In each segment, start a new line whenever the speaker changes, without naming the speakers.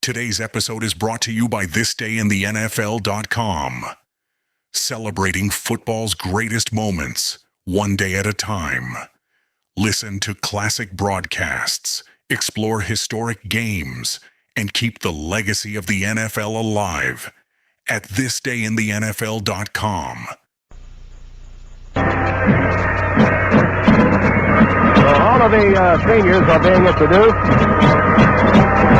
Today's episode is brought to you by thisdayintheNFL.com. Celebrating football's greatest moments, one day at a time. Listen to classic broadcasts, explore historic games, and keep the legacy of the NFL alive at thisdayintheNFL.com.
All of the seniors are being introduced,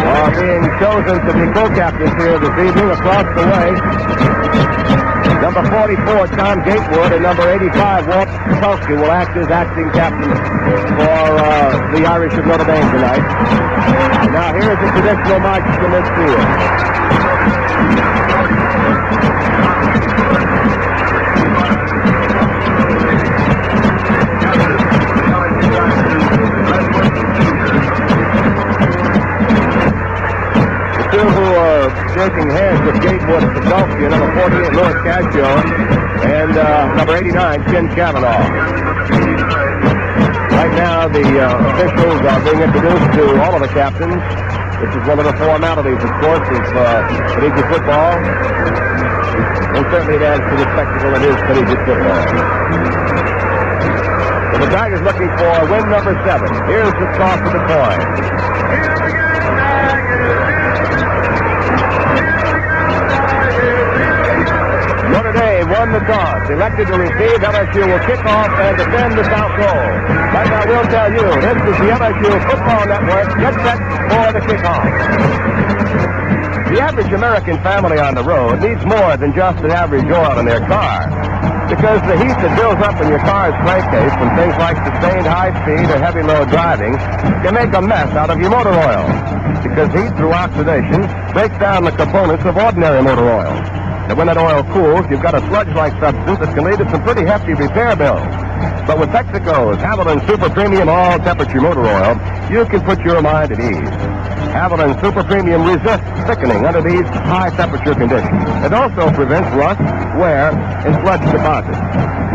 are being chosen to be co-captains here this evening across the way. Number 44, Tom Gatewood, and number 85, Walt Tuskey, will act as acting captain for the Irish of Notre Dame tonight. Now here's the traditional march to midfield. Shaking hands with Gatewood and Tuskey, number 48, Louis Cascio, and number 89, Ken Cavanaugh. Right now, the officials are being introduced to all of the captains. This is one of the formalities, of course, of collegiate football. And certainly it adds to the spectacle it is collegiate football. So the Tigers looking for win number 7. Here's the toss of the coin. Notre Dame won the toss, elected to receive. LSU will kick off and defend the south goal. Right now, we'll tell you, this is the LSU Football Network. Get set for the kickoff. The average American family on the road needs more than just an average oil in their car. Because the heat that builds up in your car's crankcase from things like sustained high speed or heavy load driving can make a mess out of your motor oil. Because heat through oxidation breaks down the components of ordinary motor oil. And when that oil cools, you've got a sludge-like substance that can lead to some pretty hefty repair bills. But with Texaco's Haviland Super Premium All-Temperature Motor Oil, you can put your mind at ease. Haviland Super Premium resists thickening under these high-temperature conditions. It also prevents rust, wear, and sludge deposits.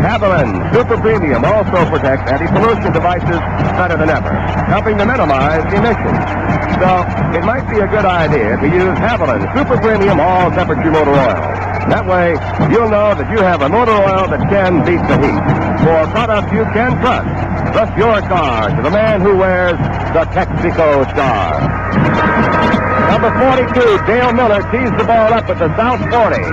Haviland Super Premium also protects anti-pollution devices better than ever, helping to minimize emissions. So, it might be a good idea to use Haviland Super Premium All-Temperature Motor Oil. That way, you'll know that you have a motor oil that can beat the heat. For products you can trust, trust your car to the man who wears the Texaco star. Number 42, Dale Miller, tees the ball up at the South 40.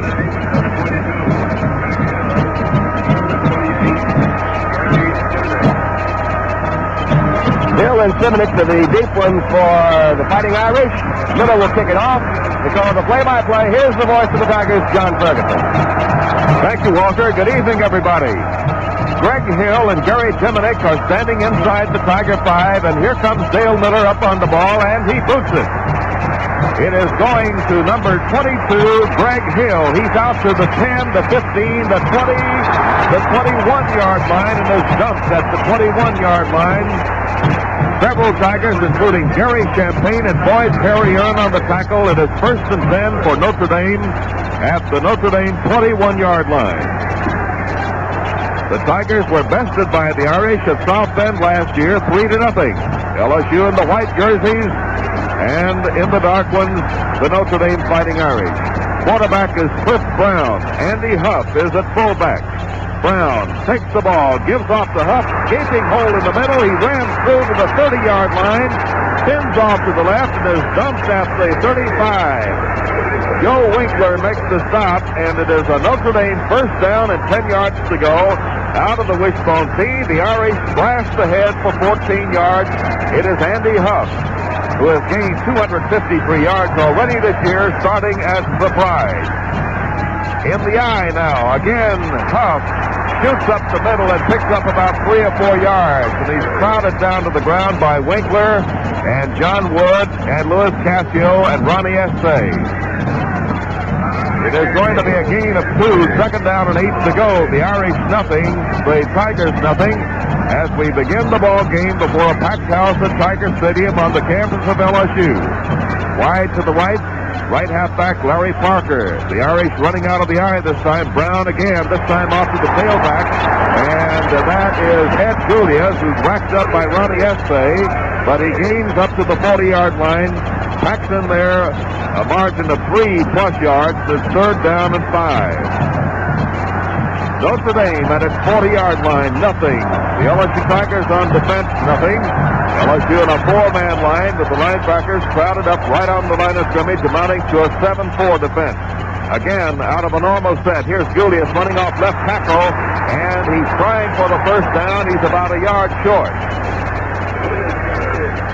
Bill and Simonich to the deep one for the Fighting Irish. Miller will kick it off. We call the play-by-play. Here's the voice of the Tigers, John Ferguson.
Thank you, Walter. Good evening, everybody. Greg Hill and Gary Simonich are standing inside the Tiger 5, and here comes Dale Miller up on the ball, and he boots it. It is going to number 22, Greg Hill. He's out to the 10, the 15, the 20, the 21-yard line, and is dumped at the 21-yard line. Several Tigers, including Gary Champagne and Boyd Perrier, on the tackle. It is 1st and 10 for Notre Dame at the Notre Dame 21-yard line. The Tigers were bested by the Irish at South Bend last year, 3-0. LSU in the white jerseys, and in the dark ones, the Notre Dame Fighting Irish. Quarterback is Cliff Brown. Andy Huff is at fullback. Brown takes the ball, gives off to Huff, gaping hole in the middle. He rams through to the 30-yard line, spins off to the left, and is dumped at the 35. Joe Winkler makes the stop, and it is a Notre Dame first down and 10 yards to go. Out of the wishbone tee, the Irish blast ahead for 14 yards. It is Andy Huff, who has gained 253 yards already this year, starting as the prize. In the eye now, again, Huff shoots up the middle and picks up about 3 or 4 yards. And he's crowded down to the ground by Winkler and John Wood and Louis Cascio and Ronnie Essay. It is going to be a gain of 2, 2nd down and 8 to go. The Irish nothing, the Tigers nothing, as we begin the ball game before a packed house at Tiger Stadium on the campus of LSU. Wide to the right, right halfback Larry Parker. The Irish running out of the eye this time. Brown again, this time off to the tailback. And that is Ed Julius, who's racked up by Ronnie Essay, but he gains up to the 40-yard line packs in there a margin of 3+ yards. It's 3rd down and 5. Notre Dame at its 40-yard line, nothing. The LSU Tigers on defense, nothing. LSU in a 4-man line with the linebackers crowded up right on the line of scrimmage, amounting to a 7-4 defense. Again, out of a normal set. Here's Julius running off left tackle, and he's trying for the 1st down. He's about a yard short.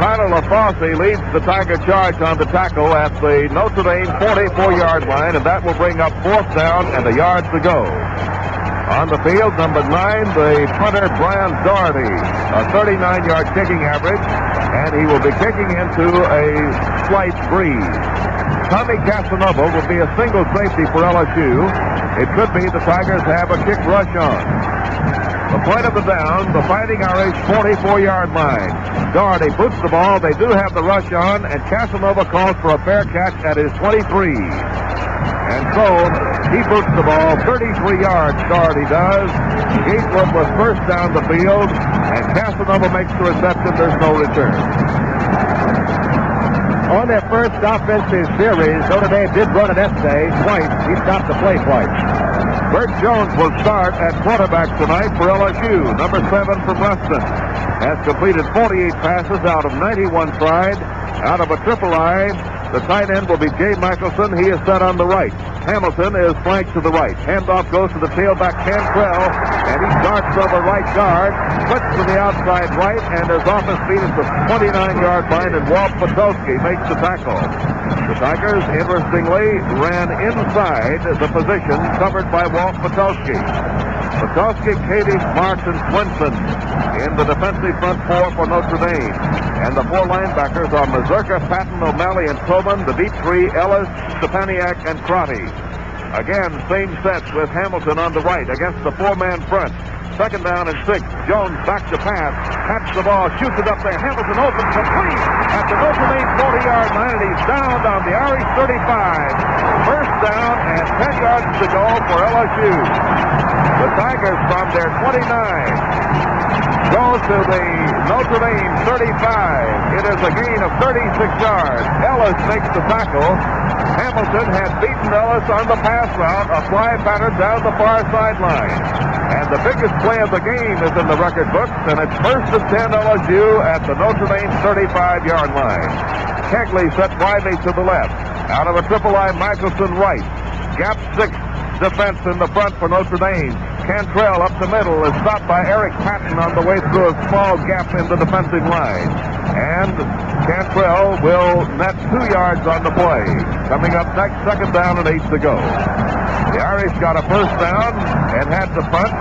Tyler LaFosse leads the Tiger charge on the tackle at the Notre Dame 44-yard line, and that will bring up 4th down and a yard to go. On the field, number 9, the punter, Brian Doherty, a 39-yard kicking average, and he will be kicking into a slight breeze. Tommy Casanova will be a single safety for LSU. It could be the Tigers have a kick rush on. The point of the down, the Fighting Irish 44-yard line. Doherty boots the ball. They do have the rush on, and Casanova calls for a fair catch at his 23. And so, he boots the ball 33 yards, Doherty does. Gatewood was first down the field, and Casanova makes the reception. There's no return.
On their first offensive series, Notre Dame did run an essay twice. He stopped the play twice.
Bert Jones will start at quarterback tonight for LSU. Number 7 from Ruston has completed 48 passes out of 91 tried. Out of a triple I, the tight end will be Jay Michelson. He is set on the right. Hamilton is flanked to the right. Handoff goes to the tailback Cantrell, and he darts over right guard, flips to the outside right, and is off his feet at the 29-yard line, and Walt Patowski makes the tackle. The Tigers, interestingly, ran inside the position covered by Walt Patowski. Patowski, Cadish, Marks, and Swinson in the defensive front 4 for Notre Dame. And the 4 linebackers are Mazurka, Patton, O'Malley, and Tobin. The deep 3, Ellis, Stepaniak, and Crotty. Again, same sets with Hamilton on the right against the 4-man front. 2nd down and 6. Jones back to pass. Taps the ball, shoots it up there. Hamilton open, complete at the Notre Dame 40-yard line, and he's down on the Irish 35. 1st down and 10 yards to go for LSU. The Tigers from their 29 go to the Notre Dame 35. It is a gain of 36 yards. Ellis makes the tackle. Hamilton had beaten Ellis on the pass route, a fly pattern down the far sideline. And the biggest play of the game is in the record books, and it's 1st and 10 LSU at the Notre Dame 35-yard line. Kegley set widely to the left. Out of a triple I, Michelson right. Gap 6 defense in the front for Notre Dame. Cantrell up the middle is stopped by Eric Patton on the way through a small gap in the defensive line. And Cantrell will net 2 yards on the play. Coming up next, 2nd down and 8 to go. The Irish got a 1st down and had to punt.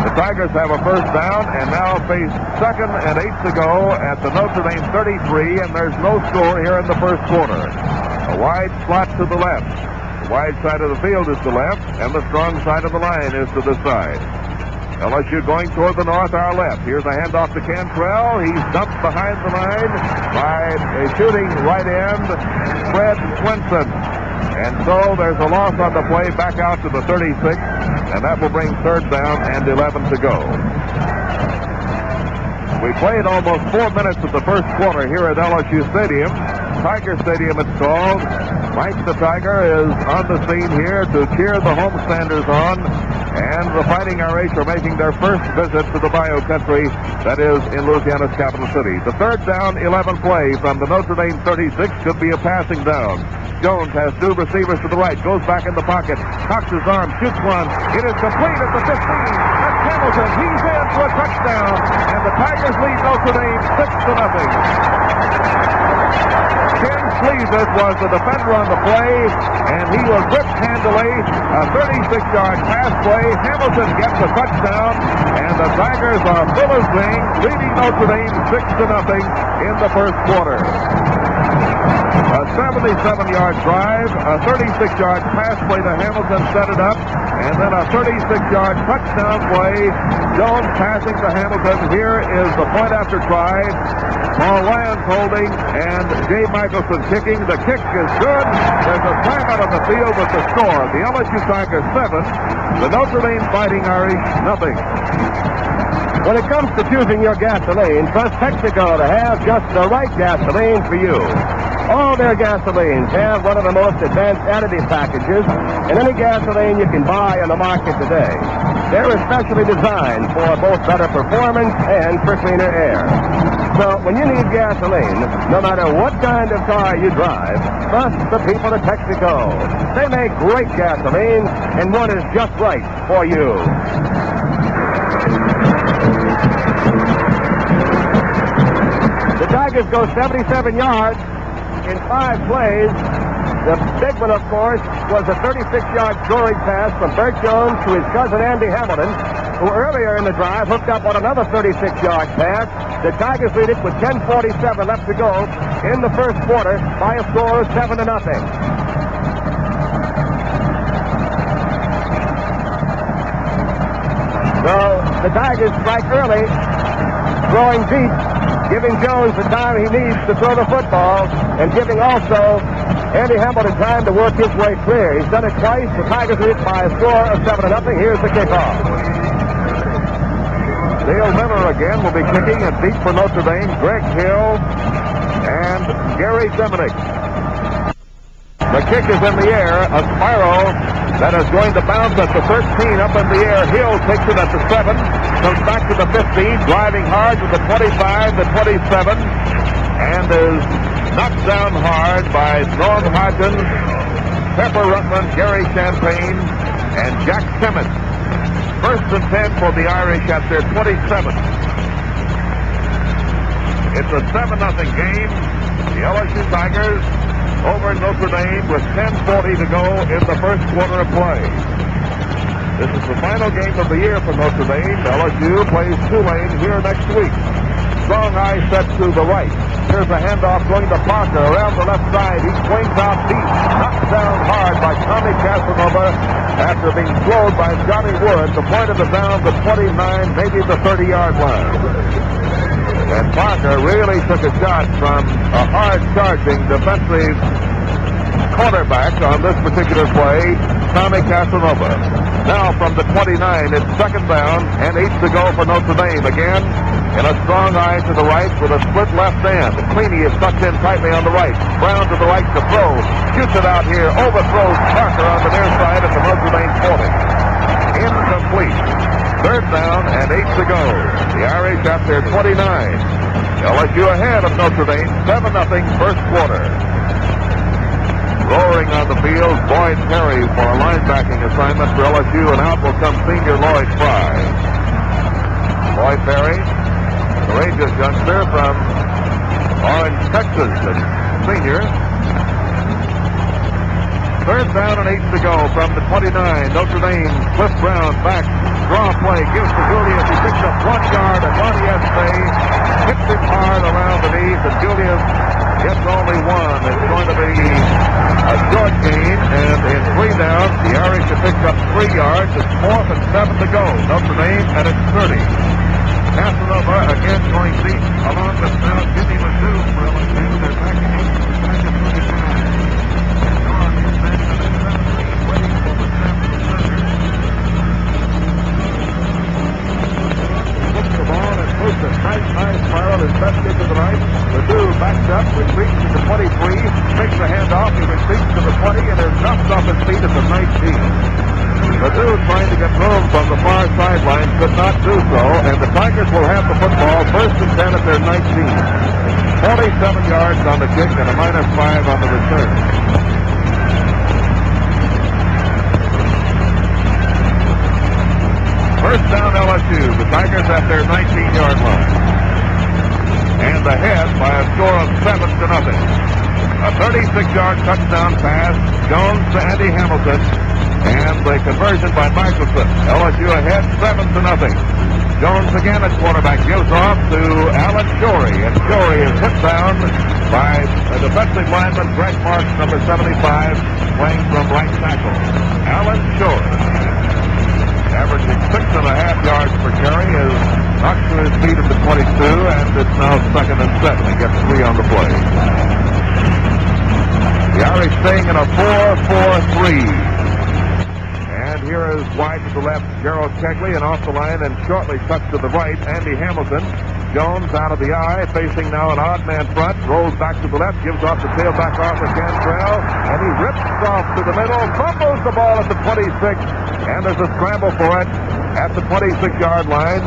The Tigers have a 1st down and now face 2nd and 8 to go at the Notre Dame 33, and there's no score here in the 1st quarter. A wide slot to the left. The wide side of the field is the left, and the strong side of the line is to this side. LSU going toward the north, our left. Here's a handoff to Cantrell. He's dumped behind the line by a shooting right end, Fred Swinson. And so there's a loss on the play back out to the 36, and that will bring 3rd down and 11 to go. We played almost 4 minutes of the 1st quarter here at LSU Stadium. Tiger Stadium, it's called. Mike the Tiger is on the scene here to cheer the homestanders on, and the Fighting Irish are making their first visit to the Bayou Country, that is in Louisiana's capital city. The 3rd down, 11 play from the Notre Dame 36 could be a passing down. Jones has 2 receivers to the right, goes back in the pocket, cocks his arm, shoots one. It is complete at the 15. That's Hamilton. He's in for a touchdown, and the Tigers lead Notre Dame 6-0. Ken Sleevis was the defender on the play, and he was whipped handily. A 36-yard pass play. Hamilton gets a touchdown, and the Tigers are full of zing, leading Notre Dame 6-0 in the 1st quarter. A 77-yard drive, a 36-yard pass play to Hamilton set it up, and then a 36-yard touchdown play. Jones passing to Hamilton. Here is the point after try. Paul Lyons holding, and Jay Michelson kicking. The kick is good. There's a timeout on the field with the score. The LSU Tigers 7, the Notre Dame Fighting Irish nothing.
When it comes to choosing your gasoline, trust Texaco to have just the right gasoline for you. All their gasolines have one of the most advanced additive packages in any gasoline you can buy on the market today. They're especially designed for both better performance and for cleaner air. So when you need gasoline, no matter what kind of car you drive, trust the people at Texaco. They make great gasoline, and one is just right for you. The Tigers go 77 yards in 5 plays. The big one, of course, was a 36-yard scoring pass from Bert Jones to his cousin Andy Hamilton, who earlier in the drive hooked up on another 36-yard pass. The Tigers lead it with 10:47 left to go in the first quarter by a score of 7-0. So the Tigers strike early, throwing deep, giving Jones the time he needs to throw the football, and giving also Andy Hamilton time to work his way clear. He's done it twice. The Tigers lead by a score of 7-0. Here's the kickoff.
Dale Miller again will be kicking, and deep for Notre Dame, Greg Hill and Gary Diminick. The kick is in the air, a spiral that is going to bounce at the 13, up in the air. Hill takes it at the 7, comes back to the 15, driving hard to the 25, the 27, and is knocked down hard by Norm Hodgins, Pepper Rutland, Gary Champagne, and Jack Simmons. First and 10 for the Irish at their 27. It's a 7-0 game. The LSU Tigers over Notre Dame with 10:40 to go in the first quarter of play. This is the final game of the year for Notre Dame. LSU plays Tulane here next week. Strong eye set to the right. Here's a handoff going to Parker around the left side. He swings out deep, knocked down hard by Tommy Casanova after being slowed by Johnny Wood. The point of the down, the 29, maybe the 30-yard line. And Parker really took a shot from a hard-charging defensive quarterback on this particular play, Tommy Casanova. Now from the 29, it's second down and 8 to go for Notre Dame. Again, in a strong eye to the right with a split left hand. Cleany is tucked in tightly on the right. Brown to the right to throw. Shoots it out here. Overthrows Parker on the near side at the Notre Dame 40. Incomplete. Third down and 8 to go. The Irish at their 29. LSU ahead of Notre Dame, 7-0 first quarter. Roaring on the field, Boyd Perry for a linebacking assignment for LSU, and out will come senior Lloyd Fry. Boyd Perry, courageous youngster from Orange, Texas, and senior. Third down and 8 to go from the 29. Notre Dame, Cliff Brown back. Draw play, gives to Julius. He picks up 1 yard, and Ronnie Estee hits him hard around the knees, and Julius gets only 1. It's going to be a short gain, and in 3 downs, the Irish have picked up 3 yards. It's 4th and 7 to go. Notre Dame at its 30. Casanova again going deep along the field. Jimmy Mizzou for LSU. They're back again. Nice spiral is best kick to the right. The dude backs up, retreats to the 23, takes the handoff, he retreats to the 20, and is knocked off his feet at the 19. The dude trying to get room from the far sideline could not do so, and the Tigers will have the football first and 10 at their 19. 47 yards on the kick and a -5 on the return. First down LSU, the Tigers at their 19-yard line. And ahead by a score of 7-0. A 36-yard touchdown pass, Jones to Andy Hamilton, and the conversion by Michelson. LSU ahead 7-0. Jones again at quarterback, gives off to Alan Shorey, and Shorey is hit down by a defensive lineman, Greg Marks, number 75, playing from right tackle. Alan Shorey, averaging 6.5 yards per carry, is knocked to his feet at the 22, and it's now 2nd and 7. He gets 3 on the play. The Irish staying in a 4-4-3. And here is wide to the left, Gerald Kegley, and off the line and shortly tucked to the right, Andy Hamilton. Jones out of the eye, facing now an odd man front, rolls back to the left, gives off the tailback off to Cantrell, and he rips off to the middle, fumbles the ball at the 26, and there's a scramble for it at the 26-yard line.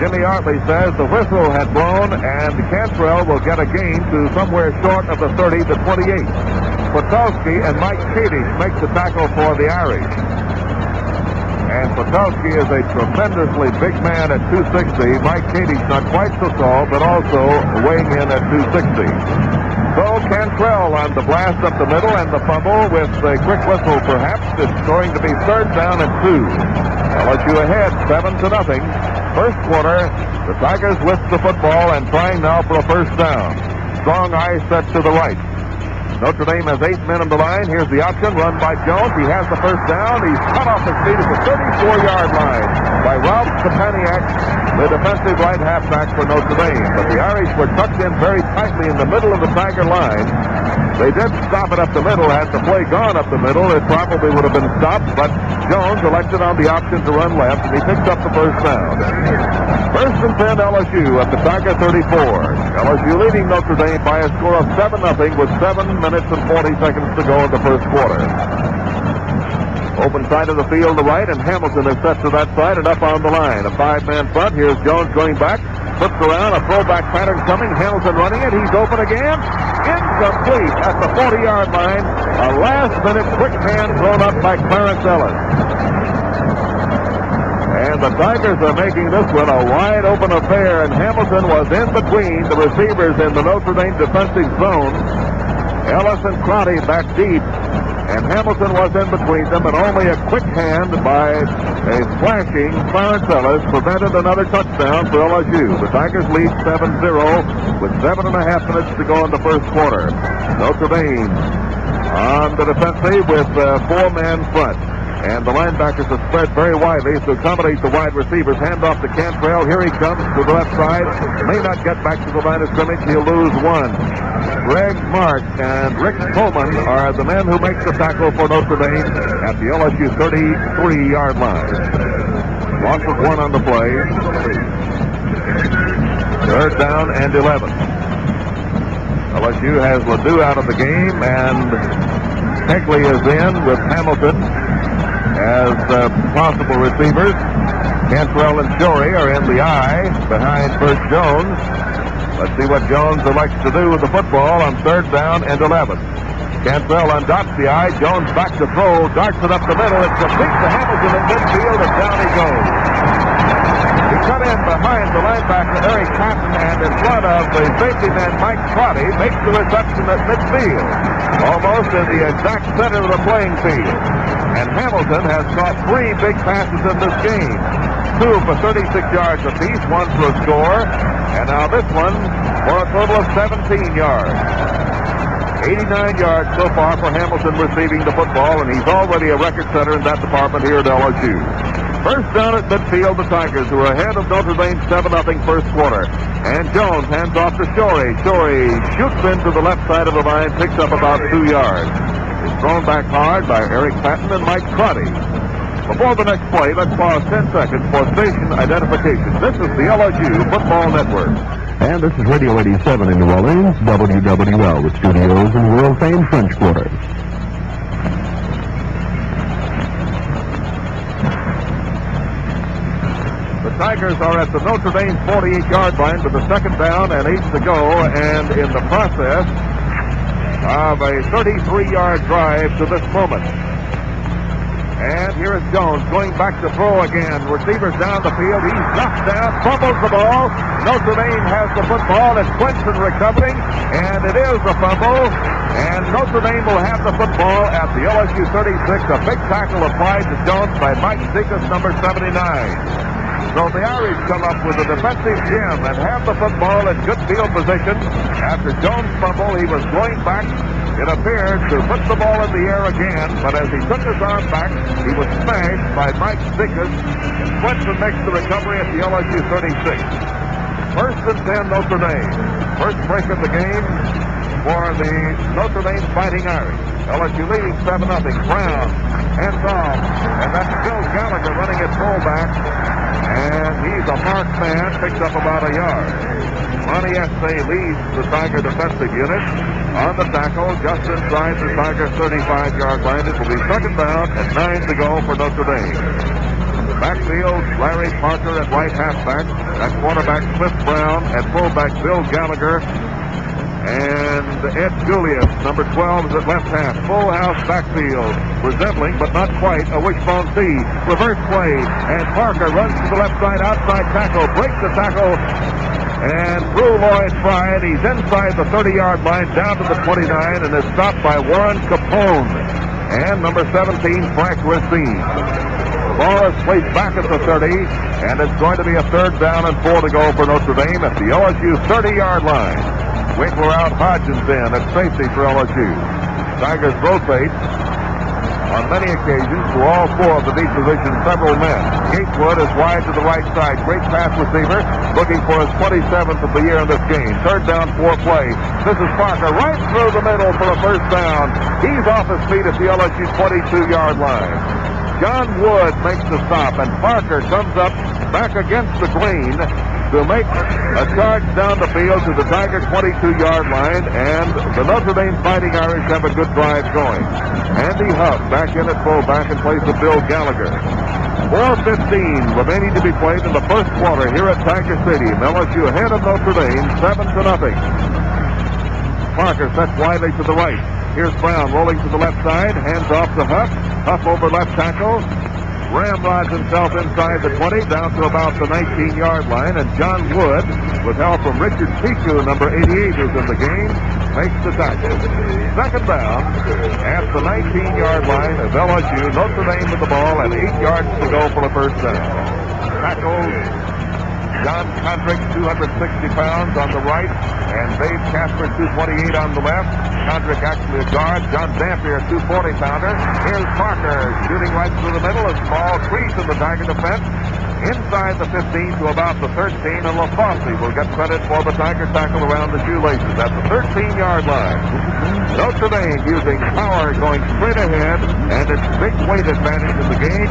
Jimmy Artley says the whistle had blown, and Cantrell will get a gain to somewhere short of the 30, the 28. Potowski and Mike Cadish make the tackle for the Irish. And Potowski is a tremendously big man at 260. Mike Cadish not quite so tall, but also weighing in at 260. So Cantrell on the blast up the middle and the fumble with a quick whistle perhaps. It's going to be third down and 2. LSU ahead 7-0. First quarter, the Tigers with the football and trying now for a first down. Strong eye set to the right. Notre Dame has 8 men on the line. Here's the option run by Jones. He has the first down. He's cut off his feet at the 34-yard line by Ralph Stepaniak, the defensive right halfback for Notre Dame. But the Irish were tucked in very tightly in the middle of the Tiger line. They did stop it up the middle. Had the play gone up the middle, it probably would have been stopped. But Jones elected on the option to run left, and he picked up the first down. First and 10 LSU at the Tiger 34. LSU leading Notre Dame by a score of 7-0 with 7 minutes and 40 seconds to go in the first quarter. Open side of the field to right, and Hamilton is set to that side and up on the line. A 5-man front. Here's Jones going back. Flips around. A throwback pattern coming. Hamilton running it. He's open again. Incomplete at the 40-yard line. A last-minute quick hand thrown up by Clarence Ellis. And the Tigers are making this one a wide-open affair, and Hamilton was in between the receivers in the Notre Dame defensive zone. Ellis and Crotty back deep, and Hamilton was in between them, and only a quick hand by a flashing Clarence Ellis prevented another touchdown for LSU. The Tigers lead 7-0 with 7.5 minutes to go in the first quarter. Notre Dame on the defensive with a 4-man front. And the linebackers are spread very widely to accommodate the wide receivers. Hand off to Cantrell. Here he comes to the left side. May not get back to the line of scrimmage. He'll lose 1. Greg Mark and Rick Coleman are the men who make the tackle for Notre Dame at the LSU 33-yard line. Loss of 1 on the play. Third down and 11. LSU has Ledoux out of the game, and Kegley is in with Hamilton as possible receivers. Cantrell and Shorey are in the eye behind first Jones. Let's see what Jones elects to do with the football on third down and 11. Cantrell undots the eye. Jones back to throw. Darts it up the middle. It's complete to Hamilton in midfield, and down he goes. He cut in behind the linebacker Eric Patton, and in front of the safety man Mike Crotty makes the reception at midfield, almost in the exact center of the playing field. And Hamilton has caught 3 big passes in this game. 2 for 36 yards apiece, 1 for a score, and now this one for a total of 17 yards. 89 yards so far for Hamilton receiving the football, and he's already a record setter in that department here at LSU. First down at midfield, the Tigers, who are ahead of Notre Dame 7-0 first quarter. And Jones hands off to Shorey. Shorey shoots into the left side of the line, picks up about 2 yards. It's thrown back hard by Eric Patton and Mike Crotty. Before the next play, let's pause 10 seconds for station identification. This is the LSU Football Network.
And this is Radio 87 in New Orleans, WWL, with studios in world-famed French Quarter.
The Tigers are at the Notre Dame 48-yard line with a second down and 8 to go, and in the process of a 33-yard drive to this moment. And here is Jones going back to throw again. Receivers down the field. He's knocked down, fumbles the ball. Notre Dame has the football. It's Clinton recovering, and it is a fumble. And Notre Dame will have the football at the LSU 36. A big tackle applied to Jones by Mike Zikas, number 79. So the Irish come up with a defensive gem and have the football in good field position. After Jones' fumble, he was going back, it appeared, to put the ball in the air again, but as he took his arm back, he was smashed by Mike Zikas, and Clinton makes the recovery at the LSU 36. First and 10, Notre Dame. First break of the game for the Notre Dame Fighting Irish. LSU leading 7-0. Brown hands off, and that's Bill Gallagher running at fullback, and he's a marked man, picks up about a yard. Monty Essay leads the Tiger defensive unit on the tackle just inside the Tiger 35-yard line. It will be second down and 9 to go for Notre Dame. Backfield, Larry Parker at right halfback. At quarterback, Cliff Brown. At fullback, Bill Gallagher. And Ed Julius, number 12, is at left half. Full house backfield, resembling, but not quite, a wishbone C. Reverse play, and Parker runs to the left side, outside tackle, breaks the tackle, and through Lloyd Fry, and he's inside the 30-yard line, down to the 29, and is stopped by Warren Capone. And number 17, Frank Racine. The ball is placed back at the 30, and it's going to be a third down and 4 to go for Notre Dame at the LSU 30-yard line. Winkler out, Hodgins in at safety for LSU. Tigers rotate on many occasions to all 4 of the deep position several men. Gatewood is wide to the right side. Great pass receiver, looking for his 27th of the year in this game. Third down, 4 play. This is Parker right through the middle for a first down. He's off his feet at the LSU 22-yard line. John Wood makes the stop, and Parker comes up back against the green to make a charge down the field to the Tiger 22-yard line, and the Notre Dame Fighting Irish have a good drive going. Andy Huff back in at fullback in place of Bill Gallagher. 4:15 remaining to be played in the first quarter here at Tiger Stadium. LSU ahead of Notre Dame, 7-0. Parker sets widely to the right. Here's Brown rolling to the left side, hands off to Huff. Huff over left tackle. Ramrods himself inside the 20, down to about the 19-yard line, and John Wood, with help from Richard Piku, number 88, who's in the game, makes the tackle. Second down at the 19-yard line of LSU. Notre Dame with the ball and 8 yards to go for the first down. Tackles John Condrick, 260 pounds on the right, and Dave Casper, 228 on the left. Condrick actually a guard. John Dampier, 240-pounder. Here's Parker shooting right through the middle. A small crease in the Tiger defense. Inside the 15 to about the 13, and LaFosse will get credit for the Tiger tackle around the shoelaces at the 13-yard line. Notre Dame using power going straight ahead, and its big weight advantage in the game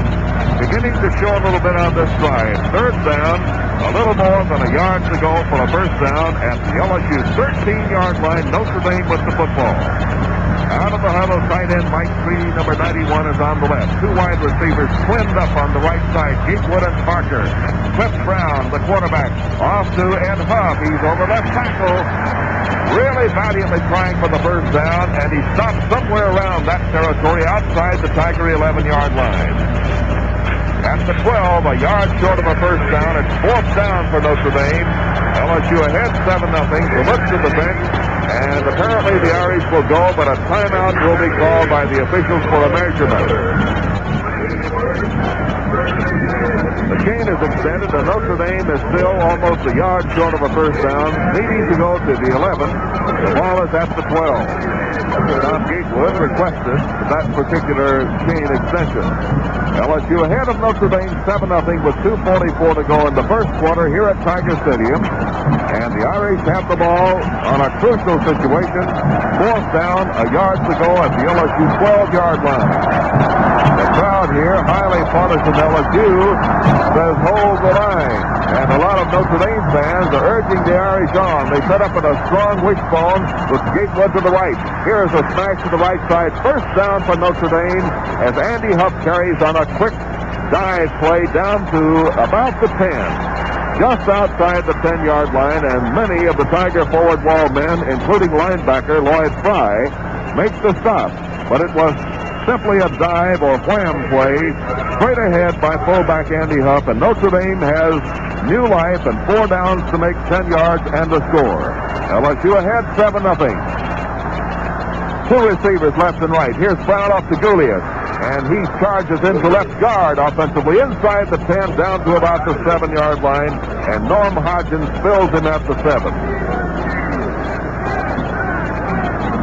beginning to show a little bit on this drive. Third down, a little more than a yard to go for a first down at the LSU 13-yard line. Notre Dame with the football. Out of the huddle, tight end Mike Creedy, number 91, is on the left. 2 wide receivers twinned up on the right side, Gatewood and Parker. Cliff Brown, the quarterback, off to Ed Huff. He's over left tackle, really valiantly trying for the first down, and he stopped somewhere around that territory outside the Tiger 11-yard line. At the 12, a yard short of a first down. It's 4th down for Notre Dame. LSU ahead 7-0. The look to the bench, and apparently the Irish will go, but a timeout will be called by the officials for a measurement. The chain is extended, and Notre Dame is still almost a yard short of a first down, needing to go to the 11. The ball is at the 12. Tom Gatewood requested that particular chain extension. LSU ahead of Notre Dame 7-0 with 2:44 to go in the first quarter here at Tiger Stadium. And the Irish have the ball on a crucial situation. 4th down, a yard to go at the LSU 12-yard line. The crowd here, highly partisan LSU, says hold the line. And a lot of Notre Dame fans are urging the Irish on. They set up in a strong wishbone with Gatewood to the right. Here's a smash to the right side. First down for Notre Dame as Andy Huff carries on a quick dive play down to about the 10. Just outside the 10-yard line, and many of the Tiger forward wall men, including linebacker Lloyd Fry, make the stop. But it was simply a dive or wham play straight ahead by fullback Andy Huff, and Notre Dame has new life and 4 downs to make 10 yards and a score. LSU ahead 7-0. 2 receivers left and right. Here's Brown off to Julius, and he charges into left guard offensively inside the 10 down to about the 7-yard line, and Norm Hodgins fills him at the 7.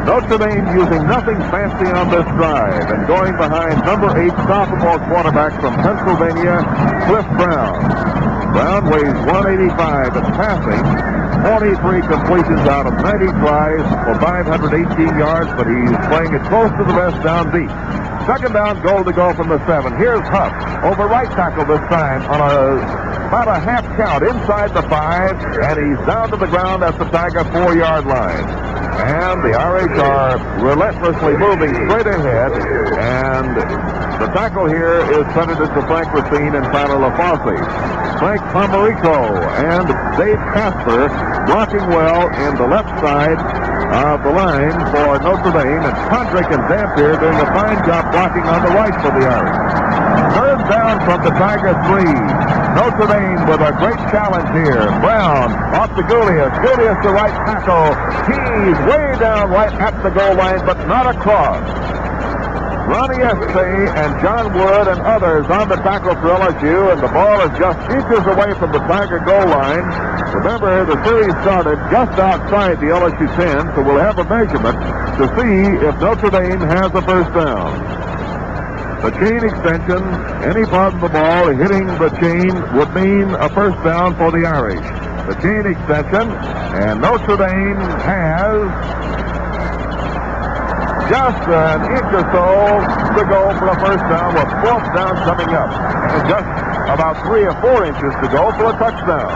Notre Dame using nothing fancy on this drive and going behind number 8 sophomore quarterback from Pennsylvania, Cliff Brown. Brown weighs 185 and passing 43 completions out of 90 tries for 518 yards, but he's playing it close to the vest down deep. Second down, goal to go from the 7. Here's Huff over right tackle this time on about a half count inside the 5, and he's down to the ground at the Tiger 4-yard line. And the Irish are relentlessly moving straight ahead, and the tackle here is credited to Frank Racine and Tyler LaFosse. Frank Pomerico and Dave Casper blocking well in the left side of the line for Notre Dame, and Condrick and Dampier doing a fine job blocking on the right for the Irish. Third down from the Tiger 3. Notre Dame with a great challenge here. Brown off to Gulius. Gulius the right tackle. He's way down right at the goal line, but not across. Ronnie Estee and John Wood and others on the tackle for LSU, and the ball is just inches away from the Tiger goal line. Remember, the series started just outside the LSU 10, so we'll have a measurement to see if Notre Dame has a first down. The chain extension, any part of the ball hitting the chain would mean a first down for the Irish. The chain extension, and Notre Dame has just an inch or so to go for a first down, with fourth down coming up, and just about 3 or 4 inches to go for a touchdown.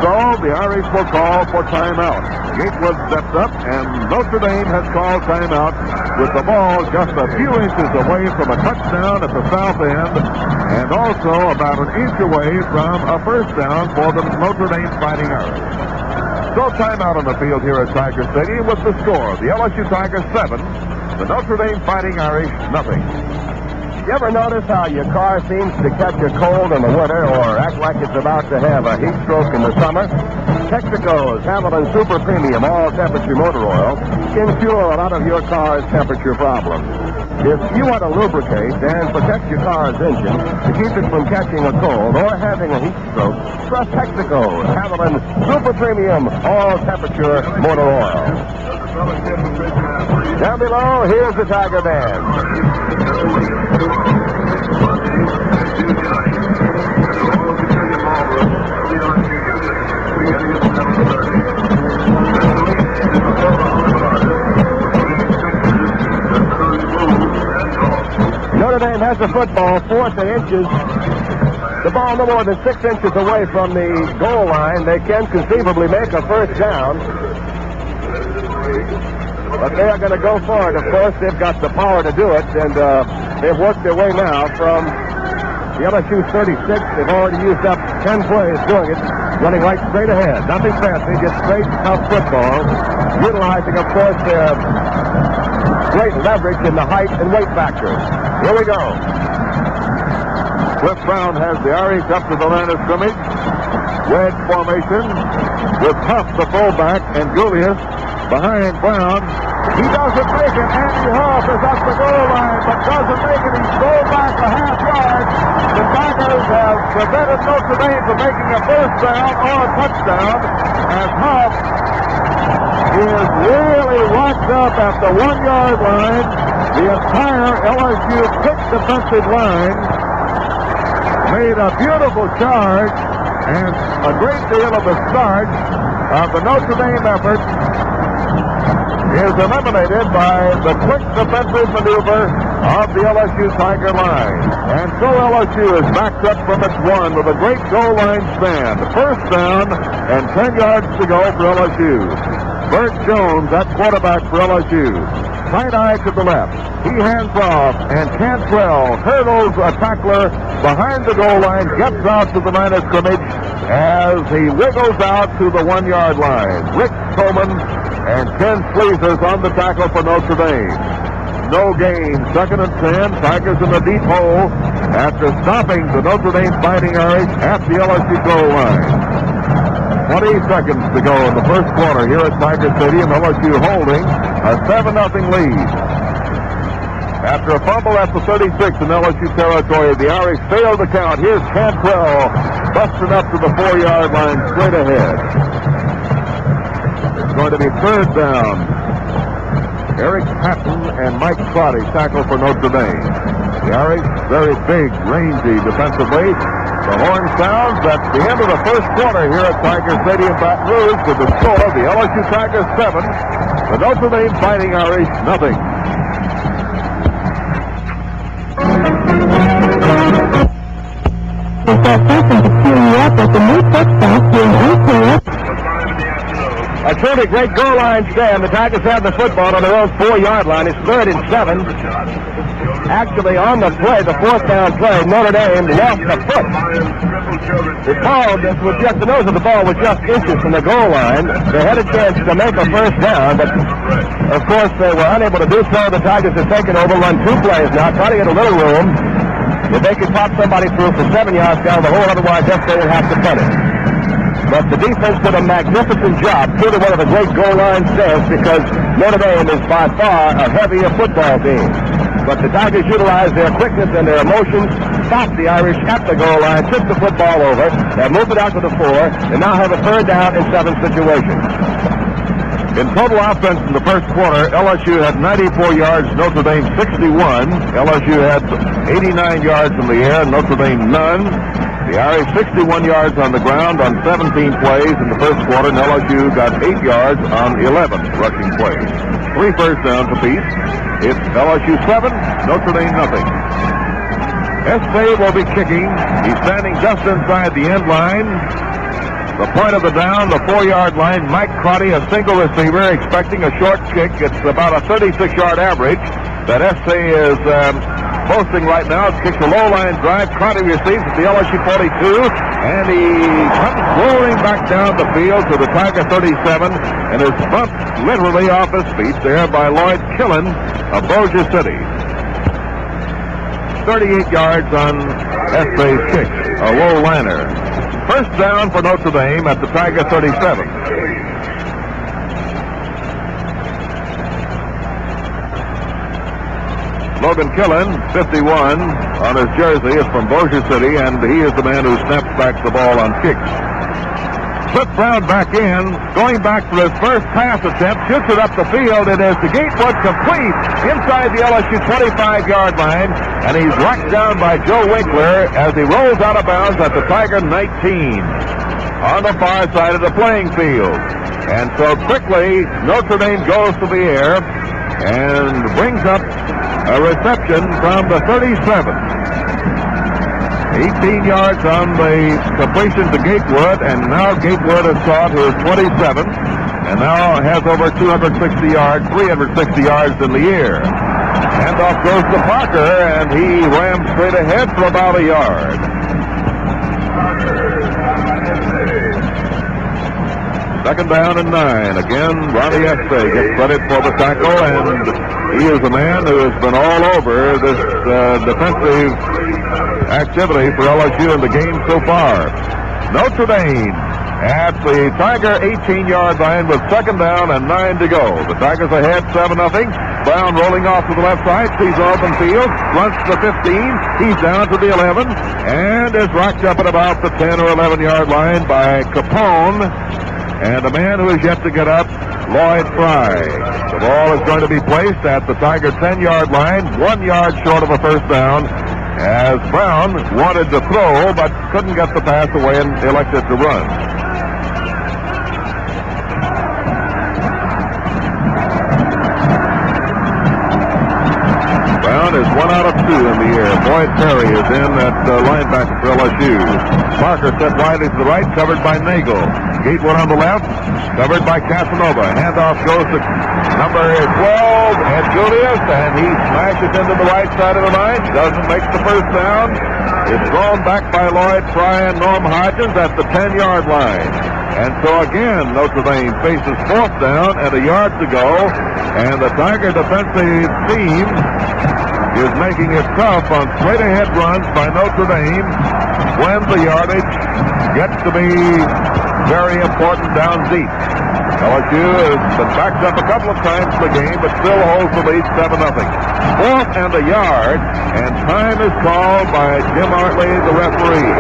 So the Irish will call for timeout. Gatewood steps up, and Notre Dame has called timeout with the ball just a few inches away from a touchdown at the south end, and also about an inch away from a first down for the Notre Dame Fighting Irish. So timeout on the field here at Tiger Stadium with the score. The LSU Tigers 7, the Notre Dame Fighting Irish nothing.
You ever notice how your car seems to catch a cold in the winter or act like it's about to have a heat stroke in the summer? Texaco's Hamilton Super Premium all-temperature motor oil can cure a lot of your car's temperature problems. If you want to lubricate and protect your car's engine to keep it from catching a cold or having a heat stroke, trust Texaco's Hamilton Super Premium all-temperature motor oil. Down below, here's the Tiger Band. Notre Dame has the football, 4th and inches. The ball no more than 6 inches away from the goal line. They can conceivably make a first down. But they are going to go for it. Of course, they've got the power to do it, and they've worked their way now from the LSU 36. They've already used up 10 plays doing it, running right straight ahead. Nothing fancy, just straight, tough football, utilizing, of course, their great leverage in the height and weight factors. Here we go.
Cliff Brown has the Irish up to the line of scrimmage. Wedge formation with Huff, the fullback, and Julius behind Brown. He doesn't make it. Andy Huff is up the goal line, but doesn't make it. He's rolled back a half yard. The Tigers have prevented Notre Dame from making a first down or a touchdown, as Huff is really locked up at the 1-yard line. The entire LSU quick defensive line made a beautiful charge, and a great deal of the starch of the Notre Dame effort is eliminated by the quick defensive maneuver of the LSU Tiger line. And so LSU is backed up from its 1 with a great goal line stand. First down and 10 yards to go for LSU. Bert Jones at quarterback for LSU. Tight eye to the left. He hands off, and Cantrell hurdles a tackler behind the goal line, gets out to the line of scrimmage as he wiggles out to the 1-yard line. Rick Coleman and Ken Sleezers on the tackle for Notre Dame. No gain. 2nd and 10. Tigers in the deep hole after stopping the Notre Dame Fighting Irish at the LSU goal line. 20 seconds to go in the first quarter here at Tiger Stadium. LSU holding a 7-0 lead. After a fumble at the 36 in LSU territory, the Irish failed to count. Here's Cantrell busting up to the 4-yard line straight ahead. It's going to be third down. Eric Patton and Mike Crotty tackle for Notre Dame. The Irish, very big, rangy defensively. The horn sounds at the end of the first quarter here at Tiger Stadium, Baton Rouge, with the score, the LSU Tigers 7, the Notre Dame Fighting Irish nothing.
A truly great goal line stand. The Tigers have the football on their own 4-yard line. It's 3rd and 7. Actually, on the play, the 4th down play, Notre Dame lost a foot. The ball was just, the nose of the ball was just inches from the goal line. They had a chance to make a first down, but of course they were unable to do so. The Tigers have taken over, run 2 plays now, trying to get a little room. If they could pop somebody through for 7 yards down the hole, otherwise they would have to punt it. But the defense did a magnificent job, truly one of the great goal line stands, because Notre Dame is by far a heavier football team. But the Tigers utilized their quickness and their emotions, stopped the Irish at the goal line, took the football over, and moved it out to the 4, and now have a 3rd down and 7 situation.
In total offense in the first quarter, LSU had 94 yards, Notre Dame 61. LSU had 89 yards in the air, Notre Dame none. The Irish 61 yards on the ground on 17 plays in the first quarter, and LSU got 8 yards on 11 rushing plays. 3 first downs apiece. It's LSU 7, Notre Dame nothing. Espay will be kicking. He's standing just inside the end line. The point of the down, the 4-yard line. Mike Crotty, a single receiver, expecting a short kick. It's about a 36-yard average that Espay is posting right now. It kicks a low-line drive. Crotty receives at the LSU 42, and he comes rolling back down the field to the Tiger 37, and is bumped literally off his feet there by Lloyd Killen of Bossier City. 38 yards on Espay's kick, a low liner. First down for Notre Dame at the Tiger 37. Logan Killen, 51, on his jersey, is from Bossier City, and he is the man who snaps back the ball on kicks. Flip Brown back in, going back for his first pass attempt, shoots it up the field. It is to Gatewood, complete inside the LSU 25-yard line, and he's knocked down by Joe Winkler as he rolls out of bounds at the Tiger 19 on the far side of the playing field. And so quickly, Notre Dame goes to the air and brings up a reception from the 37. 18 yards on the completion to Gatewood, and now Gatewood has caught his 27, and now has over 260 yards, 360 yards in the air. Handoff goes to Parker, and he rams straight ahead for about a yard. Second down and 9. Again, Ronnie Espay gets credit for the tackle, and he is a man who has been all over this defensive activity for LSU in the game so far. Notre Dame at the Tiger 18-yard line with second down and 9 to go. The Tigers ahead 7-0. Brown rolling off to the left side, sees an open field, runs to the 15, he's down to the 11, and is rocked up at about the 10 or 11-yard line by Capone, and a man who is yet to get up, Lloyd Fry. The ball is going to be placed at the Tiger 10-yard line, 1 yard short of a first down, as Brown wanted to throw but couldn't get the pass away and elected to run. Brown is 1 out of 2 in the air. Boyd Perry is in at linebacker for LSU. Parker set wide to the right, covered by Nagel. Gatewood on the left, covered by Casanova. Handoff goes to number 12, Ed Julius, and he smashes into the right side of the line. Doesn't make the first down. It's thrown back by Lloyd Fry and Norm Hodgins at the 10-yard line. And so again, Notre Dame faces fourth down and a yard to go, and the Tiger defensive team is making it tough on straight-ahead runs by Notre Dame when the yardage gets to be very important down deep. LSU has been backed up a couple of times in the game, but still holds the lead 7-0. Fourth and a yard, and time is called by Jim Hartley, the referee.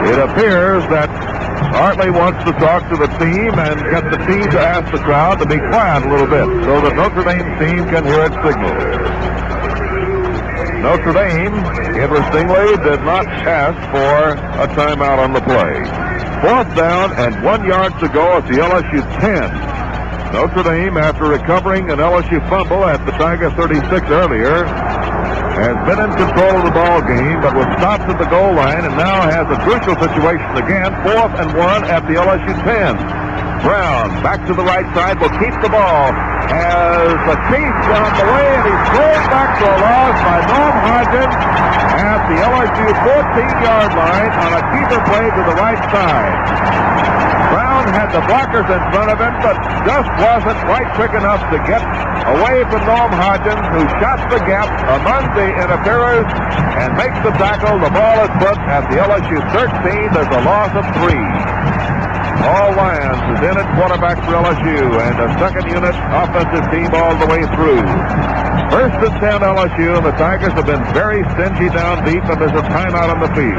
It appears that Hartley wants to talk to the team and get the team to ask the crowd to be quiet a little bit so that Notre Dame's team can hear its signal. Notre Dame, interestingly, did not ask for a timeout on the play. 4th down and 1 yard to go at the LSU 10. Notre Dame, after recovering an LSU fumble at the Tiger 36 earlier, has been in control of the ball game, but was stopped at the goal line and now has a crucial situation again. 4th and 1 at the LSU 10. Brown back to the right side, will keep the ball. Has a chase on the way, and he's thrown back to a loss by Norm Hodgins at the LSU 14-yard line on a keeper play to the right side. Brown had the blockers in front of him, but just wasn't quite quick enough to get away from Norm Hodgins, who shot the gap among the interferers and makes the tackle. The ball is put at the LSU 13. There's a loss of 3. Paul Lyons is in at quarterback for LSU, and a second unit offensive team all the way through. 1st and 10 LSU, and the Tigers have been very stingy down deep, and there's a timeout on the field.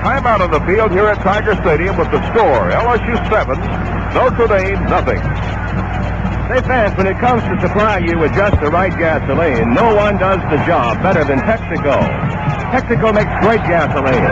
Timeout on the field here at Tiger Stadium with the score, LSU 7, Notre Dame nothing.
Say, fans, when it comes to supplying you with just the right gasoline, no one does the job better than Texaco. Texaco makes great gasoline,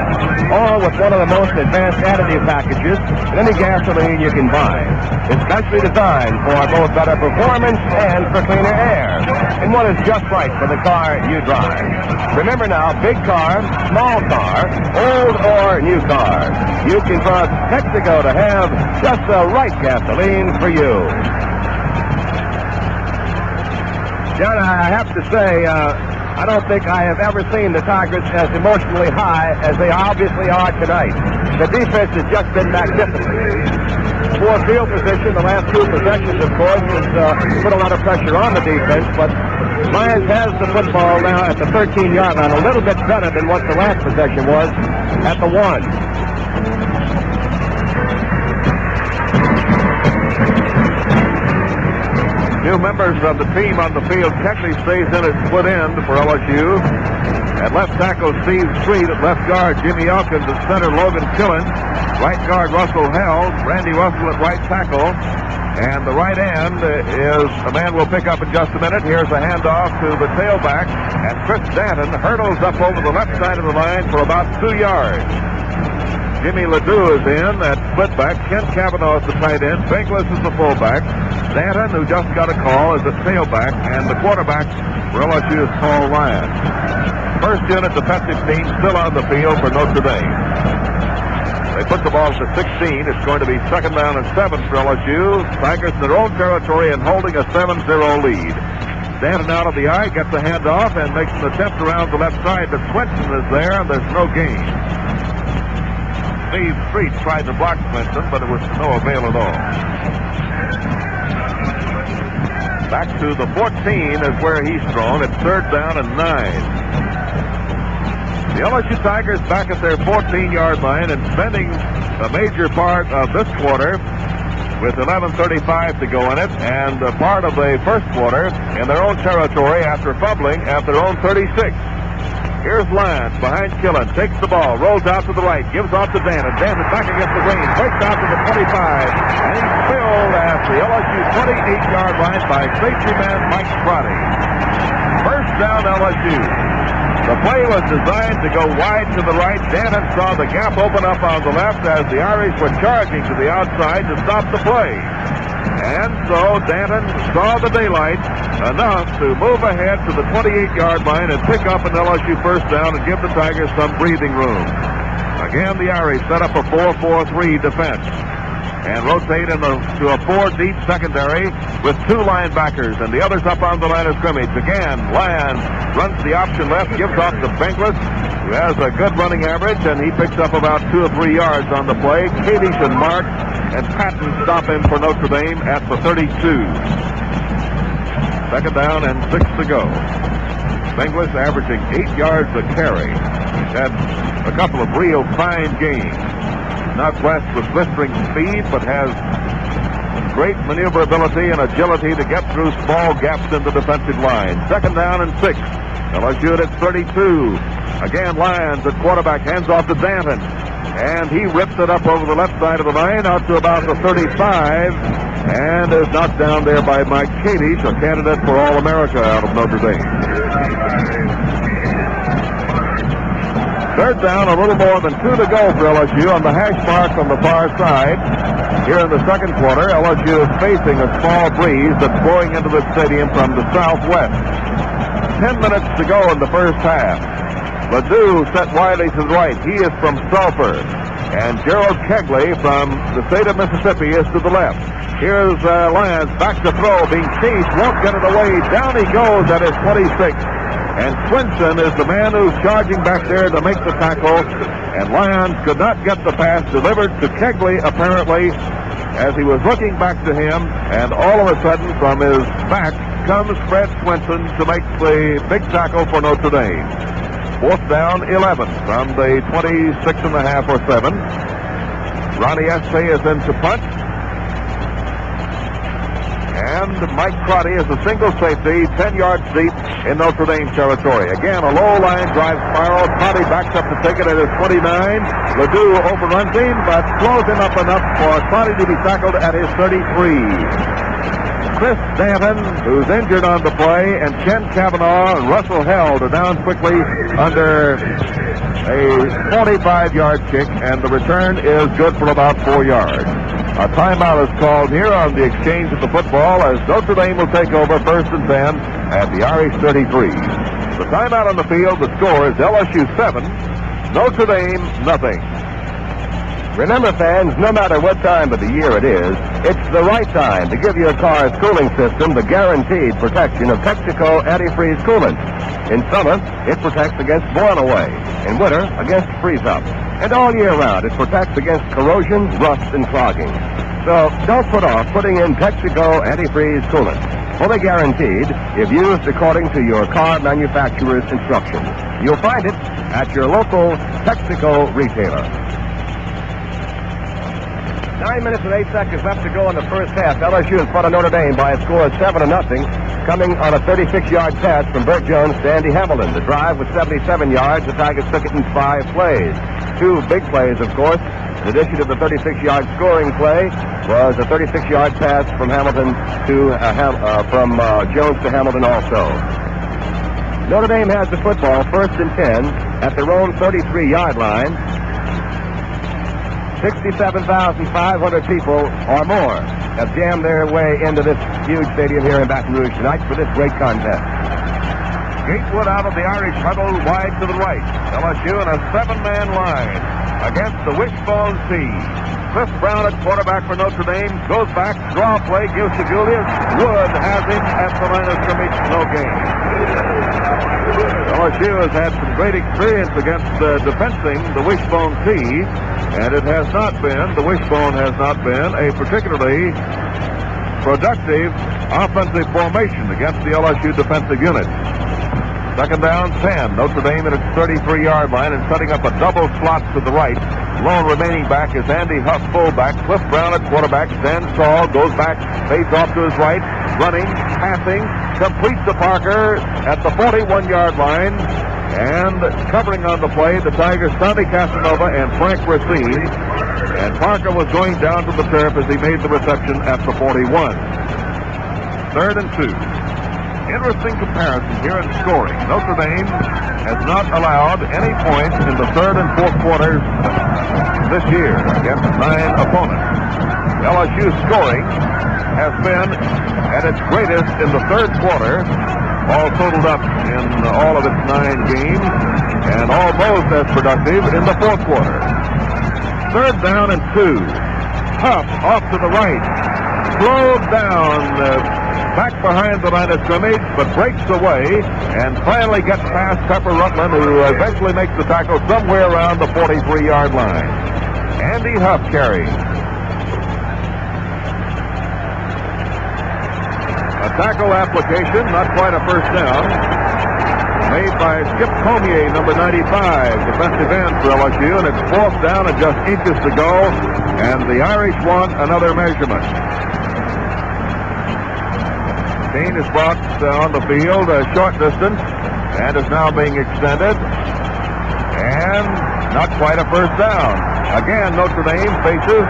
all with one of the most advanced additive packages in any gasoline you can buy. It's specially designed for both better performance and for cleaner air, and one is just right for the car you drive. Remember now, big car, small car, old or new car, you can trust Texaco to have just the right gasoline for you. John, I have to say, I don't think I have ever seen the Tigers as emotionally high as they obviously are tonight. The defense has just been magnificent. Poor field position the last 2 possessions, of course, has put a lot of pressure on the defense, but Lyons has the football now at the 13-yard line, a little bit better than what the last possession was at the 1.
New members of the team on the field. Keckley stays in at split end for LSU. At left tackle, Steve Street. At left guard, Jimmy Elkins. At center, Logan Killen. Right guard, Russell Held. Randy Russell at right tackle. And the right end is a man we'll pick up in just a minute. Here's a handoff to the tailback. And Chris Danton hurdles up over the left side of the line for about 2 yards. Jimmy Ledoux is in at split back. Ken Cavanaugh is the tight end. Benglis is the fullback. Danton, who just got a call, is at tailback. And the quarterback for LSU is Paul Lyons. First unit defensive team still on the field for Notre Dame. They put the ball to 16. It's going to be 2nd down and 7 for LSU. Tigers in their own territory and holding a 7-0 lead. Danton out of the eye, gets the handoff, and makes an attempt around the left side. But Swinton is there, and there's no gain. Steve Street tried to block Swinton, but it was to no avail at all. Back to the 14 is where he's thrown. It's 3rd down and 9. The LSU Tigers back at their 14-yard line and spending a major part of this quarter with 11:35 to go in it, and a part of the first quarter in their own territory after fumbling at their own 36. Here's Lyons behind Killen, takes the ball, rolls out to the right, gives off to Danton. Danton back against the grain, breaks out to the 25, and he's filled at the LSU 28-yard line by safety man Mike Crotty. First down LSU. The play was designed to go wide to the right. Danton saw the gap open up on the left as the Irish were charging to the outside to stop the play. And so Danton saw the daylight enough to move ahead to the 28-yard line and pick up an LSU first down and give the Tigers some breathing room. Again, the Irish set up a 4-4-3 defense and rotate to a 4-deep secondary with 2 linebackers and the others up on the line of scrimmage. Again, Lyons runs the option left, gives off to Benglis, who has a good running average, and he picks up about 2 or 3 yards on the play. Kadish and Mark and Patton stop him for Notre Dame at the 32. 2nd down and 6 to go. Benglis averaging 8 yards a carry. He's had a couple of real fine games. Not blessed with blistering speed, but has great maneuverability and agility to get through small gaps in the defensive line. 2nd down and 6. LSU at its 32. Again, Lyons at quarterback, hands off to Danton. And he rips it up over the left side of the line out to about the 35. And is knocked down there by Mike Cady, a candidate for All-America out of Notre Dame. Third down, a little more than 2 to go for LSU on the hash mark on the far side. Here in the second quarter, LSU is facing a small breeze that's blowing into the stadium from the southwest. 10 minutes to go in the first half. Ledoux set widely to the right. He is from Sulphur. And Gerald Kegley from the state of Mississippi is to the left. Here's Lyons back to throw, being chased, won't get it away. Down he goes at his 26. And Swinson is the man who's charging back there to make the tackle. And Lyons could not get the pass delivered to Kegley, apparently, as he was looking back to him. And all of a sudden, from his back, comes Fred Swinson to make the big tackle for Notre Dame. Fourth down, 11 from the 26.5 or 7. Ronnie Estee is in to punt. And Mike Crotty is a single safety, 10 yards deep in Notre Dame territory. Again, a low line drive spiral. Crotty backs up to take it at his 29. Ledoux overruns him, but slows him up enough for Crotty to be tackled at his 33. Chris Danton, who's injured on the play, and Ken Cavanaugh and Russell Held are down quickly under a 45-yard kick, and the return is good for about 4 yards. A timeout is called here on the exchange of the football as Notre Dame will take over first and 10 at the Irish 33. The timeout on the field, the score is LSU 7, Notre Dame nothing.
Remember, fans, no matter what time of the year it is, it's the right time to give your car's cooling system the guaranteed protection of Texaco antifreeze coolant. In summer, it protects against boil away. In winter, against freeze up. And all year round, it protects against corrosion, rust, and clogging. So don't put off putting in Texaco antifreeze coolant. Fully guaranteed if used according to your car manufacturer's instructions. You'll find it at your local Texaco retailer. 9 minutes and 8 seconds left to go in the first half. LSU in front of Notre Dame by a score of 7-0, coming on a 36-yard pass from Burt Jones to Andy Hamilton. The drive was 77 yards. The Tigers took it in 5 plays. 2 big plays, of course. In addition to the 36-yard scoring play, was a 36-yard pass from Hamilton to Jones to Hamilton also. Notre Dame has the football, first and 10 at their own 33-yard line. 67,500 people or more have jammed their way into this huge stadium here in Baton Rouge tonight for this great contest.
Gatewood out of the Irish huddle wide to the right. LSU in a 7-man line against the wishbone C. Cliff Brown at quarterback for Notre Dame goes back, draw play, gives to Julius. Wood has him at the line of scrimmage, no gain. LSU has had some great experience against defending the wishbone C, and it has not been, the wishbone has not been, a particularly productive offensive formation against the LSU defensive unit. Second down, 10. Notre Dame at its 33-yard line and setting up a double slot to the right. Lone remaining back is Andy Huff, fullback. Cliff Brown at quarterback. Stands tall, goes back, fades off to his right, running, passing, completes to Parker at the 41-yard line. And covering on the play, the Tigers, Sonny Casanova and Frank Racine. And Parker was going down to the turf as he made the reception at the 41. Third and 2. Interesting comparison here in scoring. Notre Dame has not allowed any points in the third and fourth quarters this year against 9 opponents. LSU scoring has been at its greatest in the third quarter, all totaled up in all of its 9 games, and almost as productive in the fourth quarter. Third down and 2. Huff off to the right. Slowed down back behind the line of scrimmage, but breaks away and finally gets past Pepper Rutland, who eventually makes the tackle somewhere around the 43-yard line. Andy Huff carrying. A tackle application, not quite a first down, made by Skip Comier, number 95, defensive end for LSU, and it's fourth down and just inches to go, and the Irish want another measurement. Kane is brought on the field a short distance and is now being extended. And not quite a first down. Again, Notre Dame faces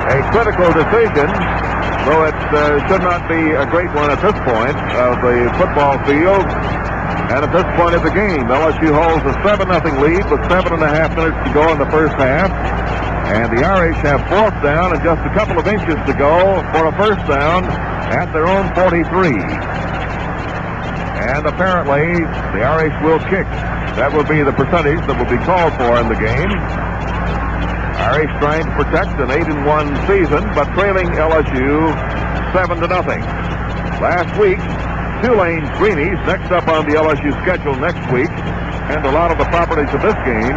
a critical decision, though it should not be a great one at this point of the football field. And at this point of the game, LSU holds a 7-0 lead with 7.5 minutes to go in the first half. And the Irish have fourth down and just a couple of inches to go for a first down at their own 43. And apparently, the Irish will kick. That will be the percentage that will be called for in the game. Irish trying to protect an 8-1 season, but trailing LSU 7-0. Last week, Tulane Greenies next up on the LSU schedule next week, and a lot of the properties of this game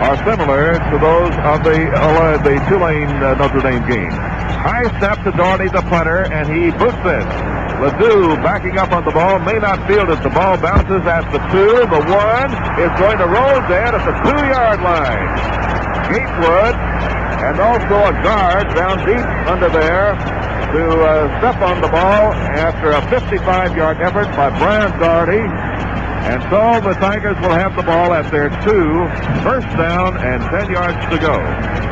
are similar to those of the Tulane Notre Dame game. High snap to Doherty, the punter, and he boots it. Ledoux backing up on the ball, may not field it. The ball bounces at the 2. The 1 is going to roll dead at the 2-yard line. Gatewood and also a guard down deep under there to step on the ball after a 55-yard effort by Brian Doherty. And so the Tigers will have the ball at their 2, first down and 10 yards to go.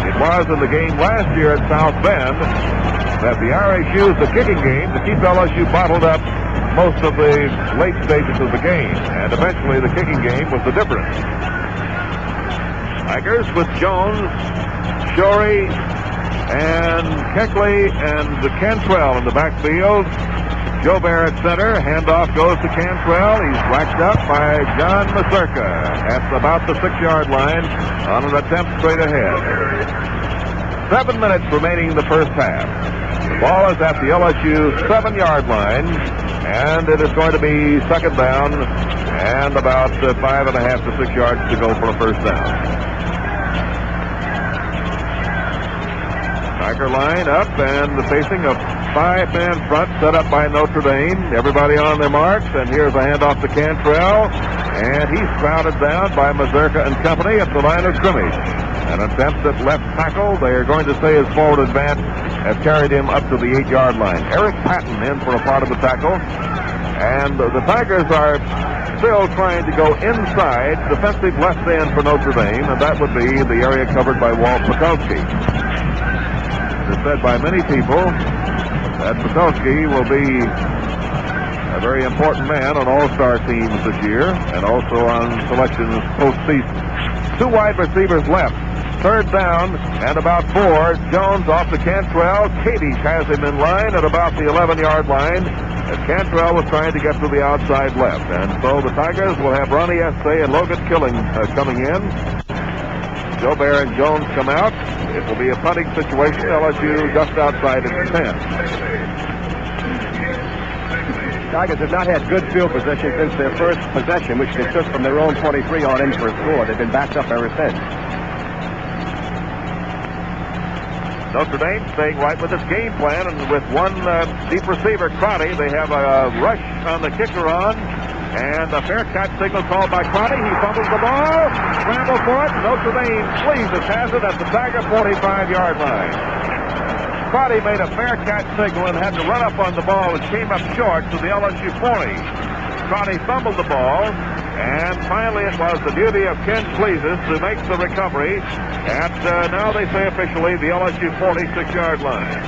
It was in the game last year at South Bend that the Irish used the kicking game to keep LSU bottled up most of the late stages of the game. And eventually the kicking game was the difference. Tigers with Jones, Shorey, and Keckley and Cantrell in the backfield. Joe Barrett center. Handoff goes to Cantrell. He's whacked up by John Mazurka at about the 6-yard line on an attempt straight ahead. 7 minutes remaining in the first half. The ball is at the LSU 7-yard line, and it is going to be second down and about 5.5 to 6 yards to go for a first down. Tiger line up and facing a 5-man front set up by Notre Dame. Everybody on their marks, and here's a handoff to Cantrell, and he's crowded down by Mazurka and company at the line of scrimmage. An attempt at left tackle. They are going to say his forward advance has carried him up to the 8-yard line. Eric Patton in for a part of the tackle, and the Tigers are still trying to go inside defensive left end for Notre Dame, and that would be the area covered by Walt Pekowski. It's said by many people that Pekowski will be a very important man on all-star teams this year and also on selections postseason. 2 wide receivers left. Third down and about 4. Jones off to Cantrell. Cadish has him in line at about the 11-yard line. And Cantrell was trying to get to the outside left. And so the Tigers will have Ronnie Estee and Logan Killing coming in. Joe Bear and Jones come out. It will be a punting situation. LSU just outside of the 10.
Tigers have not had good field position since their first possession, which they took from their own 23 on in for a score. They've been backed up ever since.
Notre Dame staying right with its game plan, and with one deep receiver, Crotty, they have a rush on the kicker on, and a fair catch signal called by Crotty. He fumbles the ball, scramble for it. Notre Dame Sleeves has it at the Tiger 45-yard line. Crotty made a fair catch signal and had to run up on the ball and came up short to the LSU 40. Crotty fumbled the ball, and finally it was the duty of Ken Sleeves to make the recovery at, now they say officially, the LSU 46-yard line.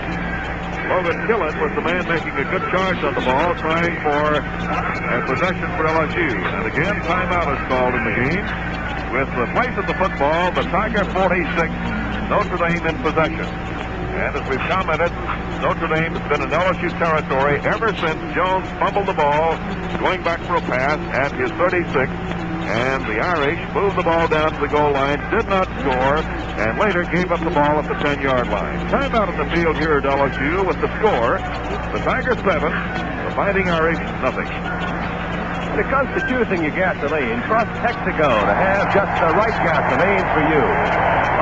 Logan Killen was the man making a good charge on the ball, trying for a possession for LSU. And again, timeout is called in the game. With the place of the football, the Tiger 46, Notre Dame in possession. And as we've commented, Notre Dame has been in LSU territory ever since Jones fumbled the ball, going back for a pass at his 36. And the Irish moved the ball down to the goal line, did not score, and later gave up the ball at the 10-yard line. Timeout in the field here at LSU with the score. The Tigers 7, the Fighting Irish nothing.
When it comes to choosing your gasoline, trust Texaco to have just the right gasoline for you.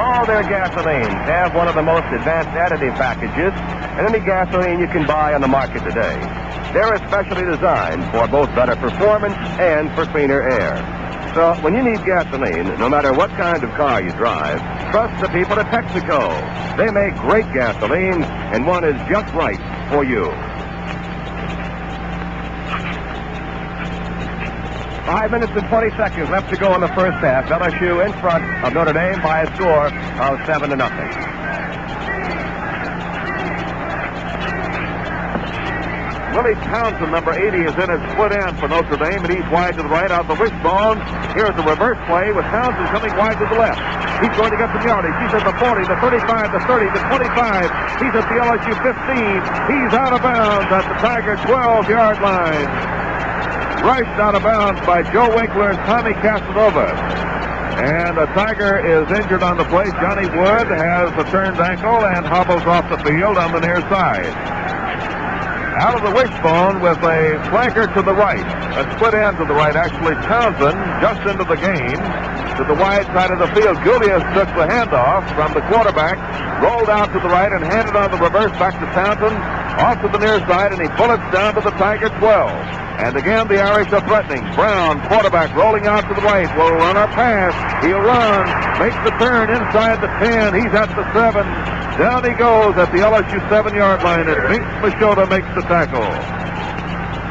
All their gasolines have one of the most advanced additive packages in any gasoline you can buy on the market today. They're especially designed for both better performance and for cleaner air. So when you need gasoline, no matter what kind of car you drive, trust the people at Texaco. They make great gasoline, and one is just right for you. 5 minutes and 20 seconds left to go in the first half. LSU in front of Notre Dame by a score of 7-0.
Willie Townsend, number 80, is in at split end for Notre Dame, and he's wide to the right out the wishbone. Here's the reverse play with Townsend coming wide to the left. He's going to get some yardage. He's at the 40, the 35, the 30, the 25. He's at the LSU 15. He's out of bounds at the Tiger 12-yard line. Rushed out of bounds by Joe Winkler and Tommy Casanova. And the Tiger is injured on the play. Johnny Wood has a turned ankle and hobbles off the field on the near side. Out of the wishbone with a flanker to the right, a split end to the right. Actually, Townsend just into the game to the wide side of the field. Julius took the handoff from the quarterback, rolled out to the right, and handed on the reverse back to Townsend, off to the near side, and he bullets down to the Tiger 12. And again, the Irish are threatening. Brown, quarterback, rolling out to the right, will run a pass. He'll run, makes the turn inside the 10. He's at the 7. Down he goes at the LSU 7-yard line, and Vince Machota makes the tackle.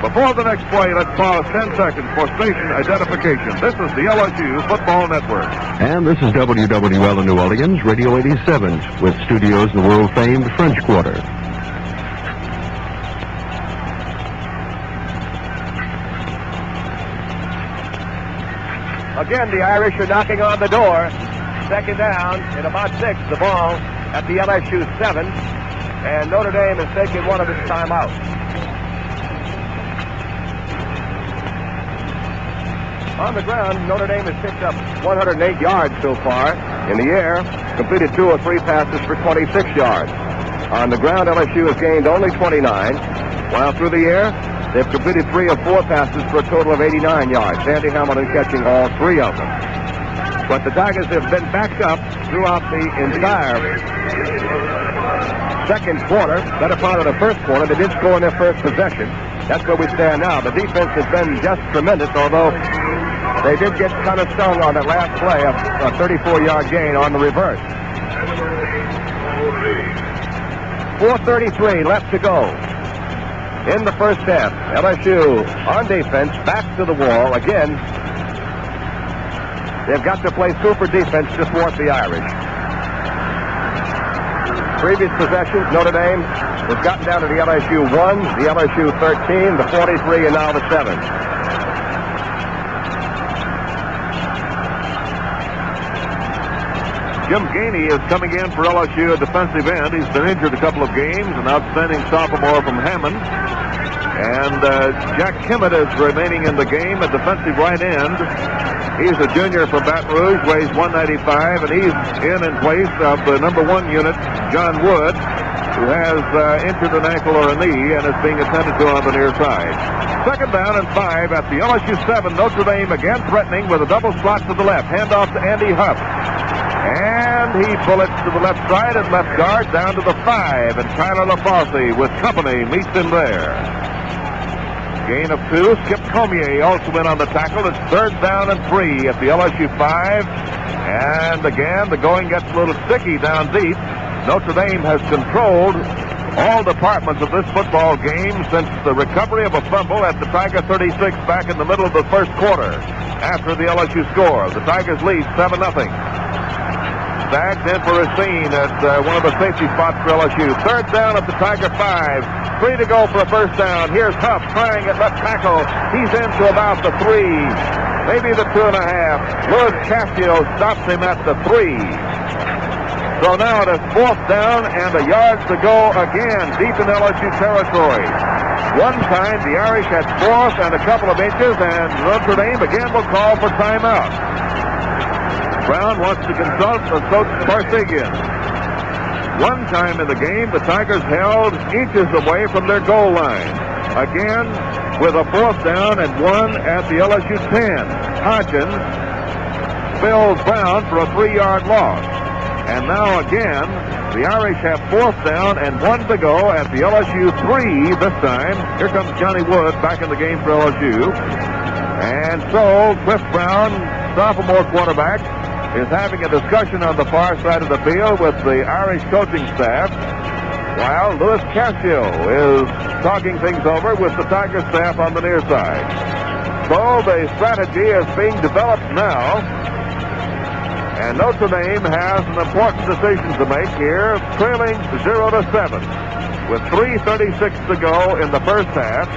Before the next play, let's pause 10 seconds for station identification. This is the LSU Football Network.
And this is WWL in New Orleans, Radio 87, with studios in the world-famed French Quarter.
Again, the Irish are knocking on the door. Second down in about 6. The ball at the LSU 7. And Notre Dame has taken one of its timeouts. On the ground, Notre Dame has picked up 108 yards so far. In the air, completed 2 or 3 passes for 26 yards. On the ground, LSU has gained only 29. While through the air, they've completed 3 or 4 passes for a total of 89 yards. Sandy Hamilton catching all 3 of them. But the Tigers have been backed up throughout the entire second quarter, better part of the first quarter. They did score in their first possession. That's where we stand now. The defense has been just tremendous, although they did get kind of stung on that last play, a 34-yard gain on the reverse. 4:33 left to go in the first half. LSU on defense, back to the wall again. They've got to play super defense to thwart the Irish. Previous possessions, Notre Dame has gotten down to the LSU 1, the LSU 13, the 43, and now the 7.
Jim Gainey is coming in for LSU at defensive end. He's been injured a couple of games, an outstanding sophomore from Hammond. And Jack Kimmett is remaining in the game at defensive right end. He's a junior from Baton Rouge, weighs 195, and he's in place of the number 1 unit, John Wood, who has injured an ankle or a knee and is being attended to on the near side. Second down and 5 at the LSU 7. Notre Dame again threatening with a double slot to the left. Handoff to Andy Huff. And he bullets to the left side and left guard down to the 5. And Tyler LaFosse with company meets him there. Gain of 2. Skip Comier also in on the tackle. It's third down and 3 at the LSU 5. And again, the going gets a little sticky down deep. Notre Dame has controlled all departments of this football game since the recovery of a fumble at the Tiger 36 back in the middle of the first quarter after the LSU score. The Tigers lead 7-0. Staggs in for Racine at one of the safety spots for LSU. Third down at the Tiger 5. 3 to go for a first down. Here's Huff trying at left tackle. He's into about the 3, maybe the 2.5. Louis Cascio stops him at the 3. So now it is 4th down and a yard to go again deep in LSU territory. One time the Irish had 4th and a couple of inches, and Notre Dame again will call for timeout. Brown wants to consult Coach Parsegian. One time in the game, the Tigers held inches away from their goal line. Again, with a 4th down and 1 at the LSU 10. Hodgins spills Brown for a 3-yard loss. And now again, the Irish have 4th down and 1 to go at the LSU 3 this time. Here comes Johnny Wood back in the game for LSU. And so, Cliff Brown, sophomore quarterback, is having a discussion on the far side of the field with the Irish coaching staff, while Louis Cascio is talking things over with the Tiger staff on the near side. So the strategy is being developed now. And Notre Dame has an important decision to make here, trailing 0-7 with 3:36 to go in the first half,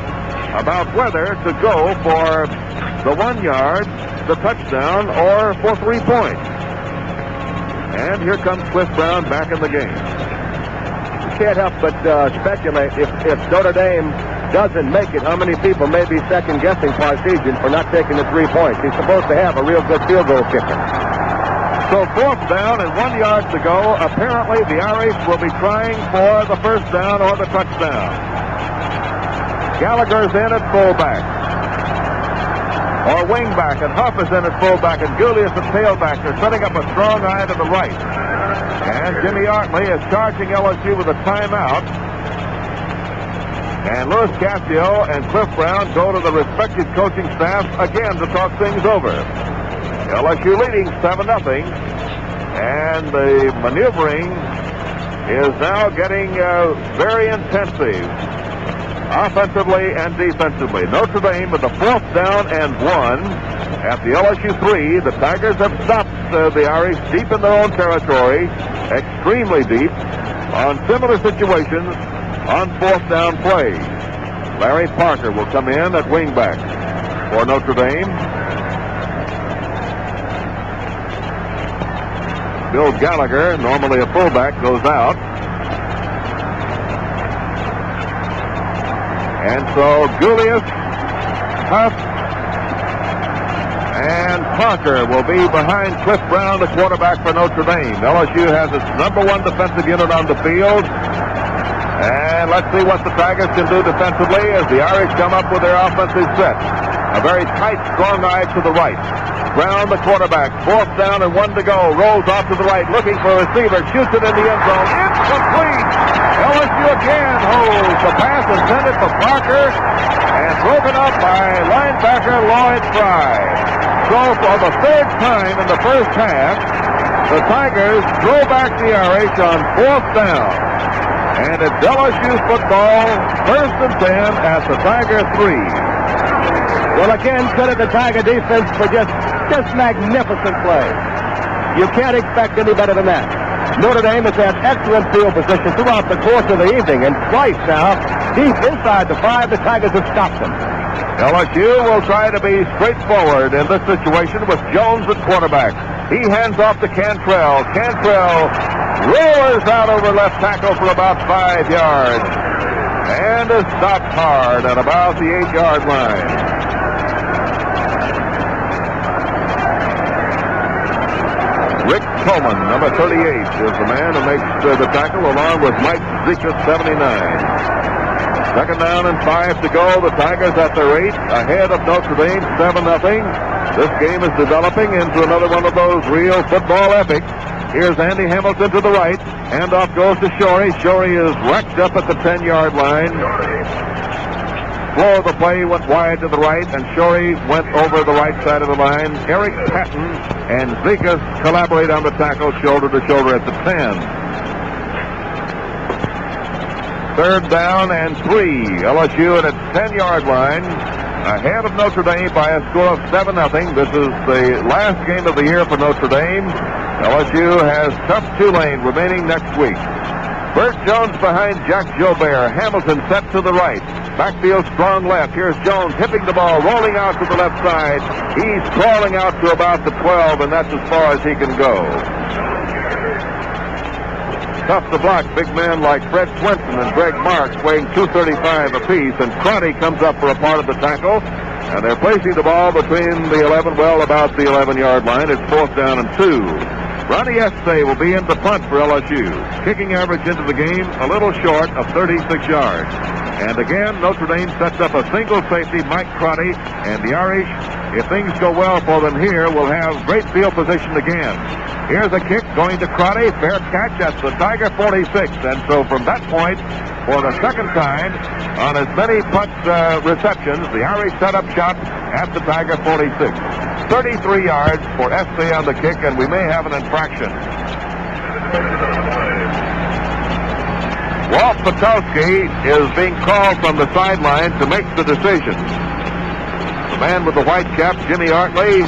about whether to go for the 1 yard, the touchdown, or for 3 points. And here comes Cliff Brown back in the game.
You can't help but speculate if Notre Dame doesn't make it, how many people may be second-guessing Parsegian for not taking the 3 points. He's supposed to have a real good field goal kicker.
So 4th down and 1 yard to go. Apparently the Irish will be trying for the first down or the touchdown. Gallagher's in at fullback. Or wingback, and Huff is in at fullback, and Julius at tailback. They're setting up a strong eye to the right. And Jimmy Artley is charging LSU with a timeout. And Louis Cassio and Cliff Brown go to the respective coaching staff again to talk things over. LSU leading 7-0. And the maneuvering is now getting very intensive, offensively and defensively. Notre Dame with the 4th down and 1 at the LSU 3. The Tigers have stopped the Irish deep in their own territory, extremely deep, on similar situations on 4th down plays. Larry Parker will come in at wingback for Notre Dame. Bill Gallagher, normally a fullback, goes out. And so Julius, Huff, and Parker will be behind Cliff Brown, the quarterback for Notre Dame. LSU has its #1 defensive unit on the field. And let's see what the Tigers can do defensively as the Irish come up with their offensive set. A very tight, strong eye to the right. Brown, the quarterback, 4th down and 1 to go. Rolls off to the right, looking for a receiver. Shoots it in the end zone. Incomplete. LSU again holds the pass intended for Parker and broken up by linebacker Lloyd Fry. So for the 3rd time in the first half, the Tigers throw back the Irish on 4th down. And it's LSU football, 1st and 10 at the Tiger 3.
Well, again, credit the Tiger defense for just magnificent play. You can't expect any better than that. Notre Dame has had excellent field position throughout the course of the evening, and twice now, deep inside the 5, the Tigers have stopped them.
LSU will try to be straightforward in this situation with Jones at quarterback. He hands off to Cantrell. Cantrell roars out over left tackle for about 5 yards and is stopped hard at about the 8-yard line. Rick Coleman, number 38, is the man who makes the tackle along with Mike Zika, 79. 2nd down and 5 to go. The Tigers at their 8, ahead of Notre Dame, 7-0. This game is developing into another one of those real football epics. Here's Andy Hamilton to the right. Handoff goes to Shorey. Shorey is wrecked up at the 10-yard line. Flow of the play went wide to the right, and Shorey went over the right side of the line. Eric Patton and Zekas collaborate on the tackle, shoulder to shoulder at the 10. 3rd down and 3. LSU at its 10-yard line, ahead of Notre Dame by a score of 7-0. This is the last game of the year for Notre Dame. LSU has tough Tulane remaining next week. Bert Jones behind Jack Jobert. Hamilton set to the right. Backfield strong left. Here's Jones hipping the ball, rolling out to the left side. He's crawling out to about the 12, and that's as far as he can go. Tough to block big men like Fred Swenson and Greg Marks, weighing 235 apiece, and Crotty comes up for a part of the tackle. And they're placing the ball between the 11, well, about the 11-yard line. It's 4th down and 2. Ronnie Estee will be in the punt for LSU. Kicking average into the game a little short of 36 yards. And again, Notre Dame sets up a single safety, Mike Crotty, and the Irish, if things go well for them here, will have great field position again. Here's a kick going to Crotty, fair catch at the Tiger 46. And so from that point, for the 2nd time on as many punt receptions, the Irish set up shot at the Tiger 46. 33 yards for Estee on the kick, and we may have an infraction. Walt Patowski is being called from the sideline to make the decision. The man with the white cap, Jimmy Artley.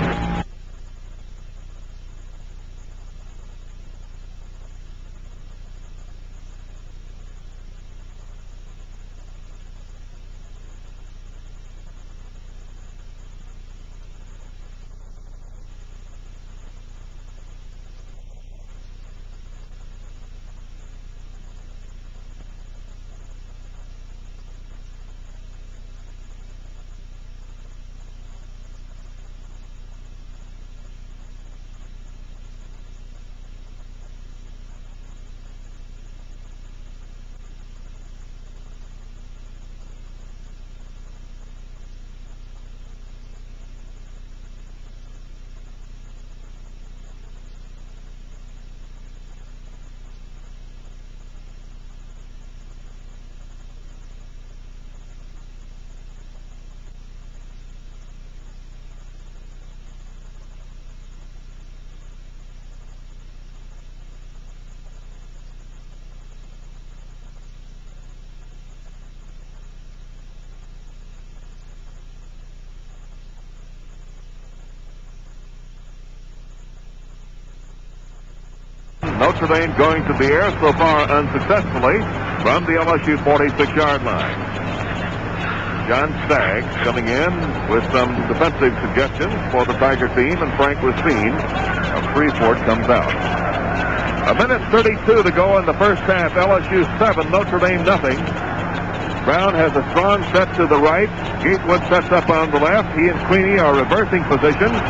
Notre Dame going to the air so far unsuccessfully from the LSU 46-yard line. John Staggs coming in with some defensive suggestions for the Tiger team, and Frank Racine of Freeport comes out. 1:32 to go in the first half. LSU 7, Notre Dame nothing. Brown has a strong set to the right. Gatewood sets up on the left. He and Queenie are reversing positions.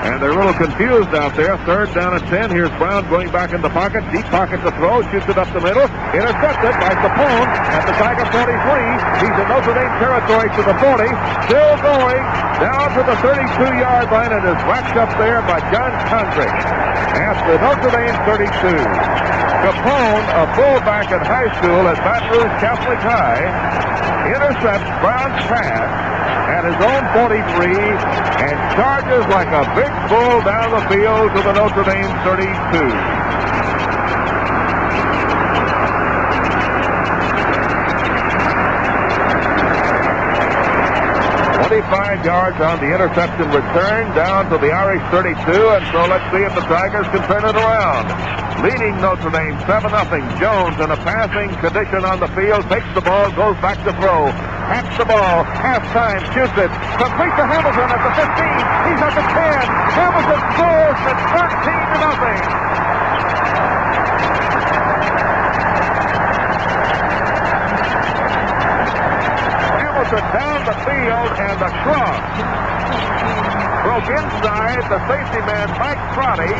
And they're a little confused out there. Third down at 10. Here's Brown going back in the pocket. Deep pocket to throw. Shoots it up the middle. Intercepted by Capone at the Tiger 43. He's in Notre Dame territory to the 40. Still going down to the 32-yard line and is whacked up there by John Condrick at the Notre Dame 32. Capone, a fullback in high school at Baton Rouge Catholic High, intercepts Brown's pass at his own 43 and charges like a big bull down the field to the Notre Dame 32. 25 yards on the interception return down to the Irish 32, and so let's see if the Tigers can turn it around. Leading Notre Dame 7-0. Jones in a passing condition on the field, takes the ball, goes back to throw. Taps the ball, half-time, shoots it, complete to Hamilton at the 15. He's at the 10. Hamilton scores at 13-0. Down the field, and the cross broke inside. The safety man, Mike Trotty,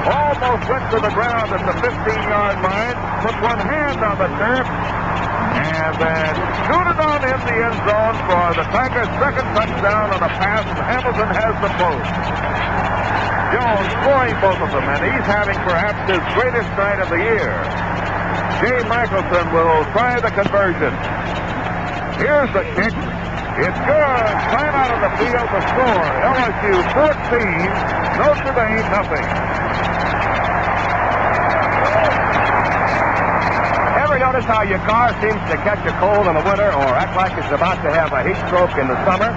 almost went to the ground at the 15-yard line, put one hand on the turf, and then scooted on in the end zone for the Tigers' second touchdown on a pass, and Hamilton has the post. Jones scoring both of them, and he's having perhaps his greatest night of the year. Jay Michelson will try the conversion. Here's the kick. It's good. Time out of the field to score. LSU 14, Notre Dame nothing.
Ever notice how your car seems to catch a cold in the winter or act like it's about to have a heat stroke in the summer?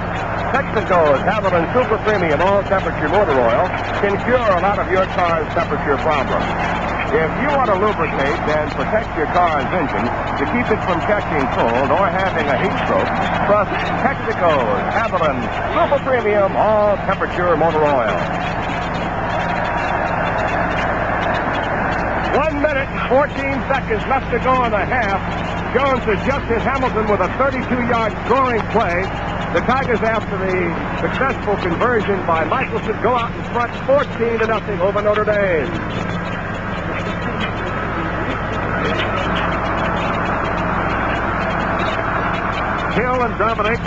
Texaco's Haviland Super Premium all-temperature motor oil can cure a lot of your car's temperature problems. If you want to lubricate, then protect your car's engine to keep it from catching cold or having a heat stroke, trust Texaco's Haviland Super Premium all-temperature motor oil. 1 minute and 14 seconds left to go in the half. Jones has just hit Hamilton with a 32-yard scoring play. The Tigers, after the successful conversion by Michelson, go out in front 14-0 over Notre Dame.
Hill and Dominic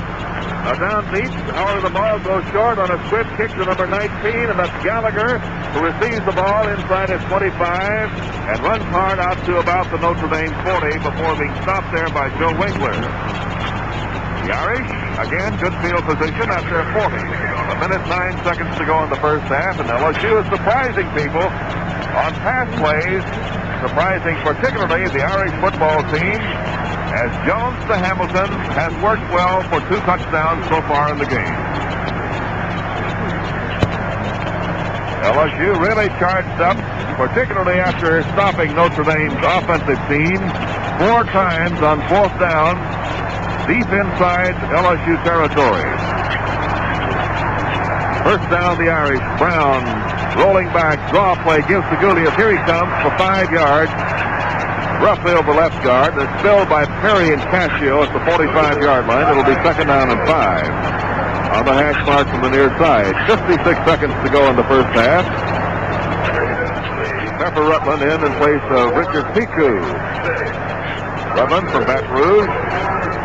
are down deep. However, the ball goes short on a swift kick to number 19, and that's Gallagher, who receives the ball inside his 25 and runs hard out to about the Notre Dame 40 before being stopped there by Joe Winkler. The Irish, again, good field position after 40. 1 minute 9 seconds to go in the first half, and LSU is surprising people on pass plays, surprising particularly the Irish football team. as Jones to Hamilton has worked well for 2 touchdowns so far in the game. LSU really charged up, particularly after stopping Notre Dame's offensive team 4 times on 4th down, deep inside LSU territory. First down, the Irish. Brown rolling back, draw play, gives to Gulius. Here he comes for 5 yards. Roughly over left guard. It's filled by Perry and Cascio at the 45-yard line. It'll be 2nd down and 5. On the hash mark from the near side. 56 seconds to go in the first half. Pepper Rutland in place of Richard Piku. Rutland from Baton Rouge.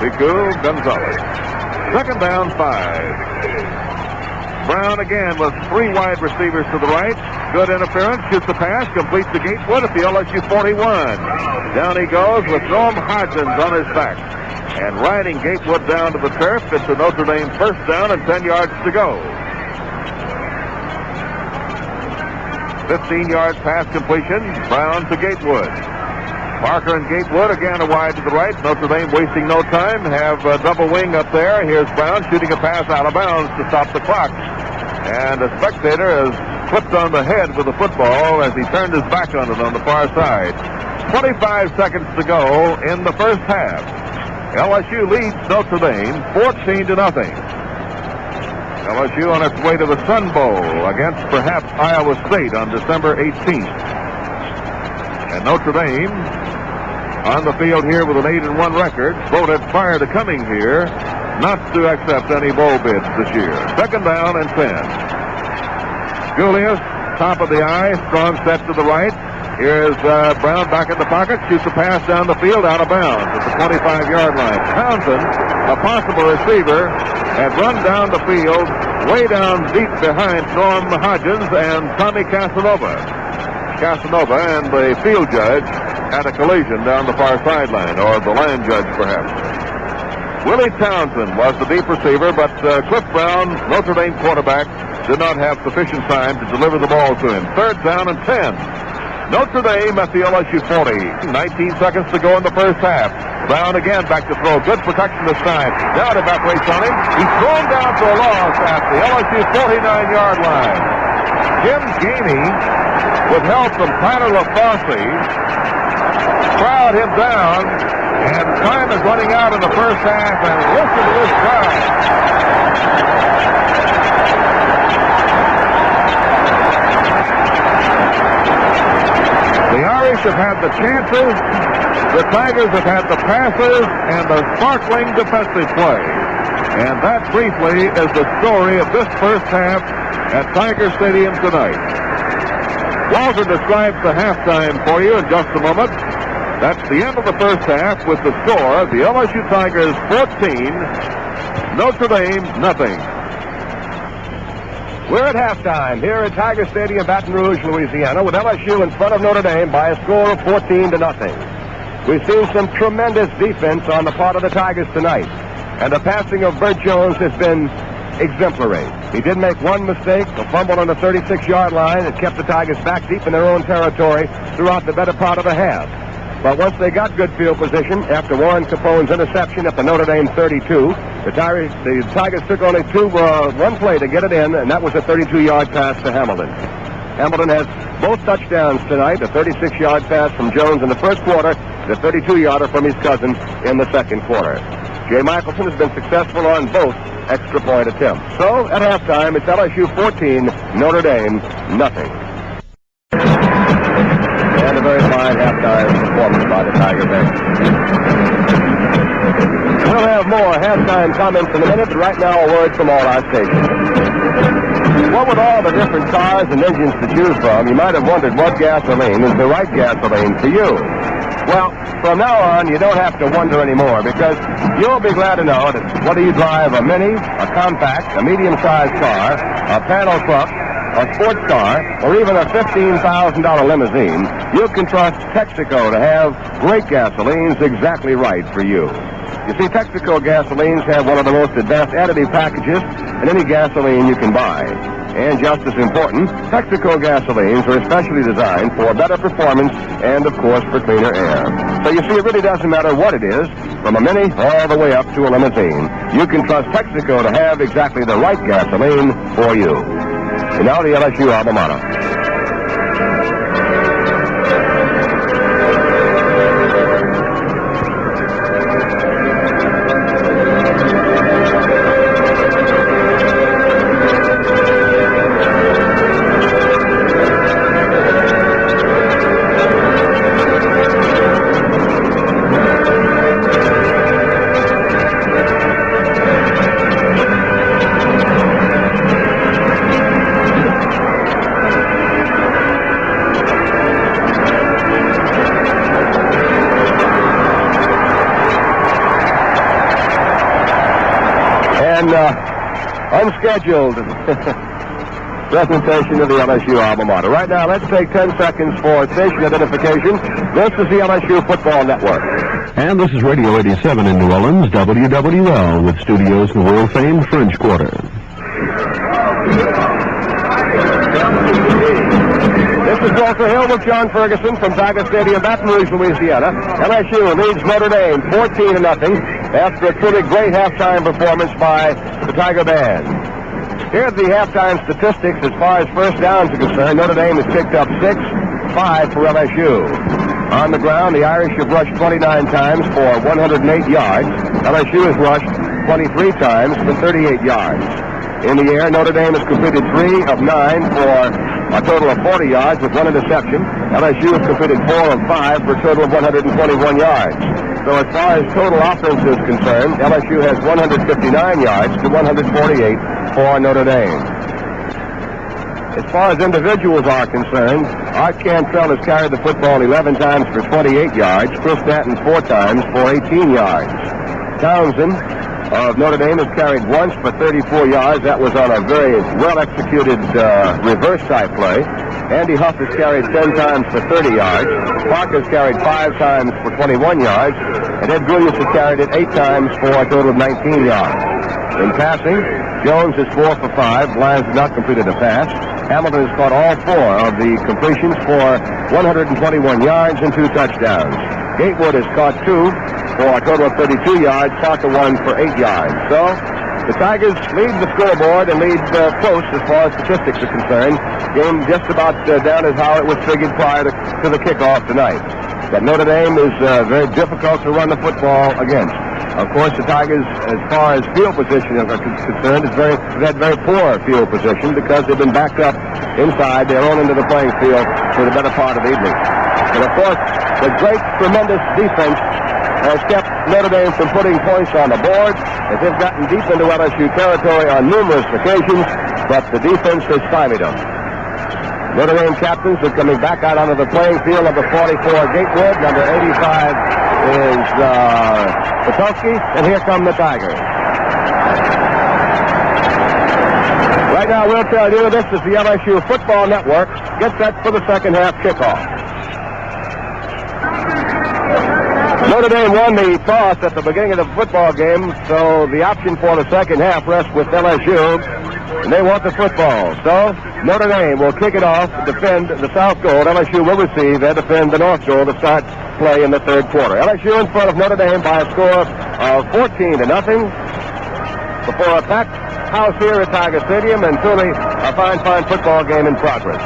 Piku, Gonzalez. 2nd down, 5. Brown again with 3 wide receivers to the right. Good interference, shoots the pass, completes to Gatewood at the LSU 41. Down he goes with Noam Hodgins on his back. And riding Gatewood down to the turf. It's a Notre Dame first down and 10 yards to go. 15-yard pass completion. Brown to Gatewood. Parker and Gatewood again a wide to the right. Notre Dame wasting no time. Have a double wing up there. Here's Brown shooting a pass out of bounds to stop the clock. And a spectator has flipped on the head with the football as he turned his back on it on the far side. 25 seconds to go in the first half. LSU leads Notre Dame 14-0. LSU on its way to the Sun Bowl against perhaps Iowa State on December 18th. And Notre Dame on the field here with an 8-1 record, voted prior to coming here not to accept any bowl bids this year. 2nd down and 10. Julius, top of the eye, strong set to the right. Here's Brown back in the pocket, shoots a pass down the field, out of bounds at the 25-yard line. Townsend, a possible receiver, had run down the field, way down deep behind Norm Hodgins and Tommy Casanova. Casanova and the field judge had a collision down the far sideline, or the line judge perhaps. Willie Townsend was the deep receiver, but Cliff Brown, Notre Dame quarterback, did not have sufficient time to deliver the ball to him. 3rd down and 10. Notre Dame at the LSU 40. 19 seconds to go in the first half. Brown again back to throw. Good protection this time. Now it evaporates on him. He's thrown down for a loss at the LSU 49-yard line. Jim Gainey, with help from Tyler LaFosse, crowd him down, and time is running out in the first half, and listen to this crowd. The Irish have had the chances, the Tigers have had the passes, and the sparkling defensive play. And that briefly is the story of this first half at Tiger Stadium tonight. Walter describes the halftime for you in just a moment. That's the end of the first half with the score, the LSU Tigers 14, Notre Dame nothing.
We're at halftime here at Tiger Stadium, Baton Rouge, Louisiana, with LSU in front of Notre Dame by a score of 14-0. We've seen some tremendous defense on the part of the Tigers tonight, and the passing of Bert Jones has been exemplary. He did make one mistake, a fumble on the 36-yard line, that kept the Tigers back deep in their own territory throughout the better part of the half. But once they got good field position, after Warren Capone's interception at the Notre Dame 32, the Tigers took only one play to get it in, and that was a 32-yard pass to Hamilton. Hamilton has both touchdowns tonight, a 36-yard pass from Jones in the first quarter, and a 32-yarder from his cousin in the second quarter. Jay Michelson has been successful on both extra point attempts. So, at halftime, it's LSU 14, Notre Dame nothing. And a very fine halftime performance by the Tiger bench. We'll have more halftime comments in a minute, but right now a word from all our stations. What with all the different cars and engines to choose from, you might have wondered what gasoline is the right gasoline for you. Well, from now on, you don't have to wonder anymore, because you'll be glad to know that whether you drive a mini, a compact, a medium-sized car, a panel truck, a sports car, or even a $15,000 limousine, you can trust Texaco to have great gasolines exactly right for you. You see, Texaco gasolines have one of the most advanced additive packages in any gasoline you can buy. And just as important, Texaco gasolines are especially designed for better performance and, of course, for cleaner air. So you see, it really doesn't matter what it is, from a Mini all the way up to a limousine. You can trust Texaco to have exactly the right gasoline for you. And now the LSU alma mater. Unscheduled presentation of the LSU alma mater. Right now, let's take 10 seconds for station identification. This is the LSU Football Network.
And this is Radio 87 in New Orleans, WWL, with studios in the world-famed French Quarter.
This is Walter Hill with John Ferguson from Tiger Stadium, Baton Rouge, Louisiana. LSU leads Notre Dame 14-0 after a truly great halftime performance by the Tiger Band. Here's the halftime statistics as far as first downs are concerned. Notre Dame has picked up 6, 5 for LSU. On the ground, the Irish have rushed 29 times for 108 yards. LSU has rushed 23 times for 38 yards. In the air, Notre Dame has completed 3 of 9 for a total of 40 yards with 1 interception. LSU has completed 4 of 5 for a total of 121 yards. So as far as total offense is concerned, LSU has 159 yards to 148 for Notre Dame. As far as individuals are concerned, Art Cantrell has carried the football 11 times for 28 yards. Chris Stanton 4 times for 18 yards. Townsend of Notre Dame has carried once for 34 yards. That was on a very well-executed reverse type play. Andy Huff has carried 10 times for 30 yards. Parker has carried 5 times for 21 yards. And Ed Williams has carried it 8 times for a total of 19 yards. In passing, Jones is 4 for 5. Lyons has not completed a pass. Hamilton has caught all 4 of the completions for 121 yards and 2 touchdowns. Gatewood has caught 2 for a total of 32 yards. Parker 1 for 8 yards. So the Tigers lead the scoreboard and lead close as far as statistics are concerned. Game just about down as how it was figured prior to the kickoff tonight. But Notre Dame is very difficult to run the football against. Of course, the Tigers, as far as field position are concerned, have had very poor field position because they've been backed up inside their own end of the playing field for the better part of the evening. And of course, the great, tremendous defense has kept Notre Dame from putting points on the board, as they've gotten deep into LSU territory on numerous occasions, but the defense has stymied them. Notre Dame captains are coming back out onto the playing field. Number 44, Gatewood. Number 85 is Patowski. And here come the Tigers. Right now, we'll tell you this is the LSU Football Network. Get set for the second half kickoff. Notre Dame won the toss at the beginning of the football game, so the option for the second half rests with LSU, and they want the football. So Notre Dame will kick it off, defend the south goal. LSU will receive and defend the north goal to start play in the third quarter. LSU in front of Notre Dame by a score of 14-0 before a packed house here at Tiger Stadium, and truly a fine football game in progress.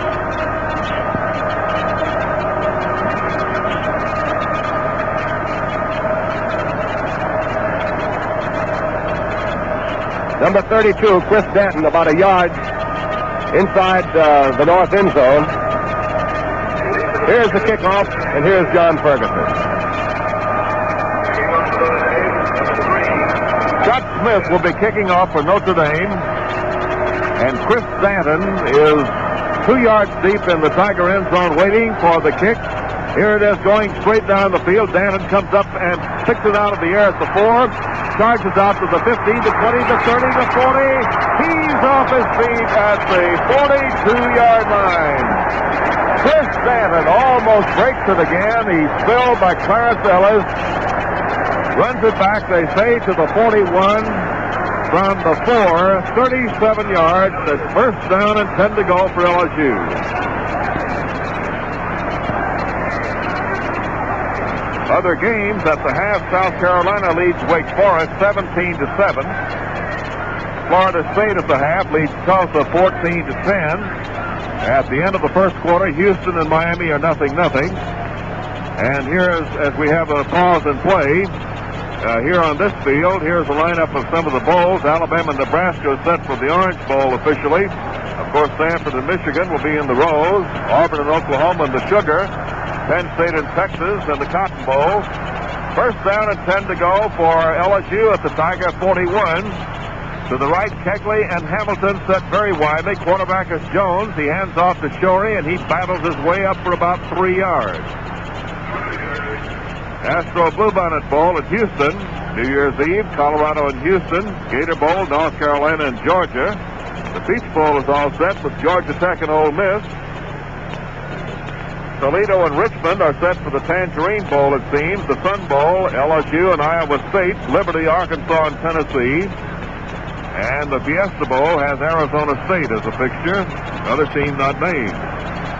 Number 32, Chris Stanton, about a yard inside the north end zone. Here's the kickoff, and here's John Ferguson.
Scott Smith will be kicking off for Notre Dame, and Chris Stanton is 2 yards deep in the Tiger end zone waiting for the kick. Here it is going straight down the field. Dannon comes up and kicks it out of the air at the 4. Charges out to the 15, to 20, to 30, to 40. He's off his feet at the 42-yard line. Chris Stanton almost breaks it again. He's spilled by Clarence Ellis. Runs it back, they say, to the 41. from the 4, 37 yards. That's first down and 10 to go for LSU. Other games at the half, South Carolina leads Wake Forest 17-7. Florida State at the half leads Tulsa 14-10. At the end of the first quarter, Houston and Miami are 0-0. And here, as we have a pause and play, here on this field, here's the lineup of some of the bowls. Alabama and Nebraska are set for the Orange Bowl officially. Of course, Stanford and Michigan will be in the Rose. Auburn and Oklahoma in the Sugar. Penn State and Texas in the Cotton Bowl. First down and 10 to go for LSU at the Tiger 41. To the right, Kegley and Hamilton set very widely. Quarterback is Jones. He hands off to Shorey, and he battles his way up for about 3 yards. Astro Bluebonnet Bowl at Houston. New Year's Eve, Colorado and Houston. Gator Bowl, North Carolina and Georgia. The Peach Bowl is all set with Georgia Tech and Ole Miss. Toledo and Richmond are set for the Tangerine Bowl, it seems. The Sun Bowl, LSU and Iowa State. Liberty, Arkansas and Tennessee. And the Fiesta Bowl has Arizona State as a fixture. Another team not named.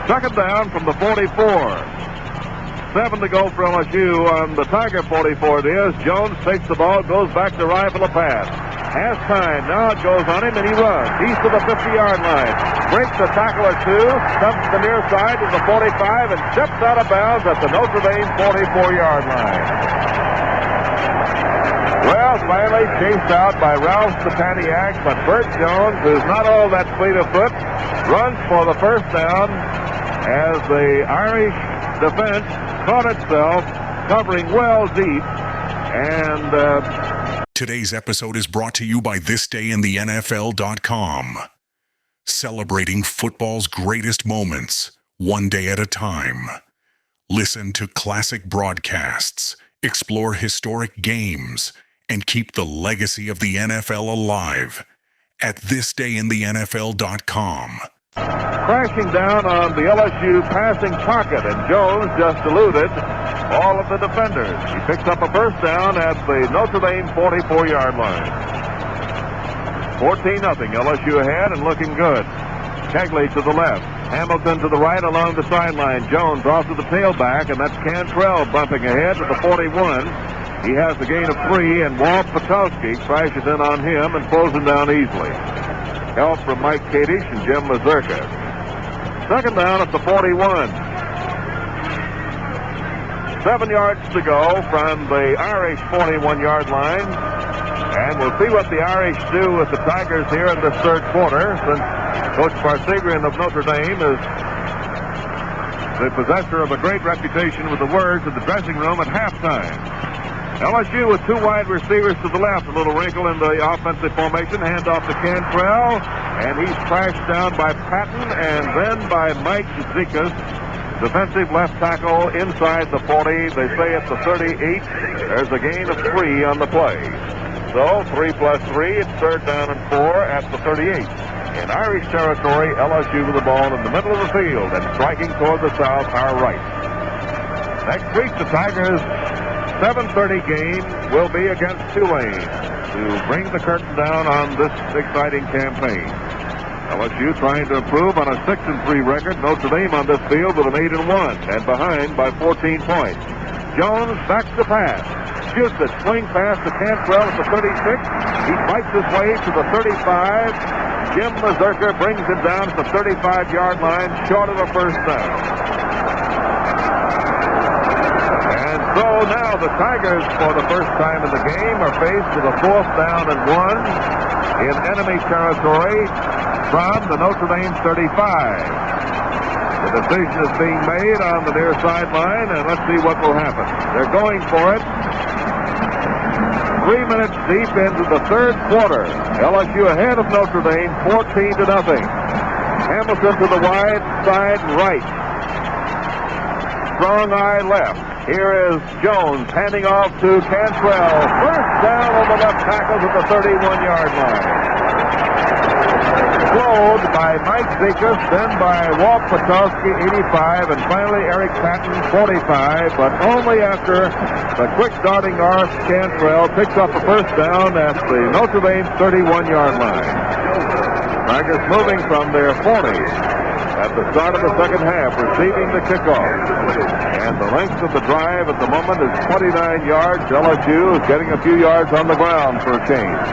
Second down from the 44. 7 to go for LSU on the Tiger 44 it is. Jones takes the ball, goes back to rifle a pass. Has time. Now it goes on him and he runs. He's to the 50-yard line. Breaks a tackle or two. Comes to the near side to the 45 and steps out of bounds at the Notre Dame 44-yard line. Well, finally chased out by Ralph Stepaniak, but Bert Jones, who's not all that fleet of foot, runs for the first down as the Irish defense caught itself covering well deep. And
today's episode is brought to you by thisdayinthenfl.com. Celebrating football's greatest moments, one day at a time. Listen to classic broadcasts, explore historic games, and keep the legacy of the NFL alive at thisdayinthenfl.com.
Crashing down on the LSU passing pocket, and Jones just eluded all of the defenders. He picks up a first down at the Notre Dame 44-yard line. 14-0, LSU ahead and looking good. Kegley to the left. Hamilton to the right along the sideline. Jones off to the tailback, and that's Cantrell bumping ahead to the 41. He has a gain of 3, and Walt Patowski crashes in on him and pulls him down easily. Help from Mike Kadish and Jim Mazurka. Second down at the 41. 7 yards to go from the Irish 41-yard line. And we'll see what the Irish do with the Tigers here in this third quarter, since Coach Parseghian of Notre Dame is the possessor of a great reputation with the words in the dressing room at halftime. LSU with 2 wide receivers to the left, a little wrinkle in the offensive formation, handoff to Cantrell, and he's crashed down by Patton and then by Mike Zikas, defensive left tackle inside the 40. They say at the 38. There's a gain of 3 on the play. So 3 plus 3, it's third down and 4 at the 38. In Irish territory, LSU with the ball in the middle of the field and striking toward the south, our right. Next week, the Tigers' 7:30 game will be against Tulane to bring the curtain down on this exciting campaign. LSU trying to improve on a 6-3 record. Notre Dame on this field with an 8-1 and behind by 14 points. Jones backs the pass. Shoots it. Swing pass to Cantrell at the 36. He fights his way to the 35. Jim Mazurka brings him down to the 35-yard line, short of a first down. And so now the Tigers, for the first time in the game, are faced with a 4th down and 1 in enemy territory from the Notre Dame 35. The decision is being made on the near sideline, and let's see what will happen. They're going for it. 3 minutes deep into the third quarter. LSU ahead of Notre Dame, 14-0. Hamilton to the wide side right. Strong eye left. Here is Jones handing off to Cantrell. First down on the left tackle to the 31-yard line. slowed by Mike Zekas, then by Walt Patowski, 85, and finally Eric Patton, 45, but only after the quick darting Arth Cantrell picks up a first down at the Notre Dame 31-yard line. Tigers moving from their 40 at the start of the second half, receiving the kickoff. And the length of the drive at the moment is 29 yards. LSU is getting a few yards on the ground for a change.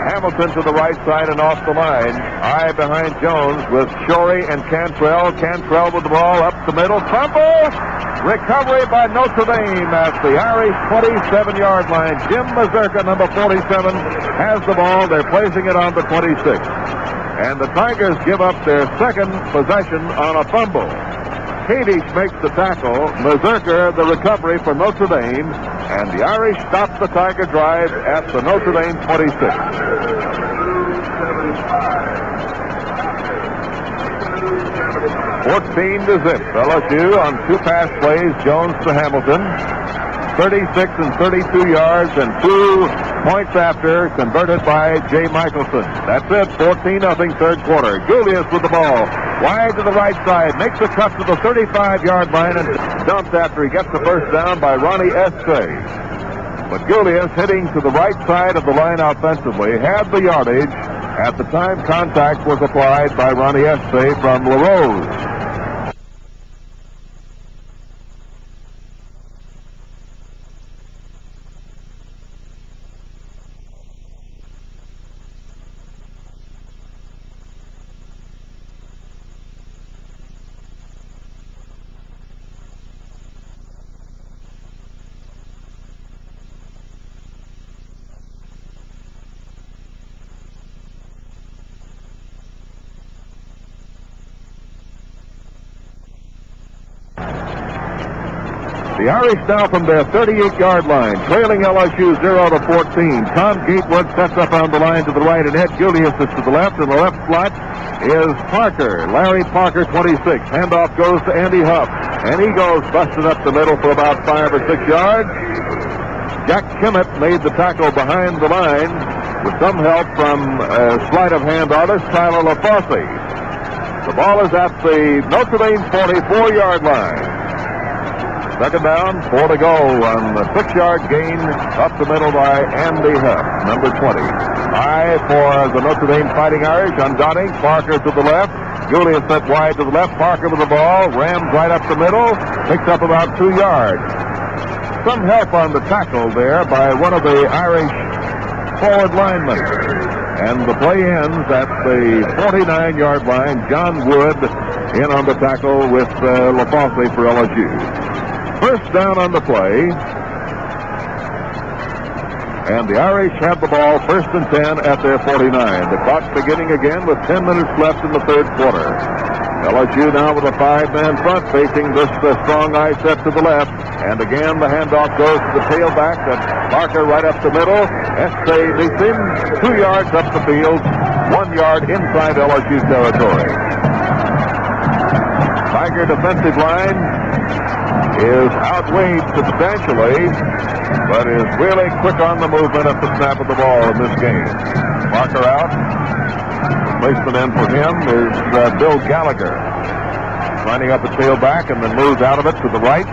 Hamilton to the right side and off the line. Eye behind Jones with Shorey and Cantrell. Cantrell with the ball up the middle. Fumble! Recovery by Notre Dame at the Irish 27-yard line. Jim Mazurka, number 47, has the ball. They're placing it on the 26. And the Tigers give up their second possession on a fumble. Kadish makes the tackle. Mazurka the recovery for Notre Dame. And the Irish stop the Tiger drive at the Notre Dame 26. 14-0. LSU on two pass plays. Jones to Hamilton. 36 and 32 yards and 2 points after, converted by Jay Michelson. That's it, 14-0 third quarter. Julius with the ball, wide to the right side, makes a cut to the 35-yard line and dumps after he gets the first down by Ronnie Estee. But Julius, hitting to the right side of the line offensively, had the yardage at the time contact was applied by Ronnie Estee from LaRose. The Irish now from their 38-yard line, trailing LSU 0-14. Tom Gatewood sets up on the line to the right, and Ed Julius is to the left. In the left slot is Parker, Larry Parker, 26. Handoff goes to Andy Huff, and he goes busted up the middle for about 5 or 6 yards. Jack Kimmett made the tackle behind the line with some help from sleight of hand artist Tyler LaFosse. The ball is at the Notre Dame 44-yard line. Second down, 4 to go on the 6-yard gain up the middle by Andy Huff, number 20. High for the Notre Dame Fighting Irish on Donning. Parker to the left. Julius sent wide to the left. Parker with the ball. Rams right up the middle. Picks up about 2 yards. Some help on the tackle there by one of the Irish forward linemen. And the play ends at the 49-yard line. John Wood in on the tackle with LaFosse for LSU. First down on the play. And the Irish have the ball first and 10 at their 49. The clock beginning again with 10 minutes left in the third quarter. LSU now with a 5-man front facing this strong eye set to the left. And again the handoff goes to the tailback. And Parker right up the middle. Estee meets him 2 yards up the field, 1 yard inside LSU territory. Tiger defensive line is outweighed substantially, but is really quick on the movement at the snap of the ball in this game. Parker out. Replacement in for him is Bill Gallagher. Lining up a tailback and then moves out of it to the right.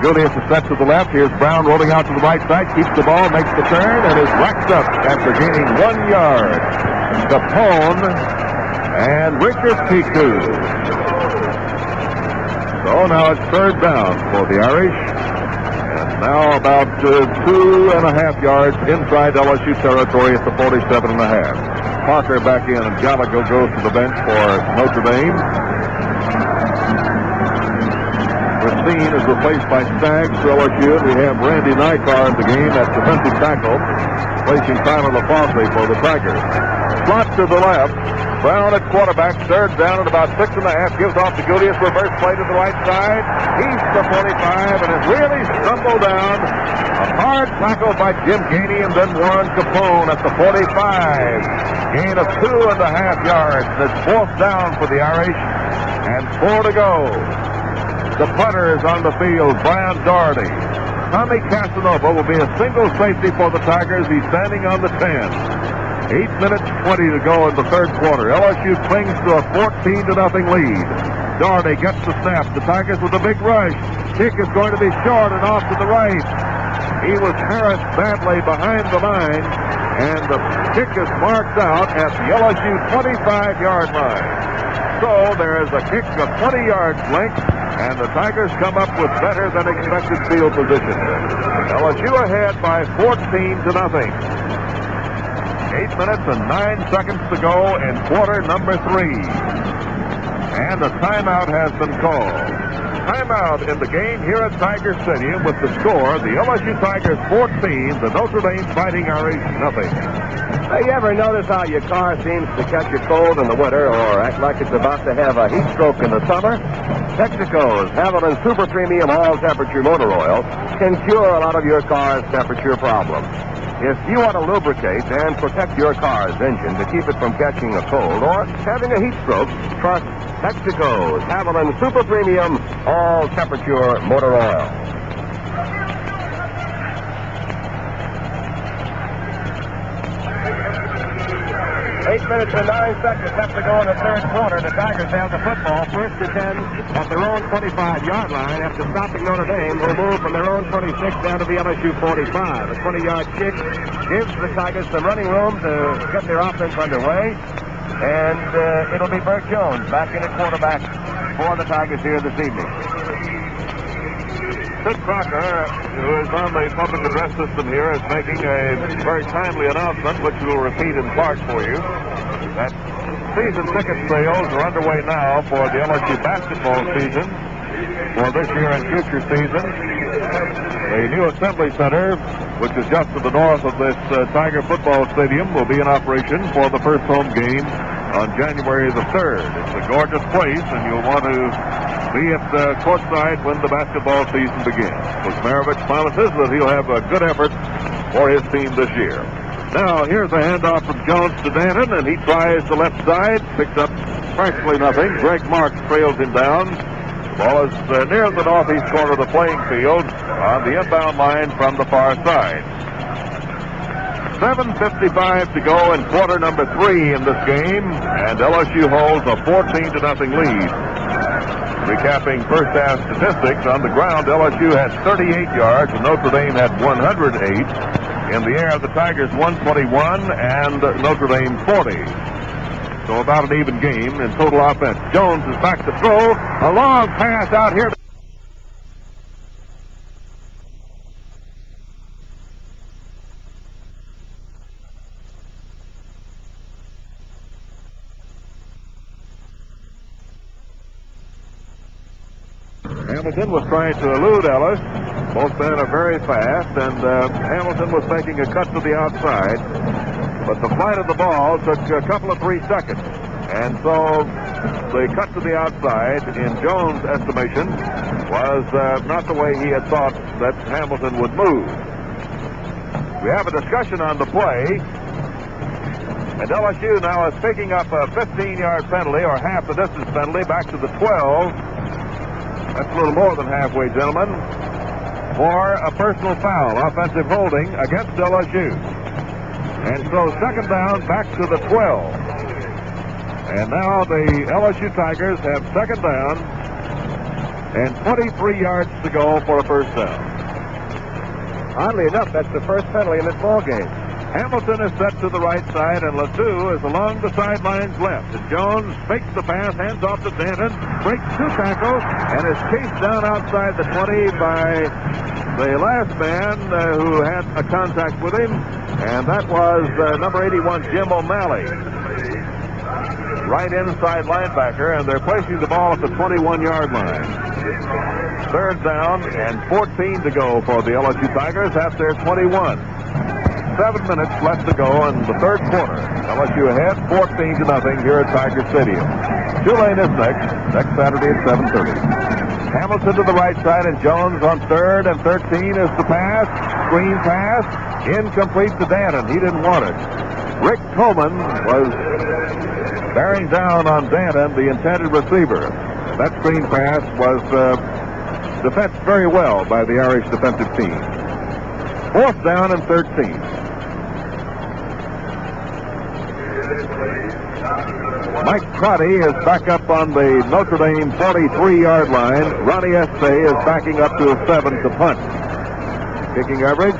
Julius is set to the left. Here's Brown rolling out to the right side. Keeps the ball, makes the turn, and is racked up after gaining 1 yard. Capone and Richard Piku. So now it's third down for the Irish. And now about 2.5 yards inside LSU territory at the 47.5. Parker back in and Gallagher goes to the bench for Notre Dame. Racine is replaced by Staggs for LSU. And we have Randy Nykar in the game at defensive tackle, placing Tyler LaFosse for the Tigers. Slot to the left. Brown at quarterback, third down at about 6.5, gives off to Julius, reverse play to the right side. He's the 45 and has really stumbled down. A hard tackle by Jim Gainey and then Warren Capone at the 45. Gain of 2.5 yards. It's fourth down for the Irish and 4 to go. The punter is on the field, Brian Doherty. Tommy Casanova will be a single safety for the Tigers. He's standing on the 10. 8 minutes 20 to go in the third quarter. LSU clings to a 14-0 lead. Doherty gets the snap. The Tigers with a big rush. Kick is going to be short and off to the right. He was harassed badly behind the line, and the kick is marked out at the LSU 25-yard line. So there is a kick of 20 yards length, and the Tigers come up with better than expected field position. LSU ahead by 14-0. 8 minutes and 9 seconds to go in quarter number 3. And a timeout has been called. Timeout in the game here at Tiger Stadium with the score, the LSU Tigers 14, the Notre Dame Fighting Irish nothing.
Hey, you ever notice how your car seems to catch a cold in the winter or act like it's about to have a heat stroke in the summer? Texaco's Hamilton Super Premium All-Temperature Motor Oil can cure a lot of your car's temperature problems. If you want to lubricate and protect your car's engine to keep it from catching a cold or having a heat stroke, trust Texaco's Hamilton Super Premium All-Temperature Motor Oil. 8 minutes and 9 seconds left to go in the third quarter. The Tigers have the football, first to 10 at their own 25-yard line after stopping Notre Dame, who moved from their own 26 down to the LSU 45. A 20-yard kick gives the Tigers some running room to get their offense underway. And it'll be Bert Jones back in at quarterback for the Tigers here this evening.
Sid Crocker, who is on the public address system here, is making a very timely announcement, which we'll repeat in part for you. That season ticket sales are underway now for the LSU basketball season for this year and future seasons. The new Assembly Center, which is just to the north of this Tiger football stadium, will be in operation for the first home game on January the 3rd. It's a gorgeous place, and you'll want to be at courtside when the basketball season begins. Kuzmarovich promises that he'll have a good effort for his team this year. Now, here's a handoff from Jones to Dannon, and he tries the left side, picks up practically nothing. Greg Marks trails him down. The ball is near the northeast corner of the playing field on the inbound line from the far side. 7:55 to go in quarter number 3 in this game, and LSU holds a 14-0 lead. Recapping first half statistics, on the ground, LSU had 38 yards, and Notre Dame had 108. In the air, the Tigers 121, and Notre Dame 40. So about an even game in total offense. Jones is back to throw. A long pass out here. Hamilton was trying to elude Ellis. Both men are very fast, and Hamilton was making a cut to the outside. But the flight of the ball took a couple of 3 seconds. And so the cut to the outside, in Jones' estimation, was not the way he had thought that Hamilton would move. We have a discussion on the play. And LSU now is picking up a 15-yard penalty, or half the distance penalty, back to the 12. That's a little more than halfway, gentlemen, for a personal foul, offensive holding against LSU. And so second down back to the 12. And now the LSU Tigers have second down and 23 yards to go for a first down.
Oddly enough, that's the first penalty in this ball game.
Hamilton is set to the right side, and LeDoux is along the sidelines left. And Jones fakes the pass, hands off to Dannon, breaks 2 tackles, and is chased down outside the 20 by the last man who had a contact with him, and that was number 81, Jim O'Malley. Right inside linebacker, and they're placing the ball at the 21-yard line. Third down and 14 to go for the LSU Tigers at their 21. 7 minutes left to go in the third quarter. LSU ahead 14-0 here at Tiger Stadium. Tulane is next Saturday at 7:30. Hamilton to the right side, and Jones on third and 13 is the pass. Screen pass. Incomplete to Dannon. He didn't want it. Rick Coleman was bearing down on Dannon, the intended receiver. That screen pass was defensed very well by the Irish defensive team. Fourth down and 13. Mike Crotty is back up on the Notre Dame 43-yard line. Ronnie Estee is backing up to a 7 to punt. Kicking average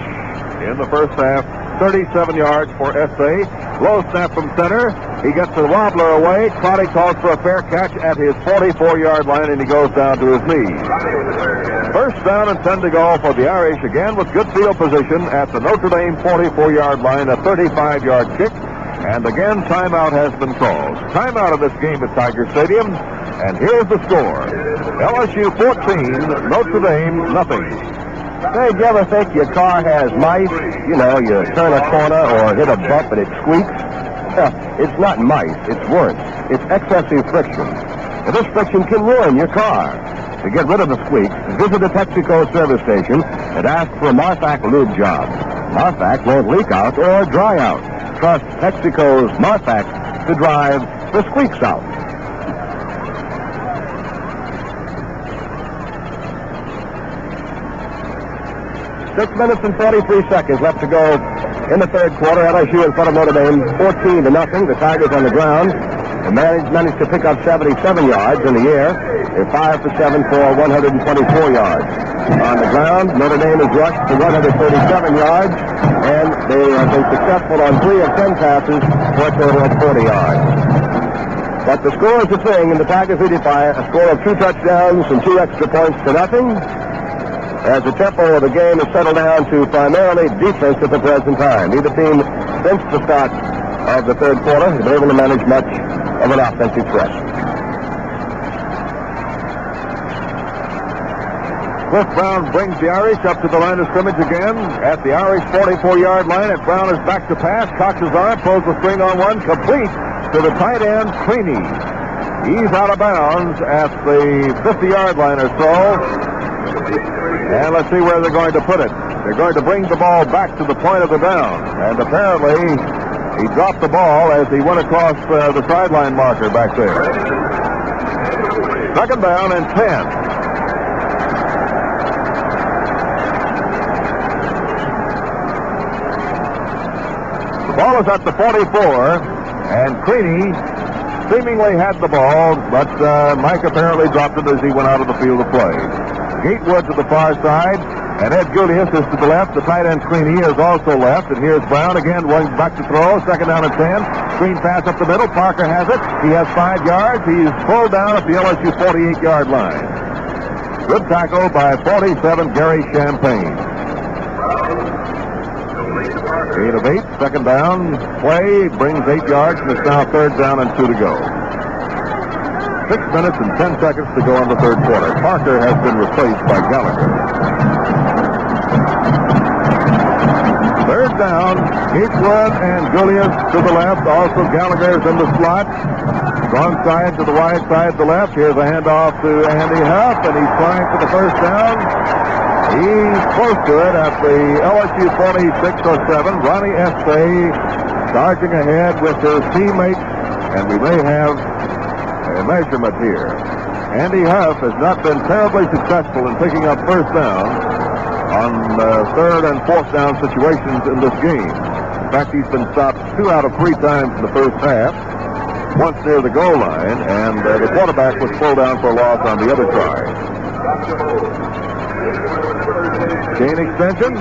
in the first half, 37 yards for Estee. Low snap from center. He gets the wobbler away. Crotty calls for a fair catch at his 44-yard line, and he goes down to his knees. First down and 10 to go for the Irish, again with good field position at the Notre Dame 44-yard line, a 35-yard kick. And again, timeout has been called. Timeout of this game at Tiger Stadium. And here's the score. LSU 14, Notre Dame nothing.
Hey, do you ever think your car has mice? You know, you turn a corner or hit a bump and it squeaks? It's not mice, it's worse. It's excessive friction. And this friction can ruin your car. To get rid of the squeaks, visit a Texaco service station and ask for a Marfac lube job. Marfac won't leak out or dry out. Trust Texaco's Marfac to drive the squeaks out. Six minutes and 43 seconds left to go in the third quarter. LSU in front of Notre Dame, 14 to nothing. The Tigers on the ground. They managed to pick up 77 yards in the air. They're 5 for 7 for 124 yards. On the ground, Notre Dame has rushed for 137 yards, and they have been successful on 3 of 10 passes for a total of 40 yards. But the score is the thing, and the Tigers lead it by a score of 2 touchdowns and 2 extra points to nothing, as the tempo of the game has settled down to primarily defense at the present time. Neither team, since the start of the third quarter, has been able to manage much of an offensive threat.
Cliff Brown brings the Irish up to the line of scrimmage again at the Irish 44-yard line. And Brown is back to pass, cocks his arm, pulls the string on one, complete to the tight end, Creaney. He's out of bounds at the 50-yard line or so. And let's see where they're going to put it. They're going to bring the ball back to the point of the down. And apparently, he dropped the ball as he went across the sideline marker back there. Second down and 10. The ball is at the 44, and Creaney seemingly had the ball, but Mike apparently dropped it as he went out of the field of play. Gatewood to the far side, and Ed Julius is to the left. The tight end Creaney is also left, and here's Brown again, going back to throw. Second down and 10. Screen pass up the middle. Parker has it. He has 5 yards. He's pulled down at the LSU 48-yard line. Good tackle by 47, Gary Champagne. Gain of 8, second down. Play brings 8 yards, and it's now third down and 2 to go. 6 minutes and 10 seconds to go in the third quarter. Parker has been replaced by Gallagher. Third down, Gatewood and Julius to the left. Also Gallagher is in the slot. Strong side to the wide side to the left. Here's a handoff to Andy Huff, and he's trying for the first down. He's close to it at the LSU 46 or 7. Ronnie Estee charging ahead with his teammates, and we may have a measurement here. Andy Huff has not been terribly successful in picking up first down on third and fourth down situations in this game. In fact, he's been stopped 2 out of 3 times in the first half, once near the goal line, and the quarterback was pulled down for a loss on the other try. Chain extension,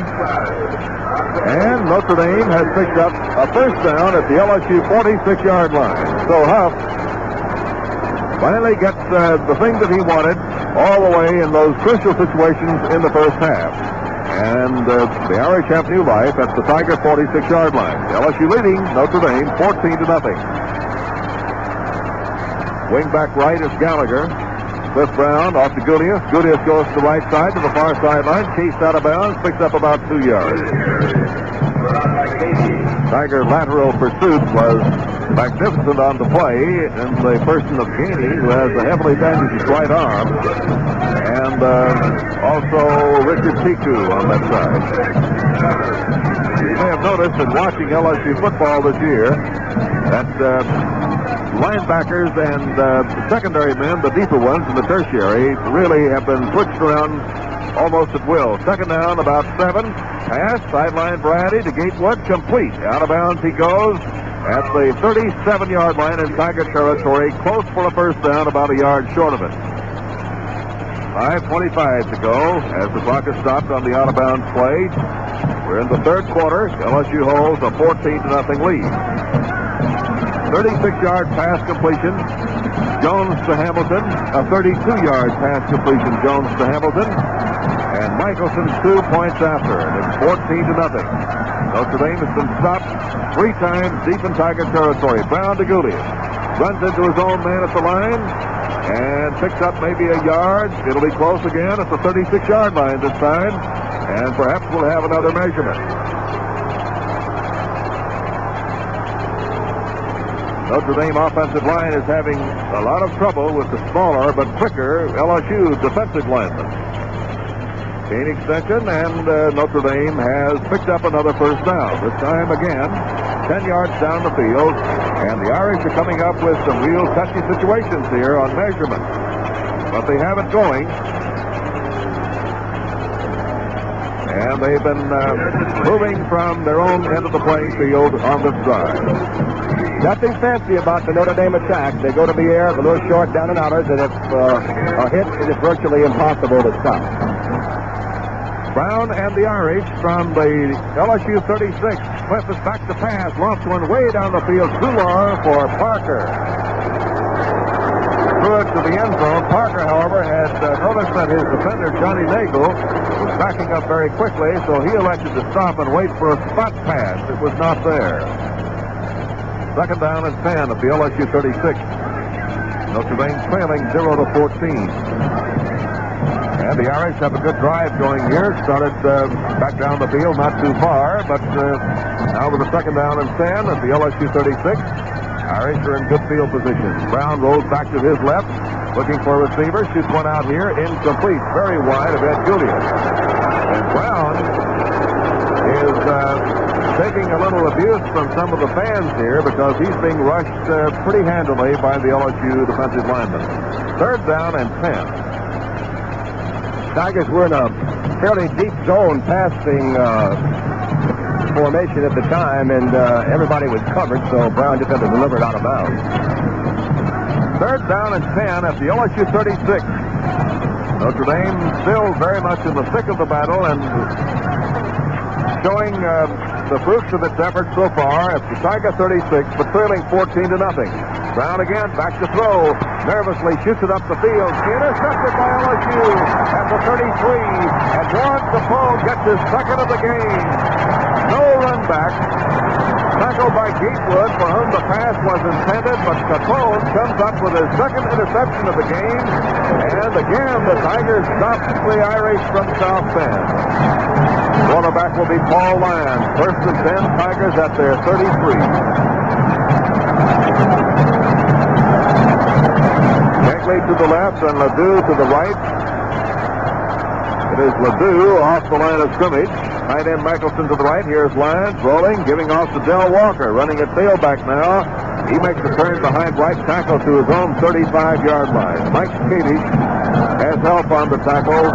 and Notre Dame has picked up a first down at the LSU 46-yard line. So Huff finally gets the thing that he wanted all the way in those crucial situations in the first half. And the Irish have new life at the Tiger 46-yard line. LSU leading Notre Dame 14 to nothing. Wing back right is Gallagher. Cliff Brown off to Julius. Julius goes to the right side to the far sideline. Chased out of bounds. Picks up about 2 yards. Tiger lateral pursuit was magnificent on the play in the person of Gainey, who has a heavily bandaged right arm, and also Richard Tiku on that side. You may have noticed in watching LSU football this year that linebackers and secondary men, the deeper ones in the tertiary, really have been switched around almost at will. Second down, about 7. Pass, sideline variety to Gatewood, complete. Out of bounds he goes at the 37-yard line in Tiger territory, close for a first down, about a yard short of it. 5:25 to go as the clock is stopped on the out-of-bounds play. We're in the third quarter. LSU holds a 14-0 lead. 36-yard pass completion, Jones to Hamilton. A 32-yard pass completion, Jones to Hamilton. And Michelson 2 points after. And it's 14-0. Notre Dame has been stopped 3 times deep in Tiger territory. Brown to Goulias. Runs into his own man at the line and picks up maybe a yard. It'll be close again at the 36-yard line this time. And perhaps we'll have another measurement. Notre Dame offensive line is having a lot of trouble with the smaller but quicker LSU defensive linemen. Chain extension, and Notre Dame has picked up another first down. This time again, 10 yards down the field, and the Irish are coming up with some real touchy situations here on measurement. But they have it going. And they've been moving from their own end of the playing field on this drive.
Nothing fancy about the Notre Dame attack. They go to the air, a little short down and outers, and if a hit, it is virtually impossible to stop.
Brown and the Irish from the LSU 36. Cliff is back to pass. Launched one way down the field. Too long for Parker. Threw it to the end zone. Parker, however, had noticed that his defender, Johnny Nagel, was backing up very quickly, so he elected to stop and wait for a spot pass. It was not there. Second down and 10 at the LSU 36. Notre Dame trailing 0-14. And the Irish have a good drive going here. Started back down the field, not too far, but now with a second down and 10 at the LSU 36. Irish are in good field position. Brown rolls back to his left, looking for a receiver. Shoots one out here, incomplete, very wide of Ed Goulias. And Brown is taking a little abuse from some of the fans here because he's being rushed pretty handily by the LSU defensive lineman. Third down and 10.
Tigers were in a fairly deep zone passing formation at the time, and everybody was covered, so Brown just had to deliver it out of bounds.
Third down and 10 at the LSU 36. Notre Dame still very much in the thick of the battle and showing the fruits of its efforts so far at the Tiger 36, but trailing 14-0. Brown again, back to throw. Nervously shoots it up the field. Intercepted by LSU at the 33. And George DePaul gets his second of the game. No run back. Tackled by Gatewood, for whom the pass was intended, but Capone comes up with his second interception of the game. And again, the Tigers stop the Irish from South Bend. Quarterback will be Paul Lyons. First and 10, Tigers at their 33. Kegley to the left and Ledoux to the right. It is Ledoux off the line of scrimmage. Tight end Michelson to the right. Here's Lyons rolling, giving off to Del Walker, running at tailback now. He makes a turn behind right tackle to his own 35-yard line. Mike Kadish has help on the tackle.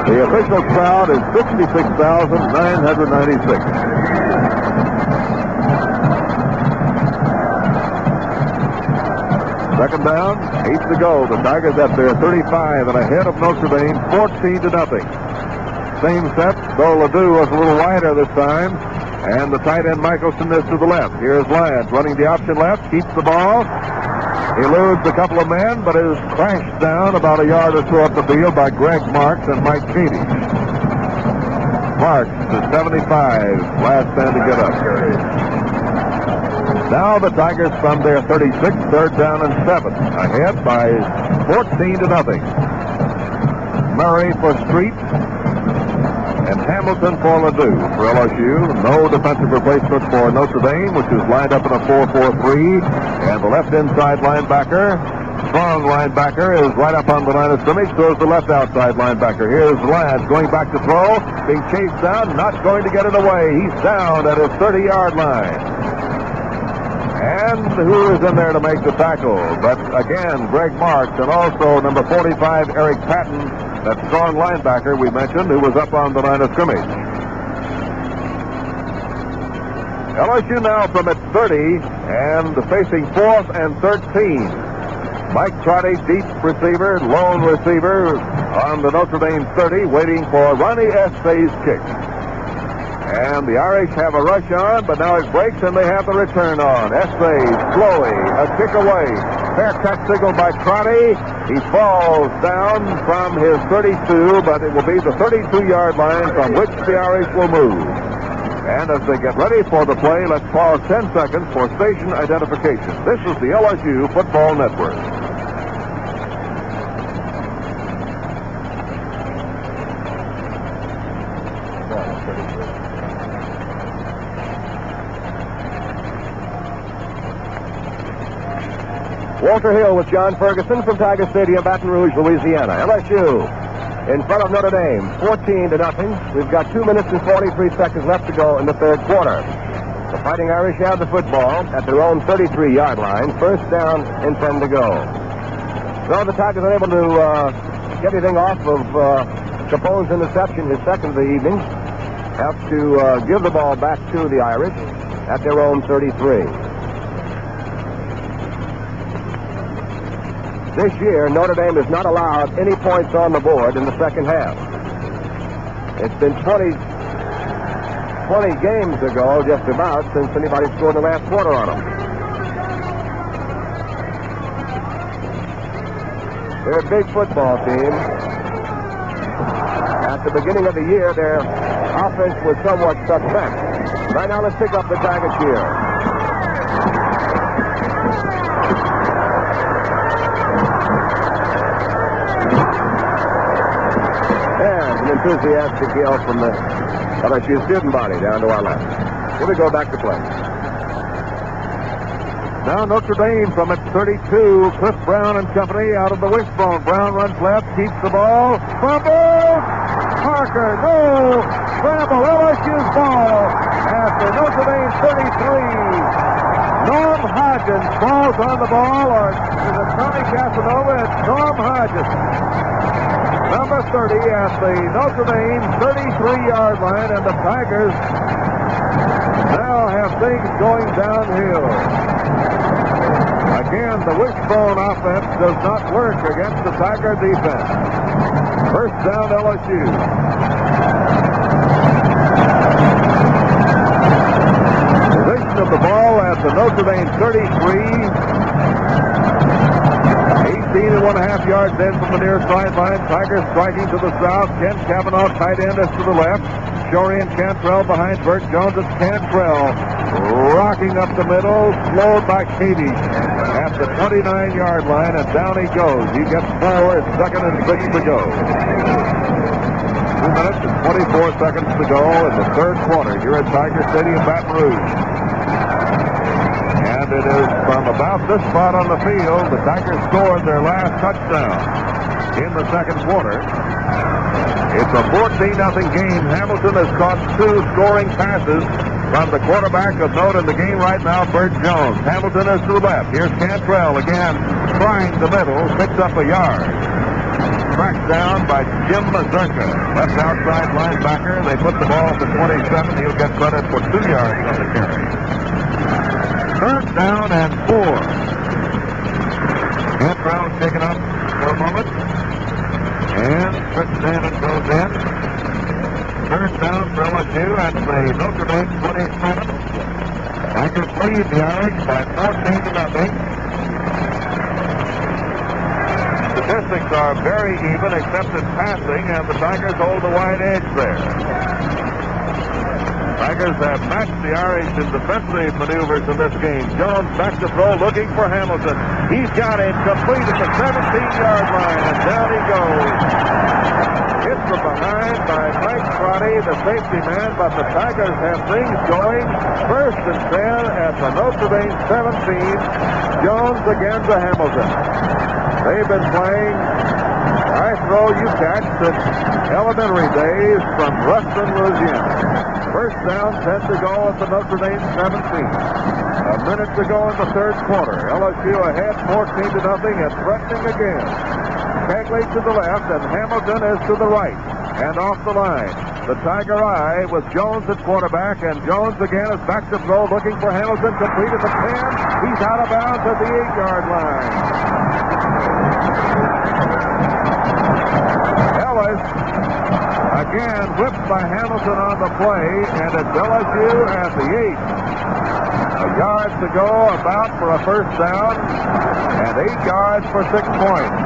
The official crowd is 66,996. Second down, 8 to go. The Tigers at their 35 and ahead of Notre Dame, 14-0. Same set, though Ledoux was a little wider this time. And the tight end Michelson is to the left. Here's Lyons running the option left, keeps the ball. He eludes a couple of men, but is crashed down about a yard or so up the field by Greg Marks and Mike Kadish. Marks to 75, last man to get up. Now the Tigers from their 36, third down and 7, ahead by 14-0. Murray for Street and Hamilton for Ledoux for LSU. No defensive replacement for Notre Dame, which is lined up in a 4-4-3. And the left inside linebacker, strong linebacker, is right up on the line of scrimmage. So is the left outside linebacker. Here's Lyons going back to throw, being chased down, not going to get it away. He's down at his 30-yard line. And who is in there to make the tackle? But again, Greg Marks and also number 45, Eric Patton, that strong linebacker we mentioned, who was up on the line of scrimmage. LSU now from its 30 And facing 4th and 13. Mike Trotty, deep receiver, lone receiver on the Notre Dame 30, waiting for Ronnie Essay's kick. And the Irish have a rush on, but now it breaks and they have the return on. Essay, slowly, a kick away. Fair catch signal by Trotty. He falls down from his 32, but it will be the 32-yard line from which the Irish will move. And as they get ready for the play, let's pause 10 seconds for station identification. This is the LSU Football Network.
Walter Hill with John Ferguson from Tiger Stadium, Baton Rouge, Louisiana. LSU in front of Notre Dame, 14-0. We've got 2 minutes and 43 seconds left to go in the third quarter. The Fighting Irish have the football at their own 33-yard line. First down and 10 to go. So the Tigers are able to get anything off of Capone's interception, his second of the evening. Have to give the ball back to the Irish at their own 33. This year, Notre Dame has not allowed any points on the board in the second half. It's been 20 games ago, just about, since anybody scored the last quarter on them. They're a big football team. At the beginning of the year, their offense was somewhat suspect. Right now, let's pick up the Tiger cheer. Enthusiastic yell from the LSU student body down to our left. Here we go back to play.
Now Notre Dame from its 32. Cliff Brown and company out of the wishbone. Brown runs left, keeps the ball. Fumble! Parker, no! Scramble, LSU's ball at the Notre Dame 33. Norm Hodgins falls on the ball, or is it Tony Casanova? It's Norm Hodgins. Number 30 at the Notre Dame 33-yard line, and the Tigers now have things going downhill. Again, the wishbone offense does not work against the Tiger defense. First down, LSU. Position of the ball at the Notre Dame 33. 18.5 yards in from the near sideline. Tigers striking to the south. Ken Cavanaugh, tight end, is to the left. Shorey and Cantrell behind Bert Jones. It's Cantrell rocking up the middle. Slowed by Cady at the 29-yard line, and down he goes. He gets 4. It's 2nd and 6 to go. 2 minutes and 24 seconds to go in the third quarter here at Tiger Stadium, Baton Rouge. And it is from about this spot on the field, the Tigers scored their last touchdown in the second quarter. It's a 14-0 game. Hamilton has caught 2 scoring passes from the quarterback of note in the game right now, Bert Jones. Hamilton is to the left. Here's Cantrell again, trying the middle, picks up a yard. Tracked down by Jim Mazurka, left outside linebacker. They put the ball at the 27. He'll get credit for 2 yards on the carry. Third down and 4. Cantrell taken up for a moment. And switches in and goes in. Third down for LSU at the Notre Dame 27. Tigers lead the Irish by 14-0. Statistics are very even except in passing, and the Tigers hold the wide edge there. Tigers have matched the Irish in defensive maneuvers in this game. Jones back to throw, looking for Hamilton. He's got it complete at the 17-yard line, and down he goes. Hit from behind by Mike Trotty, the safety man, but the Tigers have things going. 1st and 10 at the Notre Dame 17. Jones again to Hamilton. They've been playing I throw you catch since elementary days from Ruston, Louisiana. First down, 10 to go at the Notre Dame 17. A minute to go in the third quarter. LSU ahead 14-0 and threatening again. Cagley to the left and Hamilton is to the right. And off the line. The Tiger Eye with Jones at quarterback, and Jones again is back to throw, looking for Hamilton, complete at the 10. He's out of bounds at the 8-yard line. Ellis again whipped by Hamilton on the play, and it's LSU at the 8. A yard to go, about for a first down, and 8 yards for 6 points.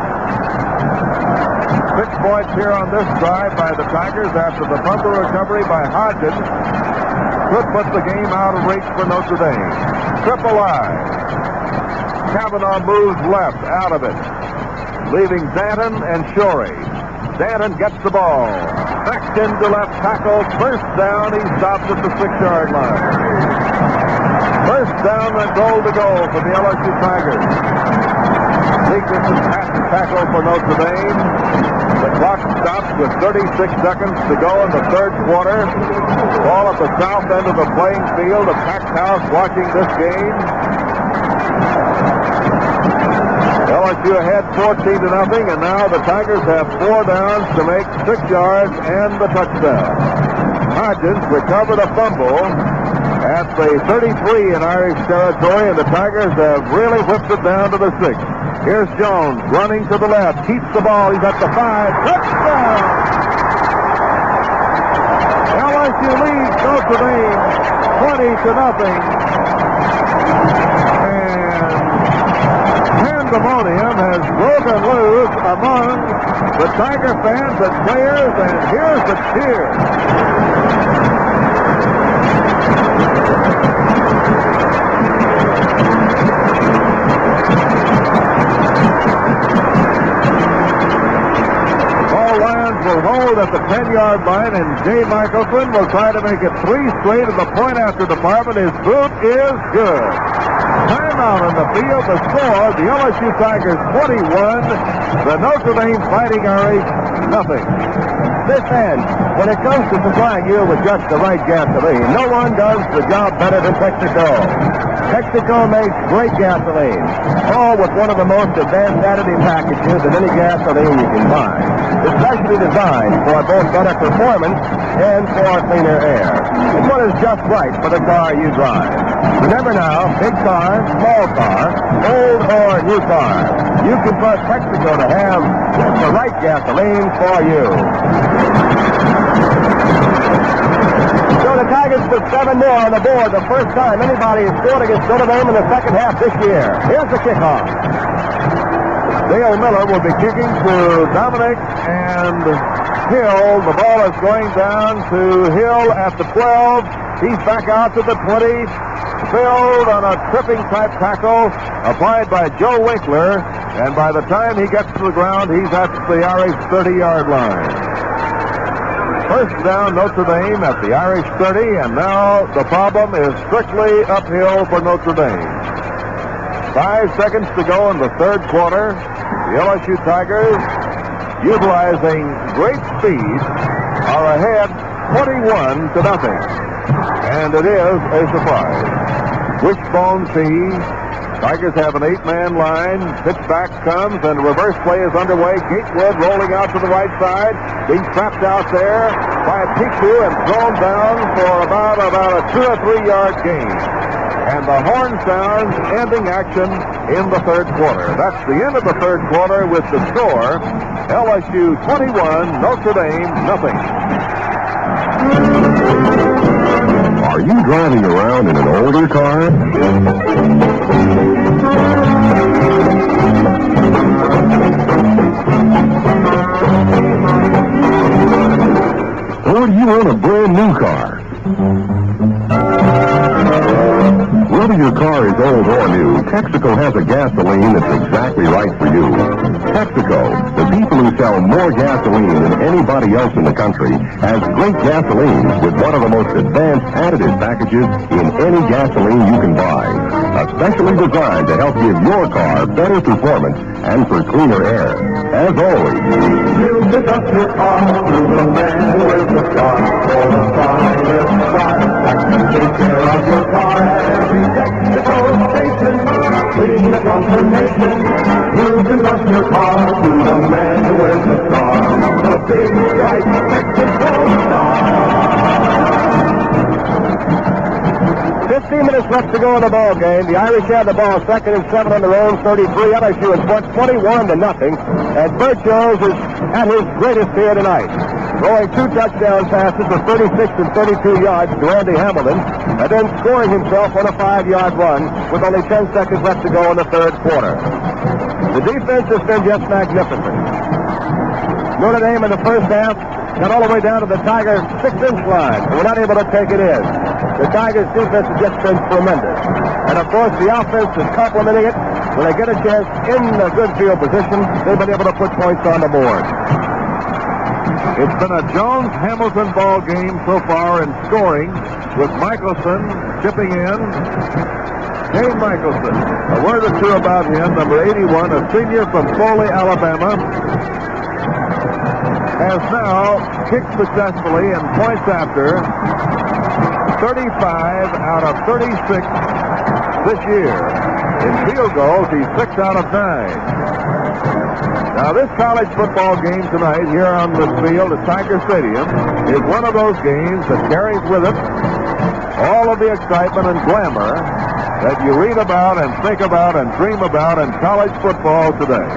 6 points here on this drive by the Tigers after the fumble recovery by Hodgins could put the game out of reach for Notre Dame. Triple I. Kavanaugh moves left, out of it, leaving Danton and Shorey. Danton gets the ball. Backed into left tackle. First down. He stops at the 6-yard line. First down and goal to go for the LSU Tigers. Nickerson pass tackle for Notre Dame. The clock stops with 36 seconds to go in the third quarter. Ball at the south end of the playing field. A packed house watching this game. LSU ahead 14-0, and now the Tigers have 4 downs to make 6 yards and the touchdown. Hodgins recovered a fumble at the 33 in Irish territory, and the Tigers have really whipped it down to the 6. Here's Jones running to the left, keeps the ball, he's at the 5, touchdown! LSU leads Notre Dame 20-0. Pandemonium has broken loose among the Tiger fans and players, and here's the cheer. Will hold at the 10-yard line, and Jay Michelson will try to make it 3 straight at the point after department. His boot is good. Timeout on the field. The score, the LSU Tigers 21, the Notre Dame Fighting Irish nothing.
This end, when it comes to supplying you with just the right gasoline, no one does the job better than Texaco. Texaco makes great gasoline, all with one of the most advanced additive packages of any gasoline you can buy. Especially designed for both better performance and for cleaner air. It's what is just right for the car you drive. Remember now, big car, small car, old or new car, you can trust Texaco to have just the right gasoline for you. So the Tigers put 7 more on the board, the first time anybody has scored against Notre Dame in the second half this year. Here's the kickoff. Dale Miller will be kicking to Dominic and Hill. The ball is going down to Hill at the 12. He's back out to the 20. Filled on a tripping-type tackle applied by Joe Winkler. And by the time he gets to the ground, he's at the Irish 30-yard line. First down, Notre Dame at the Irish 30, and now the problem is strictly uphill for Notre Dame. 5 seconds to go in the third quarter. The LSU Tigers, utilizing great speed, are ahead 21-0. And it is a surprise. Wishbone tee. Tigers have an 8-man line. Pitchback comes, and reverse play is underway. Gatewood rolling out to the right side, being trapped out there by Piku and thrown down for about a 2 or 3 yard gain. And the horn sounds, ending action in the third quarter. That's the end of the third quarter with the score, LSU 21, Notre Dame nothing.
Are you driving around in an older car? Or do you own a brand new car? Whether your car is old or new, Texaco has a gasoline that's exactly right for you. Texaco, the people who sell more gasoline than anybody else in the country, has great gasoline with one of the most advanced additive packages in any gasoline you can buy. Especially designed to help give your car better performance and for cleaner air. As always,
you pick up your car to the man with the car for the finest price. I can take care of your car at every Texaco station. Clean confirmation. You can trust your car to the man with the car. The big bright Texaco star.
15 minutes left to go in the ball game. The Irish had the ball, 2nd and 7 on their own 33. LSU is front 21-0. And Bert Jones is at his greatest here tonight, throwing 2 touchdown passes for 36 and 32 yards to Andy Hamilton, and then scoring himself on a 5-yard run with only 10 seconds left to go in the third quarter. The defense has been just magnificent. Notre Dame in the first half got all the way down to the Tigers' 6-inch line, and we're not able to take it in. The Tigers' defense has just been tremendous. And, of course, the offense is complementing it. When they get a chance in a good field position, they've been able to put points on the board.
It's been a Jones-Hamilton ball game so far in scoring, with Michelson chipping in. Dave Michelson, a word or two about him, number 81, a senior from Foley, Alabama, has now kicked successfully in points after 35 out of 36 this year. In field goals, he's 6 out of 9. Now, this college football game tonight here on this field at Tiger Stadium is one of those games that carries with it all of the excitement and glamour that you read about and think about and dream about in college football today.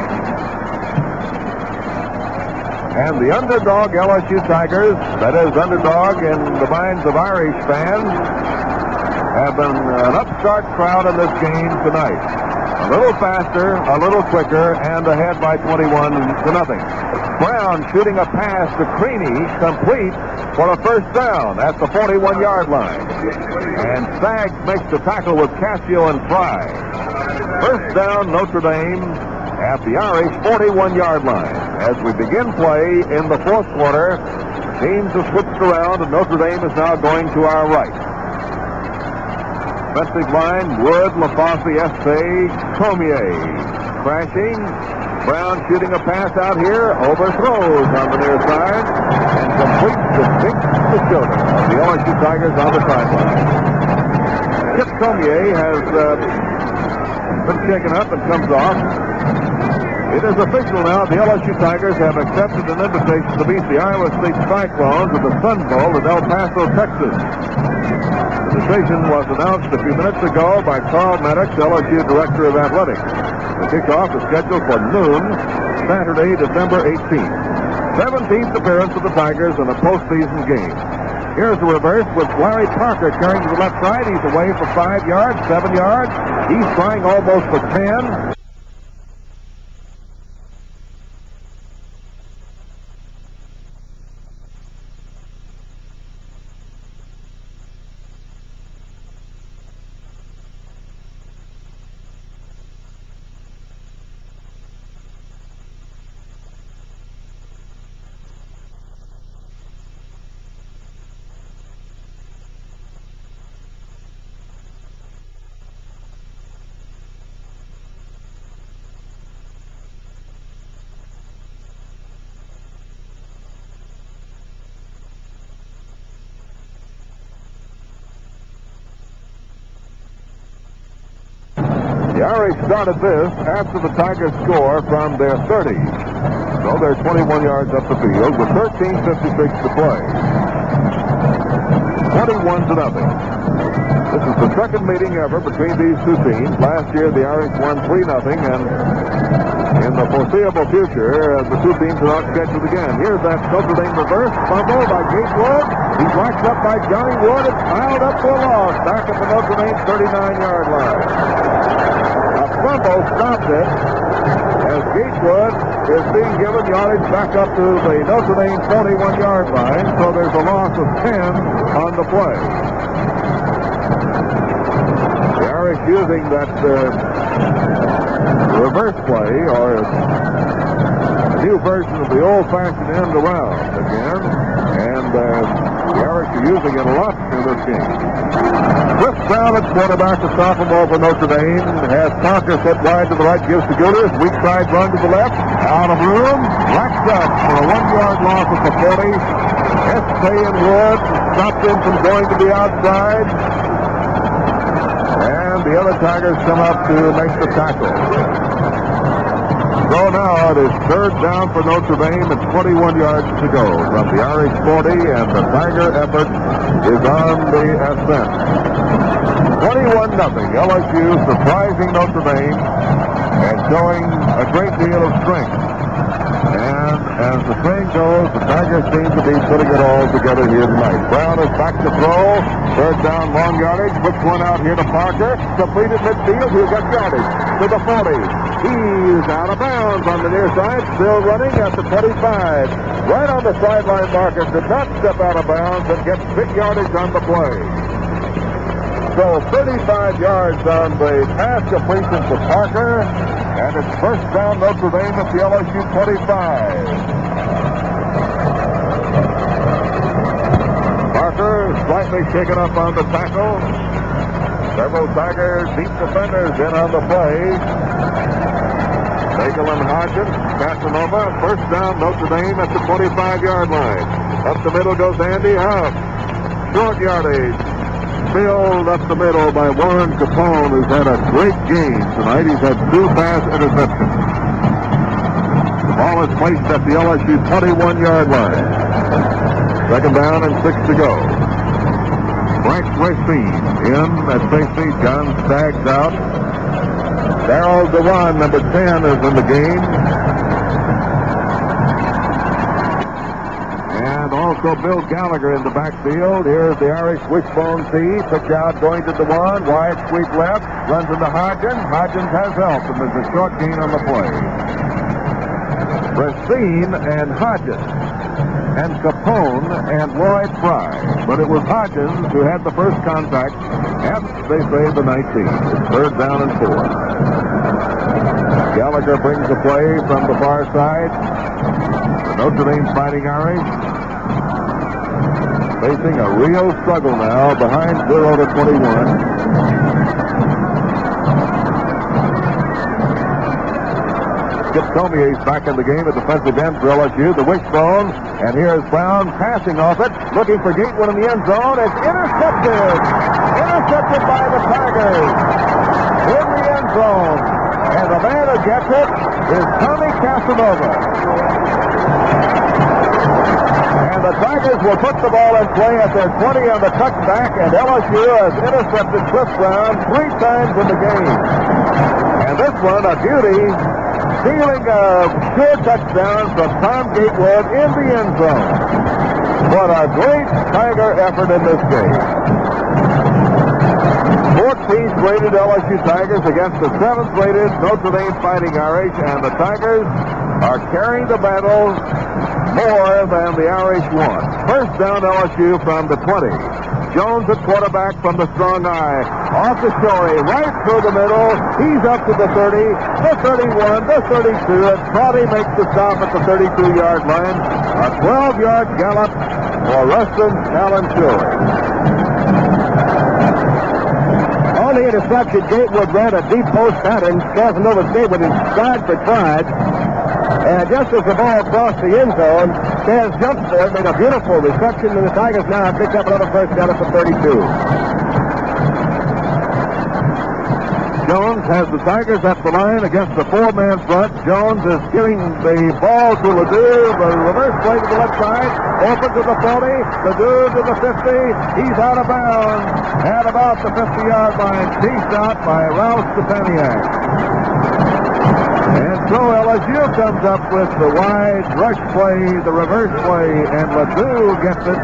And the underdog LSU Tigers, that is underdog in the minds of Irish fans, have been an upstart crowd in this game tonight. A little faster, a little quicker, and ahead by 21-0. Brown shooting a pass to Creaney, complete for a first down at the 41-yard line. And Staggs makes the tackle with Cassio and Fry. First down, Notre Dame at the Irish 41-yard line. As we begin play in the fourth quarter, teams have switched around, and Notre Dame is now going to our right. Defensive line, Wood, LaFosse, Estee, Cormier. Crashing. Brown shooting a pass out here, overthrows on the near side, and completes the big shoulder of the LSU Tigers on the sideline. Chip Cormier has been shaken up and comes off. It is official now. The LSU Tigers have accepted an invitation to meet the Iowa State Cyclones at the Sun Bowl in El Paso, Texas. The decision was announced a few minutes ago by Carl Maddox, LSU Director of Athletics. The kickoff is scheduled for noon, Saturday, December 18th. 17th appearance of the Tigers in a postseason game. Here's the reverse with Larry Parker carrying to the left side. He's away for 5 yards, 7 yards. He's trying almost for 10. The Irish started this after the Tigers score from their 30. So they're 21 yards up the field with 13:56 to play. 21-0. This is the second meeting ever between these two teams. Last year the Irish won 3-0, and in the foreseeable future the two teams are not scheduled again. Here's that Notre Dame reverse fumble by Gatewood. He's locked up by Johnny Wood and piled up for a loss back at the Notre Dame 39-yard line. Fumble stopped it as Gatewood is being given yardage back up to the Notre Dame 41-yard line, so there's a loss of 10 on the play. The Irish using that reverse play, or a new version of the old-fashioned end around again, and the Irish are using it a lot in this game. Cliff Brown at quarterback, the sophomore for Notre Dame, has Conker set wide to the right, gives to Gooders, weak side run to the left, out of room, racked up for a 1-yard loss at the 40. Estee and Wood stopped him from going to the outside, and the other Tigers come up to make the tackle. So now it is third down for Notre Dame and 21 yards to go from the Irish 40, and the Tiger effort is on the ascent. 21-0. LSU surprising Notre Dame and showing a great deal of strength. And as the train goes, the Tigers seem to be putting it all together here tonight. Brown is back to throw. Third down, long yardage. Puts one out here to Parker. Completed midfield. He'll get yardage to the 40. He's out of bounds on the near side. Still running at the 25. Right on the sideline marker. Did not step out of bounds and gets big yardage on the play. So 35 yards on the pass completion to Parker. And it's first down Notre Dame at the LSU 25. Parker slightly shaken up on the tackle. Several Tigers deep defenders in on the play. Nagel and Hodgins, Casanova. First down Notre Dame at the 25-yard line. Up the middle goes Andy Huff. Short yardage. Filled up the middle by Warren Capone, who's had a great game tonight. He's had 2 pass interceptions. The ball is placed at the LSU 21-yard line. Second down and 6 to go. Frank Racine in at safety. John Staggs out. Darryl Dewan, number 10, is in the game. Also Bill Gallagher in the backfield. Here's the Irish wishbone tee. Pitch out going to Dewan. Wide sweep left. Runs into Hodgins. Hodgins has help, and there's a short gain on the play. Racine and Hodgins and Capone and Lloyd Fry. But it was Hodgins who had the first contact at, they say, the 19. It's third down and 4. Gallagher brings the play from the far side. The Notre Dame Fighting Irish facing a real struggle now, behind 0-21. Skip Tomier's back in the game at defensive end for LSU. The wishbone, and here's Brown passing off it, looking for Gatewood in the end zone. It's intercepted! Intercepted by the Tigers in the end zone. And the man who gets it is Tommy Casanova. And the Tigers will put the ball in play at their 20 on the touchback, and LSU has intercepted Cliff Brown 3 times in the game. And this one, a beauty, stealing a sure touchdown from Tom Gatewood in the end zone. What a great Tiger effort in this game. 14th rated LSU Tigers against the 7th rated Notre Dame Fighting Irish, and the Tigers are carrying the battle more than the Irish won. First down LSU from the 20. Jones at quarterback from the strong eye. Off the Shorey, right through the middle. He's up to the 30, the 31, the 32, and Crotty makes the stop at the 32-yard line. A 12-yard gallop for Rustin Allen Shorey.
On the interception, Gatewood ran a deep post pattern. Casanova stayed with his stride for stride. And just as the ball crossed the end zone, Chaz jumped for it, made a beautiful reception, and the Tigers now have picked up another first down at the 32.
Jones has the Tigers at the line against the 4-man front. Jones is giving the ball to Ledoux. The reverse play to the left side. Open to the 40. Ledoux to the 50. He's out of bounds at about the 50-yard line. Chased out by Ralph Stepaniak. And so LSU comes up with the wide rush play, the reverse play, and Ledoux gets it.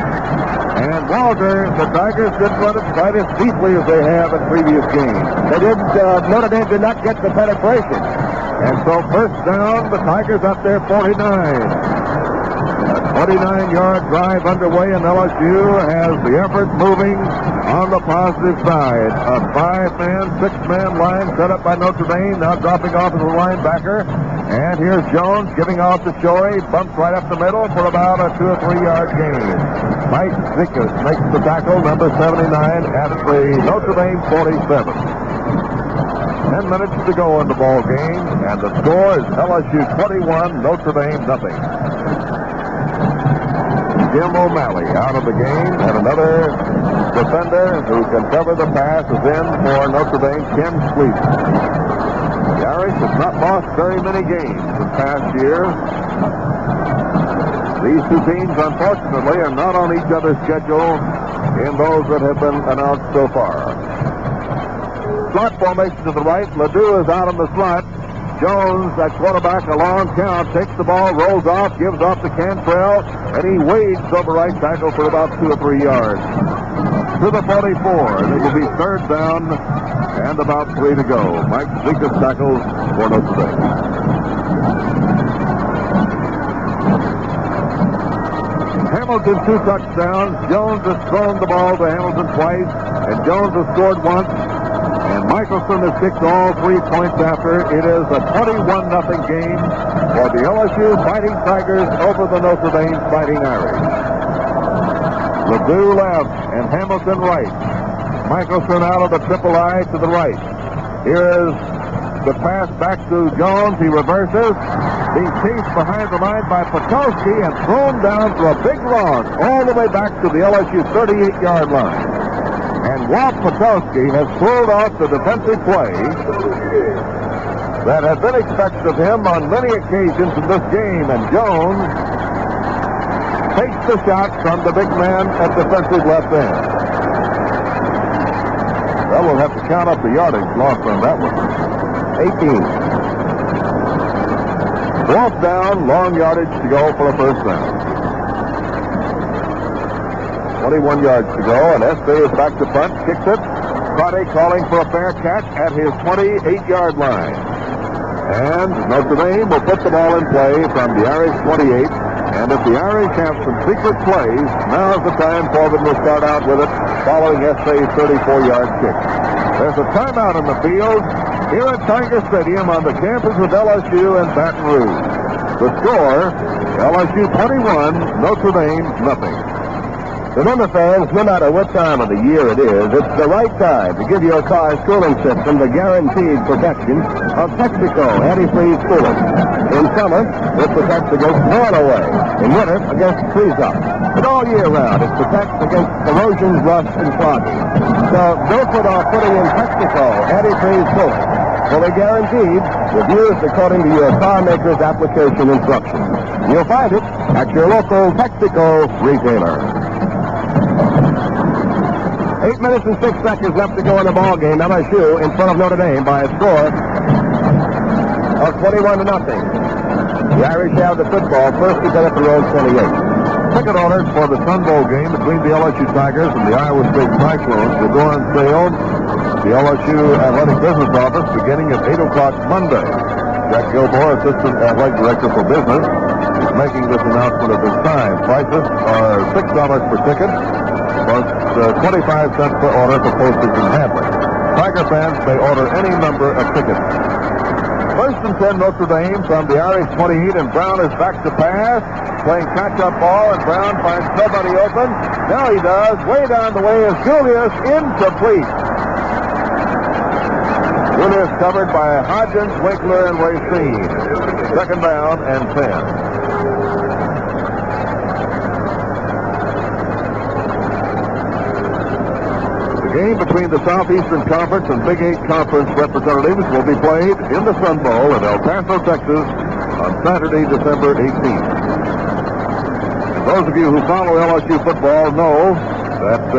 And Walter, the Tigers didn't run it quite as deeply as they have in previous games.
They didn't, Notre Dame did not get the penetration.
And so first down, the Tigers up there 49. A 29-yard drive underway, and LSU has the effort moving on the positive side. A 5-man, 6-man line set up by Notre Dame, now dropping off as a linebacker. And here's Jones giving off to Shorey, bumps right up the middle for about a 2 or 3 yard gain. Mike Zickes makes the tackle, number 79, at the Notre Dame 47. 10 minutes to go in the ball game, and the score is LSU 21, Notre Dame nothing. Jim O'Malley out of the game, and another defender who can cover the pass is in for Notre Dame, Ken Sweet. The Irish have not lost very many games this past year. These two teams, unfortunately, are not on each other's schedule in those that have been announced so far. Slot formation to the right. Ledoux is out in the slot. Jones, at quarterback, a long count, takes the ball, rolls off, gives off to Cantrell, and he wades over right tackle for about 2 or 3 yards. To the 44, and it will be third down and about 3 to go. Mike Zekas tackles for Notre Dame. Hamilton 2 touchdowns. Jones has thrown the ball to Hamilton twice, and Jones has scored once. And Michelson has kicked all 3 points after. It is a 21-0 game for the LSU Fighting Tigers over the Notre Dame Fighting Irish. Ledoux left and Hamilton right. Michelson out of the triple I to the right. Here is the pass back to Jones. He reverses. Being chased behind the line by Patowski and thrown down for a big loss all the way back to the LSU 38-yard line. And Walt Patowski has pulled off the defensive play that had been expected of him on many occasions in this game. And Jones takes the shot from the big man at defensive left end. Well, we'll have to count up the yardage lost on that one. 18. 4th down, long yardage to go for a first down. 21 yards to go, and Estee is back to punt, kicks it. Crotty calling for a fair catch at his 28-yard line. And Notre Dame will put the ball in play from the Irish 28. And if the Irish have some secret plays, now's the time for them to start out with it, following Estee's 34-yard kick. There's a timeout in the field here at Tiger Stadium on the campus of LSU and Baton Rouge. The score, LSU 21, Notre Dame nothing.
Remember, fans, no matter what time of the year it is, it's the right time to give your car's cooling system the guaranteed protection of Texaco antifreeze coolant. In summer, it protects against blowing away. In winter, against freeze-up. But all year round, it protects against corrosion, rust, and clogging. So don't put off putting in Texaco antifreeze coolant. Fully guaranteed, with used according to your car maker's application instructions. You'll find it at your local Texaco retailer. 8 minutes and 6 seconds left to go in the ball game. LSU in front of Notre Dame by a score of 21-0. The Irish have the football first to get at the road 28.
Ticket orders for the Sun Bowl game between the LSU Tigers and the Iowa State Cyclones will go on sale at the LSU Athletic Business Office beginning at 8 o'clock Monday. Jack Gilmore, Assistant Athletic Director for Business, is making this announcement at this time. Prices are $6 per ticket, plus 25 cents per order for postage and handling. Tiger fans may order any number of tickets. First and 10, Notre Dame from the Irish 28, and Brown is back to pass, playing catch-up ball, and Brown finds nobody open. Now he does. Way down the way is Julius, incomplete. Julius covered by Hodgins, Winkler, and Racine. Second down and 10. The game between the Southeastern Conference and Big 8 Conference representatives will be played in the Sun Bowl in El Paso, Texas on Saturday, December 18th. And those of you who follow LSU football know that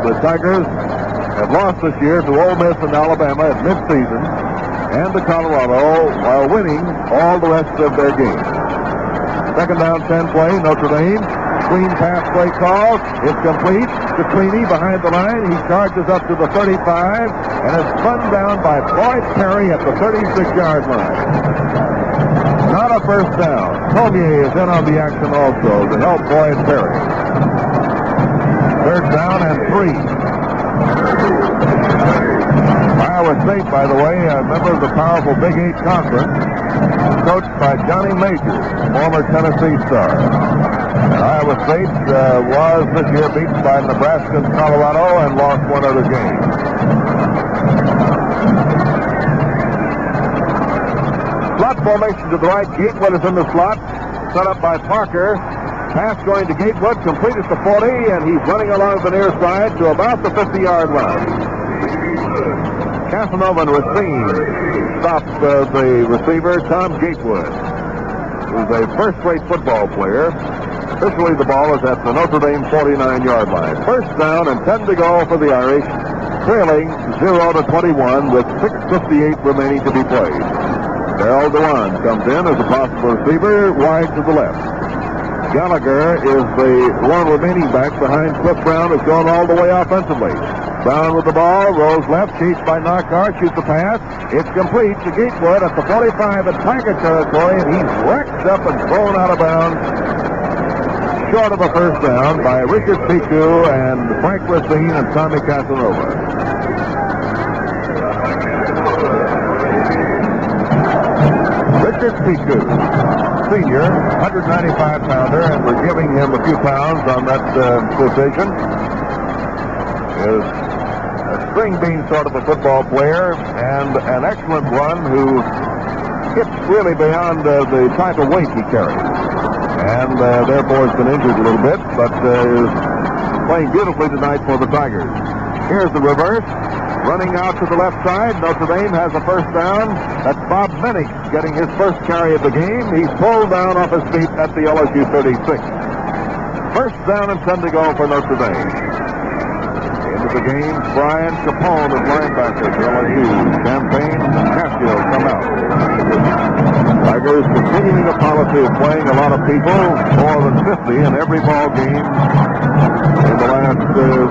the Tigers have lost this year to Ole Miss and Alabama at midseason and to Colorado while winning all the rest of their games. Second down, 10 play, Notre Dame. Screen pass play call. It's complete. To Queenie behind the line. He charges up to the 35 and is spun down by Floyd Perry at the 36-yard line. Not a first down. Collier is in on the action also to help Floyd Perry. Third down and 3. Iowa State, by the way, a member of the powerful Big 8 Conference, coached by Johnny Majors, former Tennessee star. And Iowa State was this year beaten by Nebraska and Colorado and lost one other game. Slot formation to the right. Gatewood is in the slot, set up by Parker. Pass going to Gatewood, complete at the 40, and he's running along the near side to about the 50-yard line. Casanova and Racine stopped the receiver, Tom Gatewood, who's a first-rate football player. Officially, the ball is at the Notre Dame 49-yard line. First down and 10 to go for the Irish trailing 0-21 with 6:58 remaining to be played. Darrell Dewan comes in as a possible receiver, wide to the left. Gallagher is the one remaining back behind Cliff Brown, has gone all the way offensively. Brown with the ball, rolls left, chased by Knockout, shoots the pass. It's complete to Gatewood at the 45 at Tiger territory, and he's wrecked up and thrown out of bounds. Short of a first down by Richard Piku and Frank Racine and Tommy Casanova. Richard Piku, senior, 195-pounder, and we're giving him a few pounds on that quotation, is a string bean sort of a football player and an excellent one who hits really beyond the type of weight he carries. And therefore has been injured a little bit, but is playing beautifully tonight for the Tigers. Here's the reverse. Running out to the left side. Notre Dame has a first down. That's Bob Minnick getting his first carry of the game. He's pulled down off his feet at the LSU 36. First down and 10 to go for Notre Dame. Into the game, Brian Capone of linebacker for LSU. Champagne and Casio come out. Tigers continuing a policy of playing a lot of people, more than 50 in every ball game in the last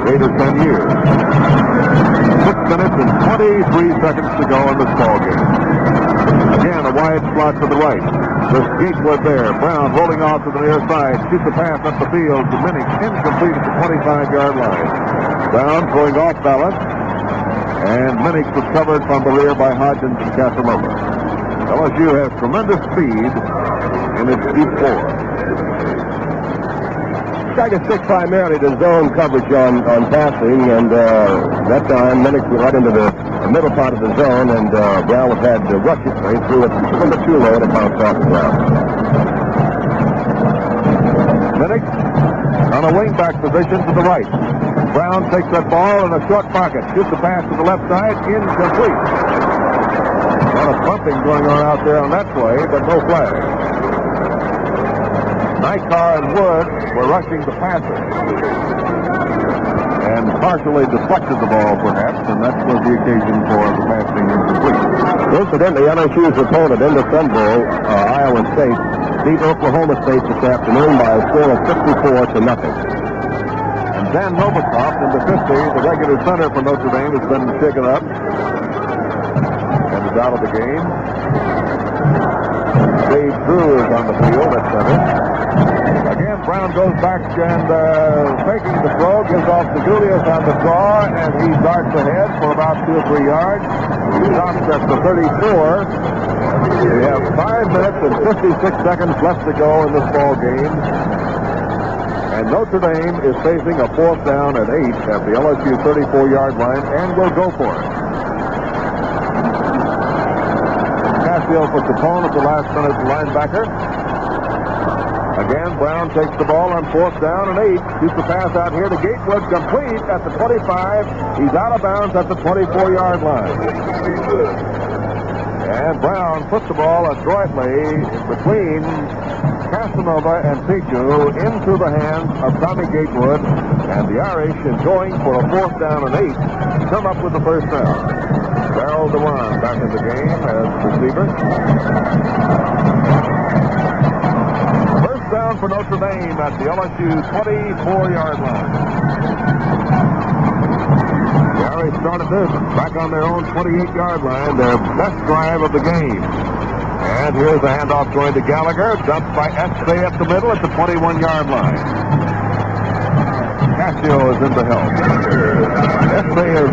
8 or 10 years. 6 minutes and 23 seconds to go in this ball game. Again, a wide slot to the right. There's Gatewood there. Brown rolling off to the near side. Shoots the pass up the field to Minnick. Incomplete at the 25-yard line. Brown throwing off balance. And Minnick was covered from the rear by Hodgins and Casanova. LSU has tremendous speed in its deep four.
Tigers stick primarily to zone coverage on passing, and that time Minnick was right into the middle part of the zone, and Brown was had to rush it. He threw it a little bit too low and it bounced off the ground.
Minnick on a wingback position to the right. Brown takes that ball in a short pocket. Shoots the pass to the left side. Incomplete. A lot of bumping going on out there on that play, but no flag. Nycar and Wood were rushing the passer and partially deflected the ball, perhaps, and that was the occasion for the pass being incomplete.
Incidentally, LSU's opponent in the Sun Bowl, Iowa State, beat Oklahoma State this afternoon by a score of 54-0.
And Dan Novikov in the 50, the regular center for Notre Dame, has been shaken up and is out of the game. Dave Drew is on the field at center. Again, Brown goes back and taking the throw, gives off to Julius on the draw, and he darts ahead for about 2 or 3 yards. He stops at the 34. We have 5 minutes and 56 seconds left to go in this ball game. And Notre Dame is facing a 4th down and 8 at the LSU 34-yard line, and will go for it. Casio for Capone at the last minute linebacker. Again, Brown takes the ball on 4th down and 8. Shoots the pass out here to Gatewood, complete at the 25. He's out of bounds at the 24-yard line. And Brown puts the ball adroitly between Casanova and Piku into the hands of Tommy Gatewood, and the Irish, in going for a 4th down and 8, come up with the first down. Darrell Dewan back in the game as receiver. First down for Notre Dame at the LSU 24-yard line. The Irish started this back on their own 28-yard line, their best drive of the game. And here's a handoff going to Gallagher, dumped by Estee at the middle at the 21-yard line. Casio is in to help. Estee has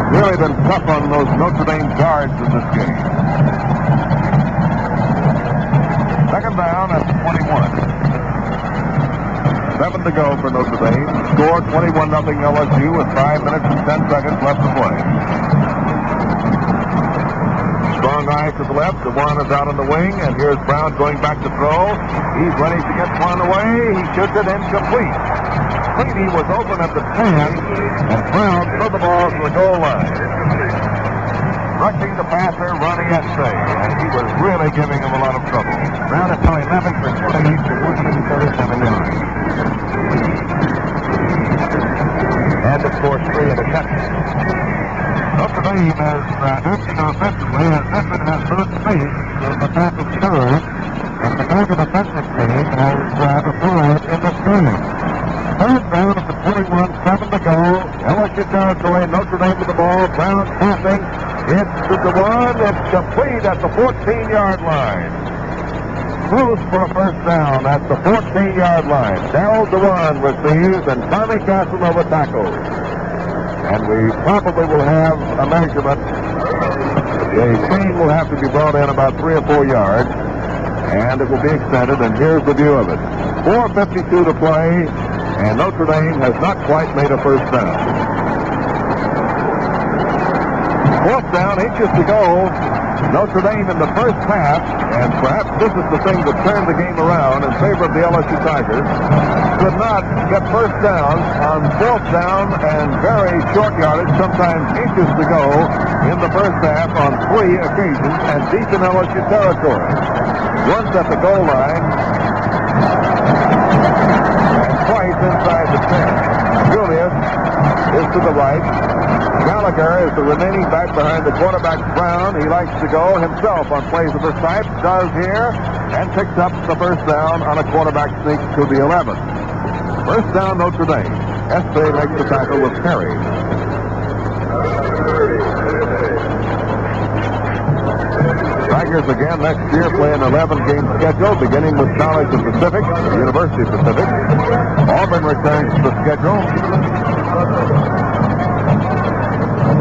really been tough on those Notre Dame guards in this game. Second down at the 21. 7 to go for Notre Dame. Score 21-0 LSU with 5 minutes and 10 seconds left to play. Strong eye to the left. The one is out on the wing, and here's Brown going back to throw. He's ready to get one away. He shoots it incomplete. Cleany was open at the 10, and Brown threw the ball to the goal line. Rushing the passer, Ronnie Estee, and he was really giving him a lot of trouble. Brown is now 11 for 28 for 137 yards. And of course, 3 interceptions. team is acting offensively as Notre has first base with the tackle third, and the Tiger defensive team has deployed in the screen. Third down at the 21, 7 to go. LSU territory, Notre Dame with the ball. Brown passing. It's to the one. It's complete at the 14-yard line. Close for a first down at the 14-yard line. Darrell DeWan receives and Tommy Casanova tackles. And we probably will have a measurement. The chain will have to be brought in about 3 or 4 yards. And it will be extended, and here's the view of it. 4:52 to play, and Notre Dame has not quite made a first down. Fourth down, inches to go. Notre Dame in the first half, and perhaps this is the thing that turned the game around in favor of the LSU Tigers, could not get first down on fourth down and very short yardage, sometimes inches to go in the first half on 3 occasions and deep in LSU territory. Once at the goal line, and twice inside the 10. Julius is to the right. Gallagher is the remaining back behind the quarterback Brown. He likes to go himself on plays of this type, does here, and picks up the first down on a quarterback sneak to the 11. First down, Notre Dame. Espay makes the tackle with Perry. Tigers again next year play an 11-game schedule, beginning with College of Pacific, University of Pacific. Auburn returns to the schedule.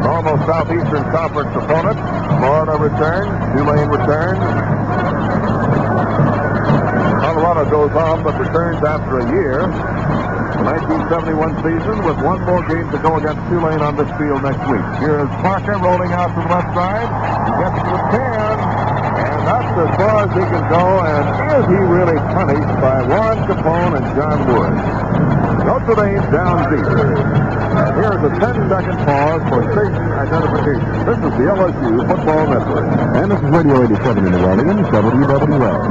Normal Southeastern Conference opponent. Florida returns. Tulane returns. Colorado goes on but returns after a year. The 1971 season with one more game to go against Tulane on this field next week. Here's Parker rolling out to the left side. He gets to the 10, and that's as far as he can go. And is he really punished by Warren Capone and John Wood? Notre Dame down deep. And here's a 10-second pause for station identification. This is the LSU Football Network.
And this is Radio 87 in New Orleans, WWL.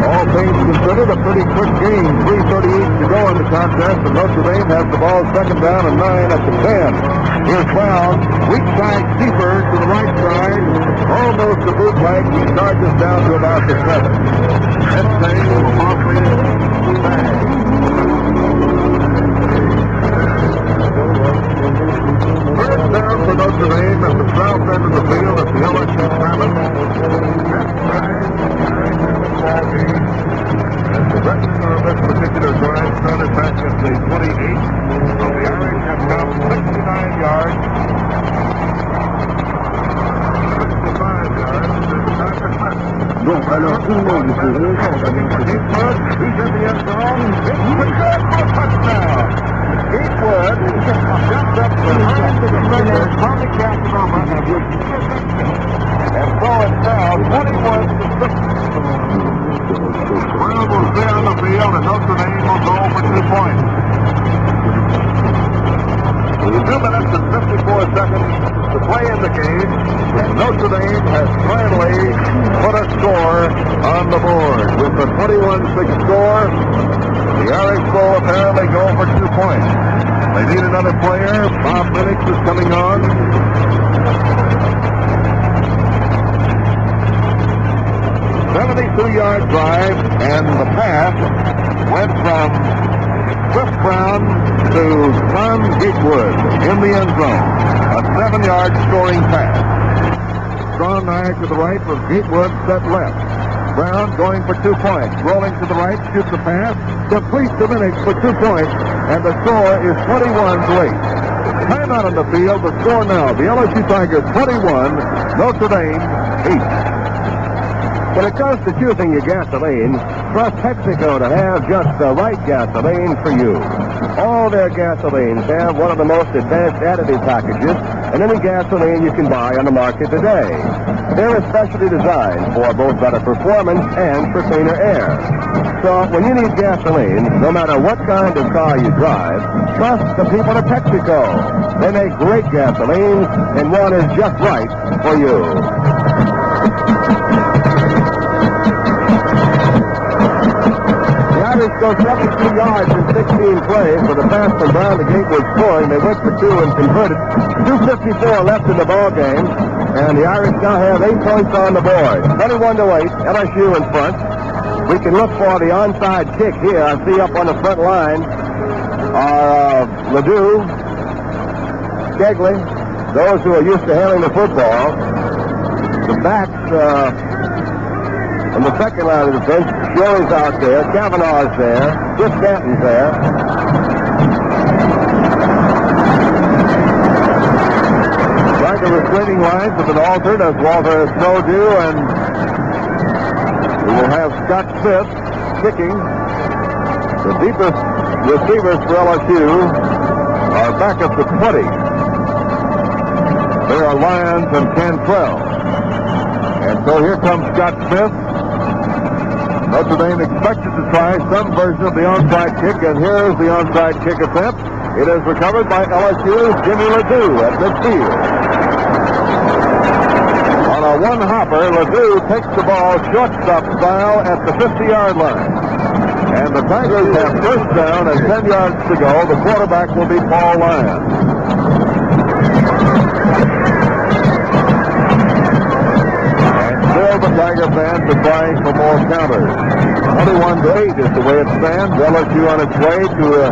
All things considered, a pretty quick game. 3:38 to go in the contest, and Notre Dame has the ball second down and 9 at the 10. Here's Brown, weak side keeper to the right side, almost a bootleg. He charges down to about the 7. Next thing will Motley bang. First down for Notre Dame at the south end of the field at the LSU 7. And the rest of this particular drive started back at the 28. So the Irish have come 69 yards. 65 yards.
Bon, alors tout le monde peut
He's in the end zone. It's the good for touchdown. Gatewood steps up behind the defender, Tommy Casanova, and so it's now 21-6. Brown will stay on the field, and Notre Dame will go for 2 points. 2 minutes and 54 seconds to play in the game, and Notre Dame has finally put a score on the board. With the 21-6 score, the Irish will apparently go for 2 points. They need another player. Bob Minix is coming on. 72-yard drive, and the pass went from Chris Brown to Tom Gatewood in the end zone. A 7-yard scoring pass. Strong eye to the right with Gatewood set left. Brown going for 2 points. Rolling to the right, shoots the pass. Completes to Minix for 2 points, and the score is 21-8. Timeout on the field. The score now, the LSU Tigers 21, Notre Dame 8.
When it comes to choosing your gasoline, trust Texaco to have just the right gasoline for you. All their gasolines have one of the most advanced additive packages in any gasoline you can buy on the market today. They're especially designed for both better performance and for cleaner air. So when you need gasoline, no matter what kind of car you drive, trust the people at Texaco. They make great gasoline, and one is just right for you. Tigers go 72 yards in 16 plays with a pass from Brown. The gate was scoring. They went for 2 and converted. 2:54 left in the ball game, and the Irish now have 8 points on the board. 21-8, LSU in front. We can look for the onside kick here. I see up on the front line are Ledoux, Kegley, those who are used to handling the football. The backs on the second line of defense, Shirley's out there, Kavanaugh's there, Chris Danton's there. The restraining lines have been altered, as Walter has told you, and we will have Scott Smith kicking. The deepest receivers for LSU are back at the 20. They are Lyons and Cantrell. And so here comes Scott Smith. Notre Dame expected to try some version of the onside kick, and here is the onside kick attempt. It is recovered by LSU's Jimmy Ledoux at midfield. On a one-hopper, Ledoux takes the ball shortstop style at the 50-yard line. And the Tigers have first down and 10 yards to go. The quarterback will be Paul Lyons. And still the Tiger fans are trying for more counters. 21-8 is the way it stands. LSU on its way to a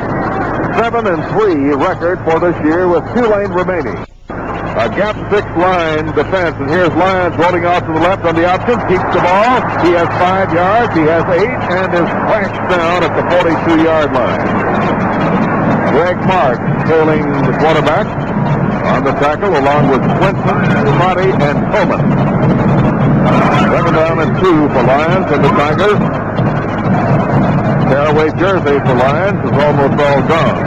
7-3 record for this year with Tulane remaining. A gap 6 line defense, and here's Lyons rolling off to the left on the option, keeps the ball. He has 5 yards, he has 8, and is crashed down at the 42-yard line. Greg Marks holding the quarterback on the tackle, along with Clinton, Roddy, and Coleman. 7 down and 2 for Lyons and the Tigers. Tearaway jersey for Lyons is almost all gone.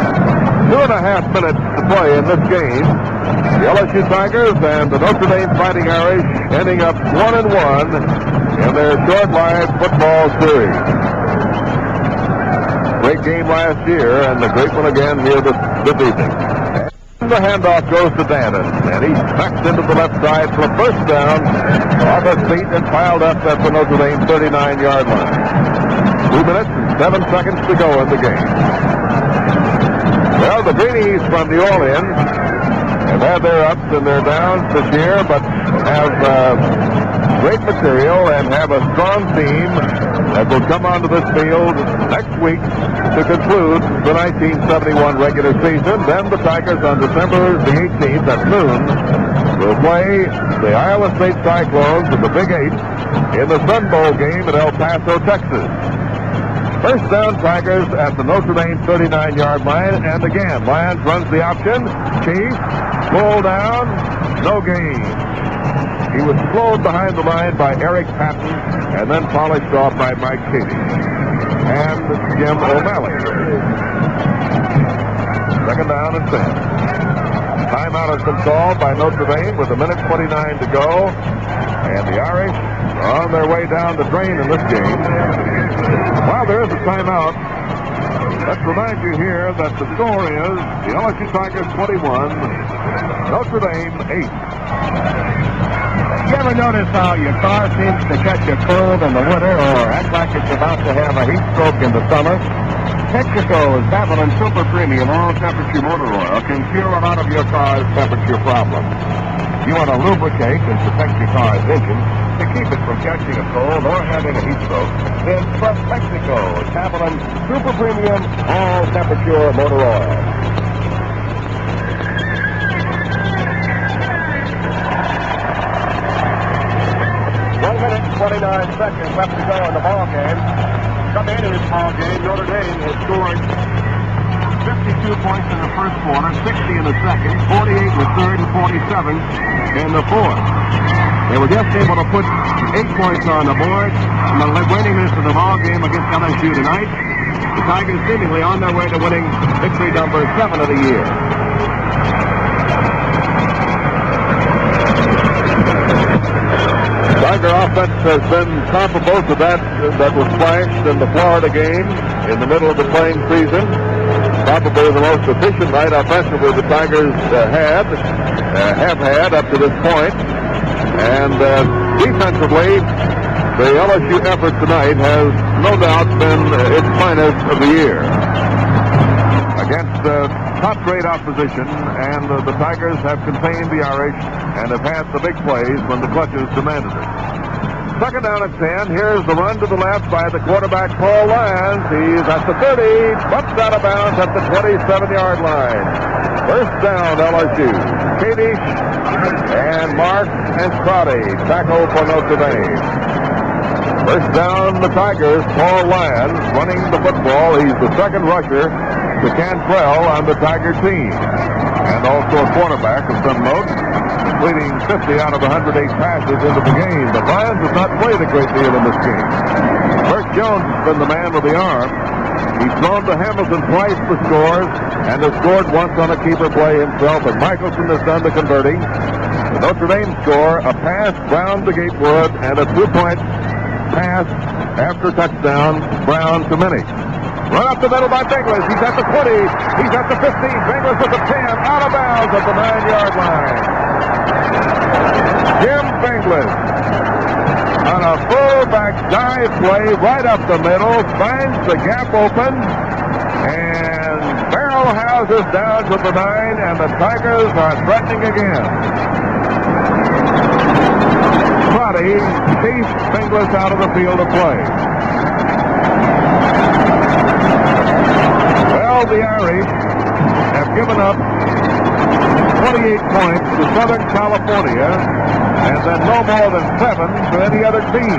2.5 minutes to play in this game. The LSU Tigers and the Notre Dame Fighting Irish ending up 1-1 in their short-lived football series. Great game last year, and a great one again here this evening. And the handoff goes to Danton, and he smacks into the left side for a first down off his feet and piled up at the Notre Dame 39-yard line. 2 minutes and 7 seconds to go in the game. Well, the Greenies from New Orleans have had their ups and their downs this year, but have great material and have a strong team that will come onto this field next week to conclude the 1971 regular season. Then the Tigers on December the 18th at noon will play the Iowa State Cyclones of the Big 8 in the Sun Bowl game at El Paso, Texas. First down, Tigers at the Notre Dame 39-yard line, and again, Lyons runs the option. Chief, pull down, no gain. He was slowed behind the line by Eric Patton, and then polished off by Mike Cady and Jim O'Malley. Second down and 10. Timeout has been called by Notre Dame with 1:29 to go, and the Irish are on their way down the drain in this game. While there is a timeout, let's remind you here that the score is the LSU Tigers 21, Notre Dame 8.
You ever notice how your car seems to catch a cold in the winter or act like it's about to have a heat stroke in the summer? Texaco's Babylon Super Premium all-temperature motor oil can cure a lot of your car's temperature problems. You want to lubricate and protect your car's engine to keep it from catching a cold or having a heat stroke, then trust Texaco's Babylon Super Premium all-temperature motor oil.
1 minute, 29 seconds left to go in the ball game. Come into this ball game, Notre Dame has scored 52 points in the first quarter, 60 in the second, 48 in the third, and 47 in the fourth. They were just able to put 8 points on the board in the waning minutes of the ball game against LSU tonight. The Tigers seemingly on their way to winning victory number 7 of the year.
Tiger offense has been comparable to that was flashed in the Florida game in the middle of the playing season. Probably the most efficient night offensively the Tigers have had up to this point. And defensively, the LSU effort tonight has no doubt been its finest of the year. Against top-grade opposition, and the Tigers have contained the Irish and have had the big plays when the clutches demanded it. Second down at 10. Here's the run to the left by the quarterback, Paul Lyons. He's at the 30, bumped out of bounds at the 27-yard line. First down, LSU. Kadish and Mark and Crotty tackle for Notre Dame. First down, the Tigers. Paul Lyons running the football. He's the second rusher to Cantrell on the Tiger team, and also a cornerback of some note, completing 50 out of 108 passes into the game. But Lyons has not played a great deal in this game. Bert Jones has been the man with the arm. He's thrown to Hamilton twice for scores and has scored once on a keeper play himself, and Michelson has done the converting. The Notre Dame score, a pass Brown to Gatewood and a two-point pass after touchdown, Brown to Minnie. Run up the middle by Benglis. He's at the 20. He's at the 15. Benglis at the 10. Out of bounds at the 9-yard line. Jim Benglis on a fullback dive play right up the middle. Finds the gap open. And barrel houses down to the 9. And the Tigers are threatening again. Crotty chased Benglis out of the field of play. The Irish have given up 28 points to Southern California and then no more than 7 to any other team.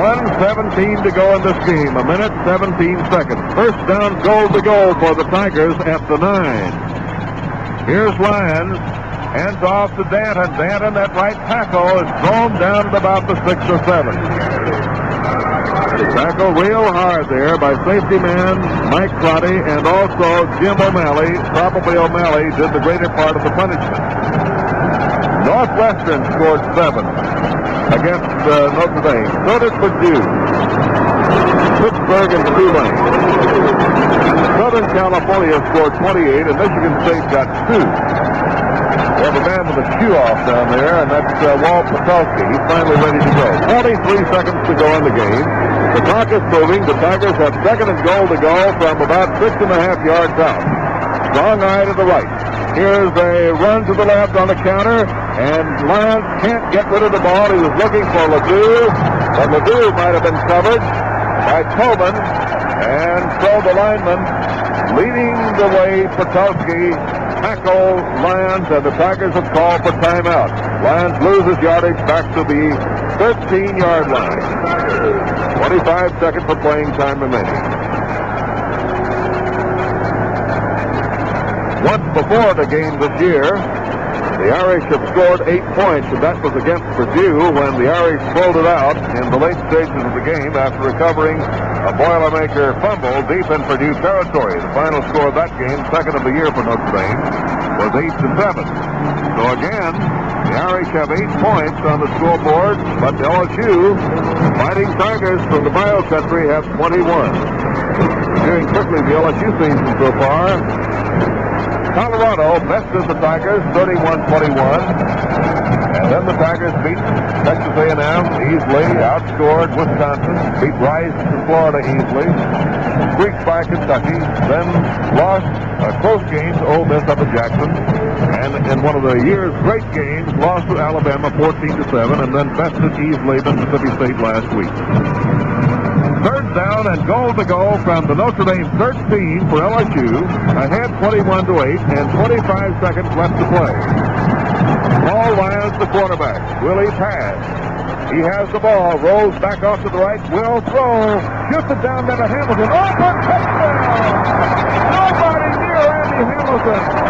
1:17 to go in this game, a minute, 17 seconds. First down, goal to goal for the Tigers at the 9. Here's Lyons, hands off to Danton. Danton, that right tackle, is thrown down at about the 6 or 7. Tackle real hard there by safety man Mike Crotty, and also Jim O'Malley. Probably O'Malley did the greater part of the punishment. Northwestern scored 7 against Notre Dame. So did Purdue, Pittsburgh, and Tulane. Southern California scored 28, and Michigan State got 2. We have a man with a shoe off down there, and that's Walt Patowski. He's finally ready to go. 43 seconds to go in the game. The clock is moving. The Tigers have second and goal to go from about 6.5 yards out. Strong eye to the right. Here's a run to the left on the counter, and Lyons can't get rid of the ball. He was looking for Ledoux, but Ledoux might have been covered by Tobin, and so the lineman leading the way, Patowski, tackle Lyons, and the Tigers have called for timeout. Lyons loses yardage back to the 13-yard line. 25 seconds for playing time remaining. Once before the game this year, the Irish have scored 8 points, and that was against Purdue when the Irish pulled it out in the late stages of the game after recovering a Boilermaker fumble deep in Purdue territory. The final score of that game, second of the year for Notre Dame, was 8-7. So again, the Irish have 8 points on the scoreboard, but the LSU Fighting Tigers from the Bio Country have 21. Reviewing quickly the LSU season so far, Colorado bested the Tigers 31-21. And then the Tigers beat Texas A&M easily, outscored Wisconsin, beat Rice to Florida easily, squeaked by Kentucky, then lost a close game to Ole Miss up at Jackson, and in one of the year's great games, lost to Alabama 14-7, and then bested easily Mississippi State last week. Third down and goal to go from the Notre Dame 13 for LSU, ahead 21-8, and 25 seconds left to play. Paul Lyons, the quarterback. Will he pass? He has the ball, rolls back off to the right, will throw, shoots it down to Hamilton. Oh, for touchdown! Nobody near Andy Hamilton.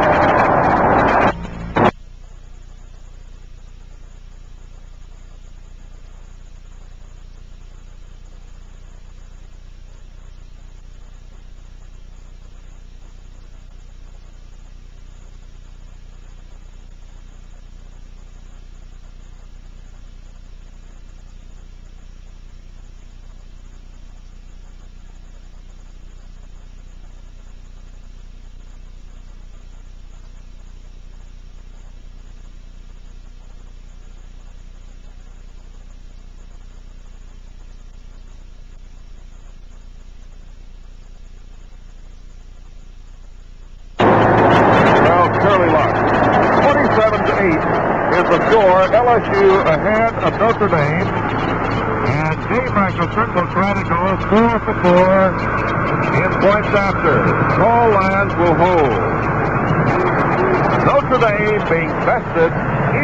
put LSU ahead of Notre Dame. And Dave Michelson will try to go 4 for 4 in points after. All lines will hold. Notre Dame being bested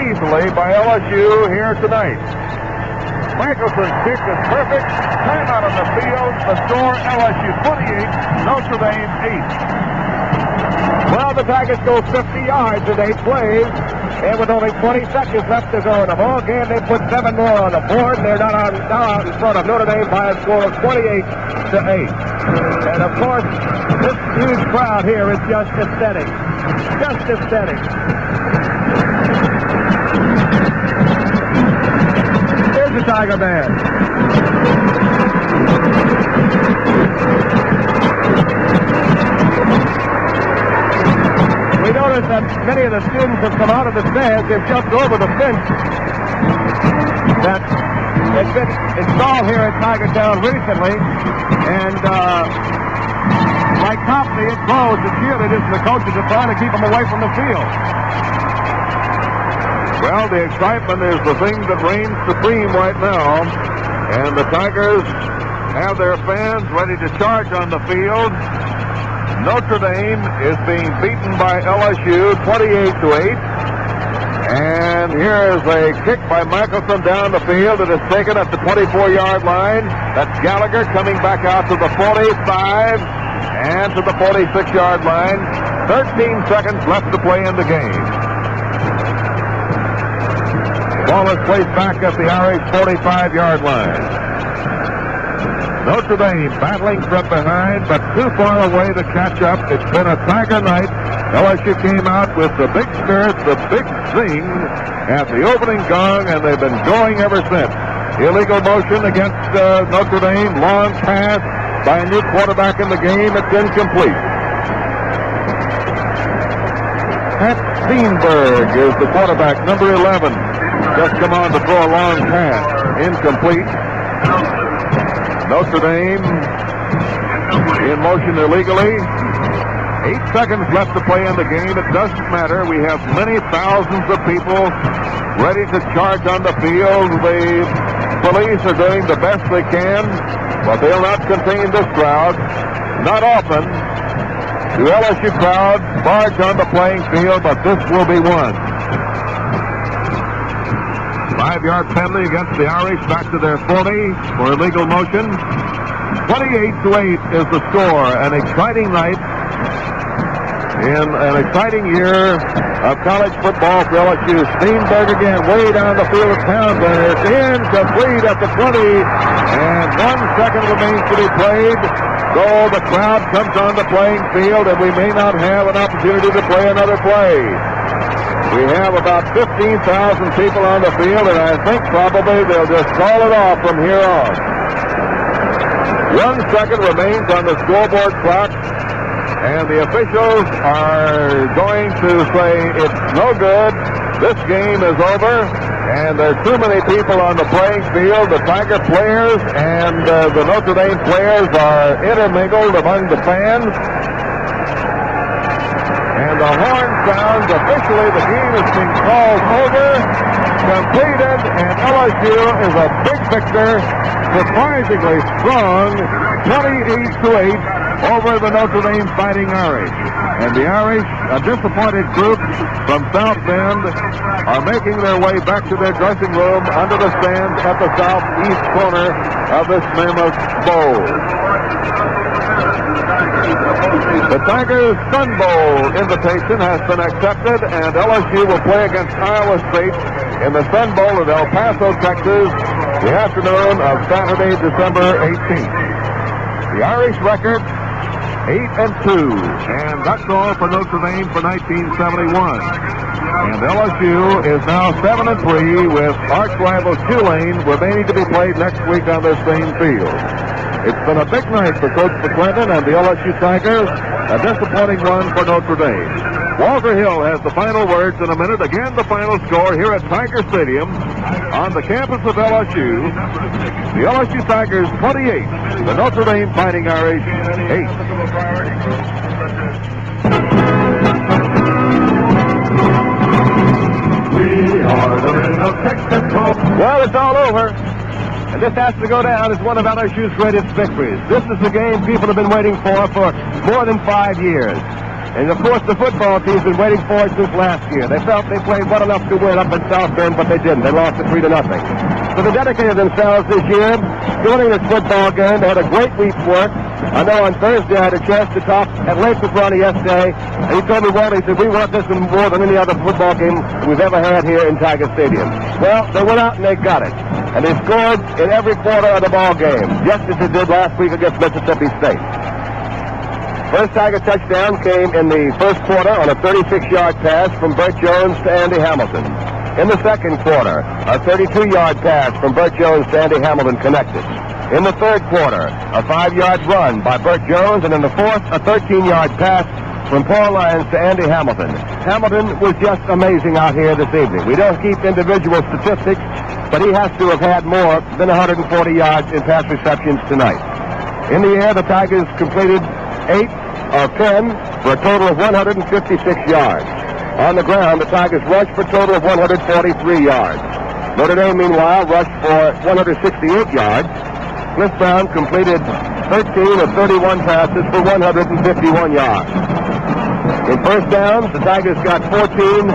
easily by LSU here tonight. Michelson's kick is perfect. Timeout on the field. The score, LSU 28, Notre Dame 8.
Well, the Tigers go 50 yards in 8 plays. And with only 20 seconds left to go in the ball game, they put 7 more on the board. They're now out in front of Notre Dame by a score of 28-8. And of course, this huge crowd here is just aesthetic. Just aesthetic. Here's the Tiger Band. We notice that many of the students have come out of the stands. They've jumped over the fence that has been installed here at Tiger Town recently. And like Copley, it closed. The cheerleaders and the coaches are trying to keep them away from the field.
Well, the excitement is the thing that reigns supreme right now. And the Tigers have their fans ready to charge on the field. Notre Dame is being beaten by LSU 28-8. And here is a kick by Michelson down the field. It is taken at the 24-yard line. That's Gallagher coming back out to the 45 and to the 46-yard line. 13 seconds left to play in the game. Ball is placed back at the Irish 45-yard line. Notre Dame battling from behind, but too far away to catch up. It's been a Tiger night. LSU came out with the big spirit, the big zing at the opening gong, and they've been going ever since. Illegal motion against Notre Dame. Long pass by a new quarterback in the game. It's incomplete. Pat Steenberg is the quarterback, number 11. Just come on to throw a long pass. Incomplete. Notre Dame in motion illegally. 8 seconds left to play in the game. It doesn't matter. We have many thousands of people ready to charge on the field. The police are doing the best they can, but they'll not contain this crowd. Not often do LSU crowds barge on the playing field, but this will be one. 5-yard penalty against the Irish back to their 40 for illegal motion. 28-8 is the score. An exciting night in an exciting year of college football for LSU. Steenberg again way down the field of Townsend. It's incomplete at the 20, and 1 second remains to be played. So the crowd comes on the playing field, and we may not have an opportunity to play another play. We have about 15,000 people on the field, and I think probably they'll just call it off from here on. 1 second remains on the scoreboard clock, and the officials are going to say it's no good. This game is over, and there's too many people on the playing field. The Tiger players and the Notre Dame players are intermingled among the fans. And the horn sounds. Officially, the game has been called over, completed, and LSU is a big victor, surprisingly strong, 28-8 over the Notre Dame Fighting Irish. And the Irish, a disappointed group from South Bend, are making their way back to their dressing room under the stands at the southeast corner of this mammoth bowl. The Tigers' Sun Bowl invitation has been accepted, and LSU will play against Iowa State in the Sun Bowl at El Paso, Texas, the afternoon of Saturday, December 18th. The Irish record, 8-2, and that's all for Notre Dame for 1971. And LSU is now 7-3 with arch rival Tulane remaining to be played next week on this same field. It's been a big night for Coach McClendon and the LSU Tigers, a disappointing one for Notre Dame. Walter Hill has the final words in a minute. Again, the final score here at Tiger Stadium on the campus of LSU. The LSU Tigers 28, the Notre Dame Fighting Irish 8.
We are the men of Texaco.
Well, it's all over. And this has to go down as one of LSU's greatest victories. This is the game people have been waiting for more than 5 years. And, of course, the football team's been waiting for it since last year. They felt they played well enough to win up in South Bend, but they didn't. They lost it 3-0. So they dedicated themselves this year to winning this football game. They had a great week's work. I know on Thursday I had a chance to talk at length with Ronnie yesterday, and he told me, Walter, he said, we want this one more than any other football game we've ever had here in Tiger Stadium. Well, they went out and they got it. And they scored in every quarter of the ball game, just as they did last week against Mississippi State. First Tiger touchdown came in the first quarter on a 36-yard pass from Burt Jones to Andy Hamilton. In the second quarter, a 32-yard pass from Burt Jones to Andy Hamilton connected. In the third quarter, a 5-yard run by Burt Jones, and in the fourth, a 13-yard pass from Paul Lyons to Andy Hamilton. Hamilton was just amazing out here this evening. We don't keep individual statistics, but he has to have had more than 140 yards in pass receptions tonight. In the air, the Tigers completed 8 of 10 for a total of 156 yards. On the ground, the Tigers rushed for a total of 143 yards. Notre Dame, meanwhile, rushed for 168 yards. Cliff Brown completed 13 of 31 passes for 151 yards. In first downs, the Tigers got 14.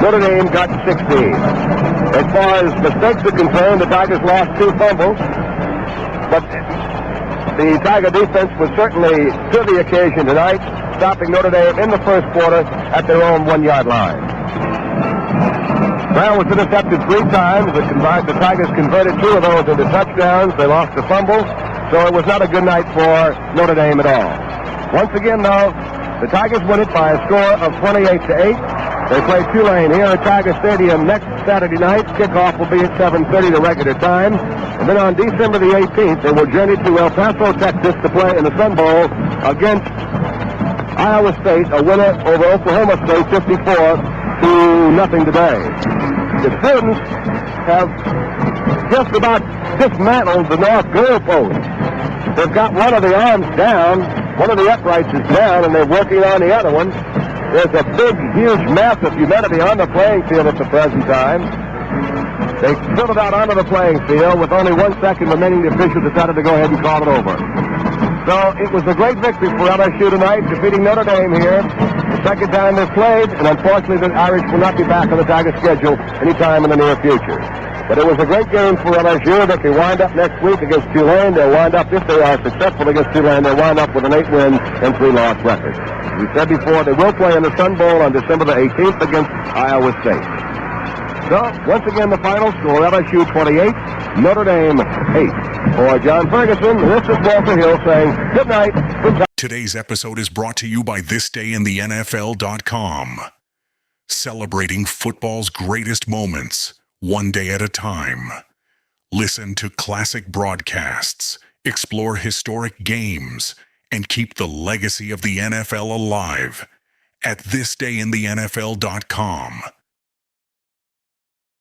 Notre Dame got 16. As far as mistakes are concerned, the Tigers lost 2 fumbles, but the Tiger defense was certainly to the occasion tonight, stopping Notre Dame in the first quarter at their own 1-yard line. Brown was intercepted 3 times. The Tigers converted 2 of those into touchdowns. They lost a fumble, so it was not a good night for Notre Dame at all. Once again, though, the Tigers win it by a score of 28-8. They play Tulane here at Tiger Stadium next Saturday night. Kickoff will be at 7:30 the regular time. And then on December the 18th, they will journey to El Paso, Texas to play in the Sun Bowl against Iowa State, a winner over Oklahoma State 54-0 today. The students have just about dismantled the North goal post. They've got one of the arms down, one of the uprights is down, and they're working on the other one. There's a big, huge mass of humanity on the playing field at the present time. They filled it out onto the playing field with only 1 second remaining. The officials decided to go ahead and call it over. So it was a great victory for LSU tonight, defeating Notre Dame here. The second time they've played, and unfortunately the Irish will not be back on the Tiger schedule anytime in the near future. But it was a great game for LSU. They can wind up next week against Tulane. They'll wind up, if they are successful against Tulane, they'll wind up with an 8-win and 3-loss record. As we said before, they will play in the Sun Bowl on December the 18th against Iowa State. So, once again, the final score, LSU 28, Notre Dame 8. For John Ferguson, this is Walter Hill saying good night. Good night.
Today's episode is brought to you by thisdayintheNFL.com. Celebrating football's greatest moments, one day at a time. Listen to classic broadcasts, explore historic games, and keep the legacy of the NFL alive at thisdayintheNFL.com.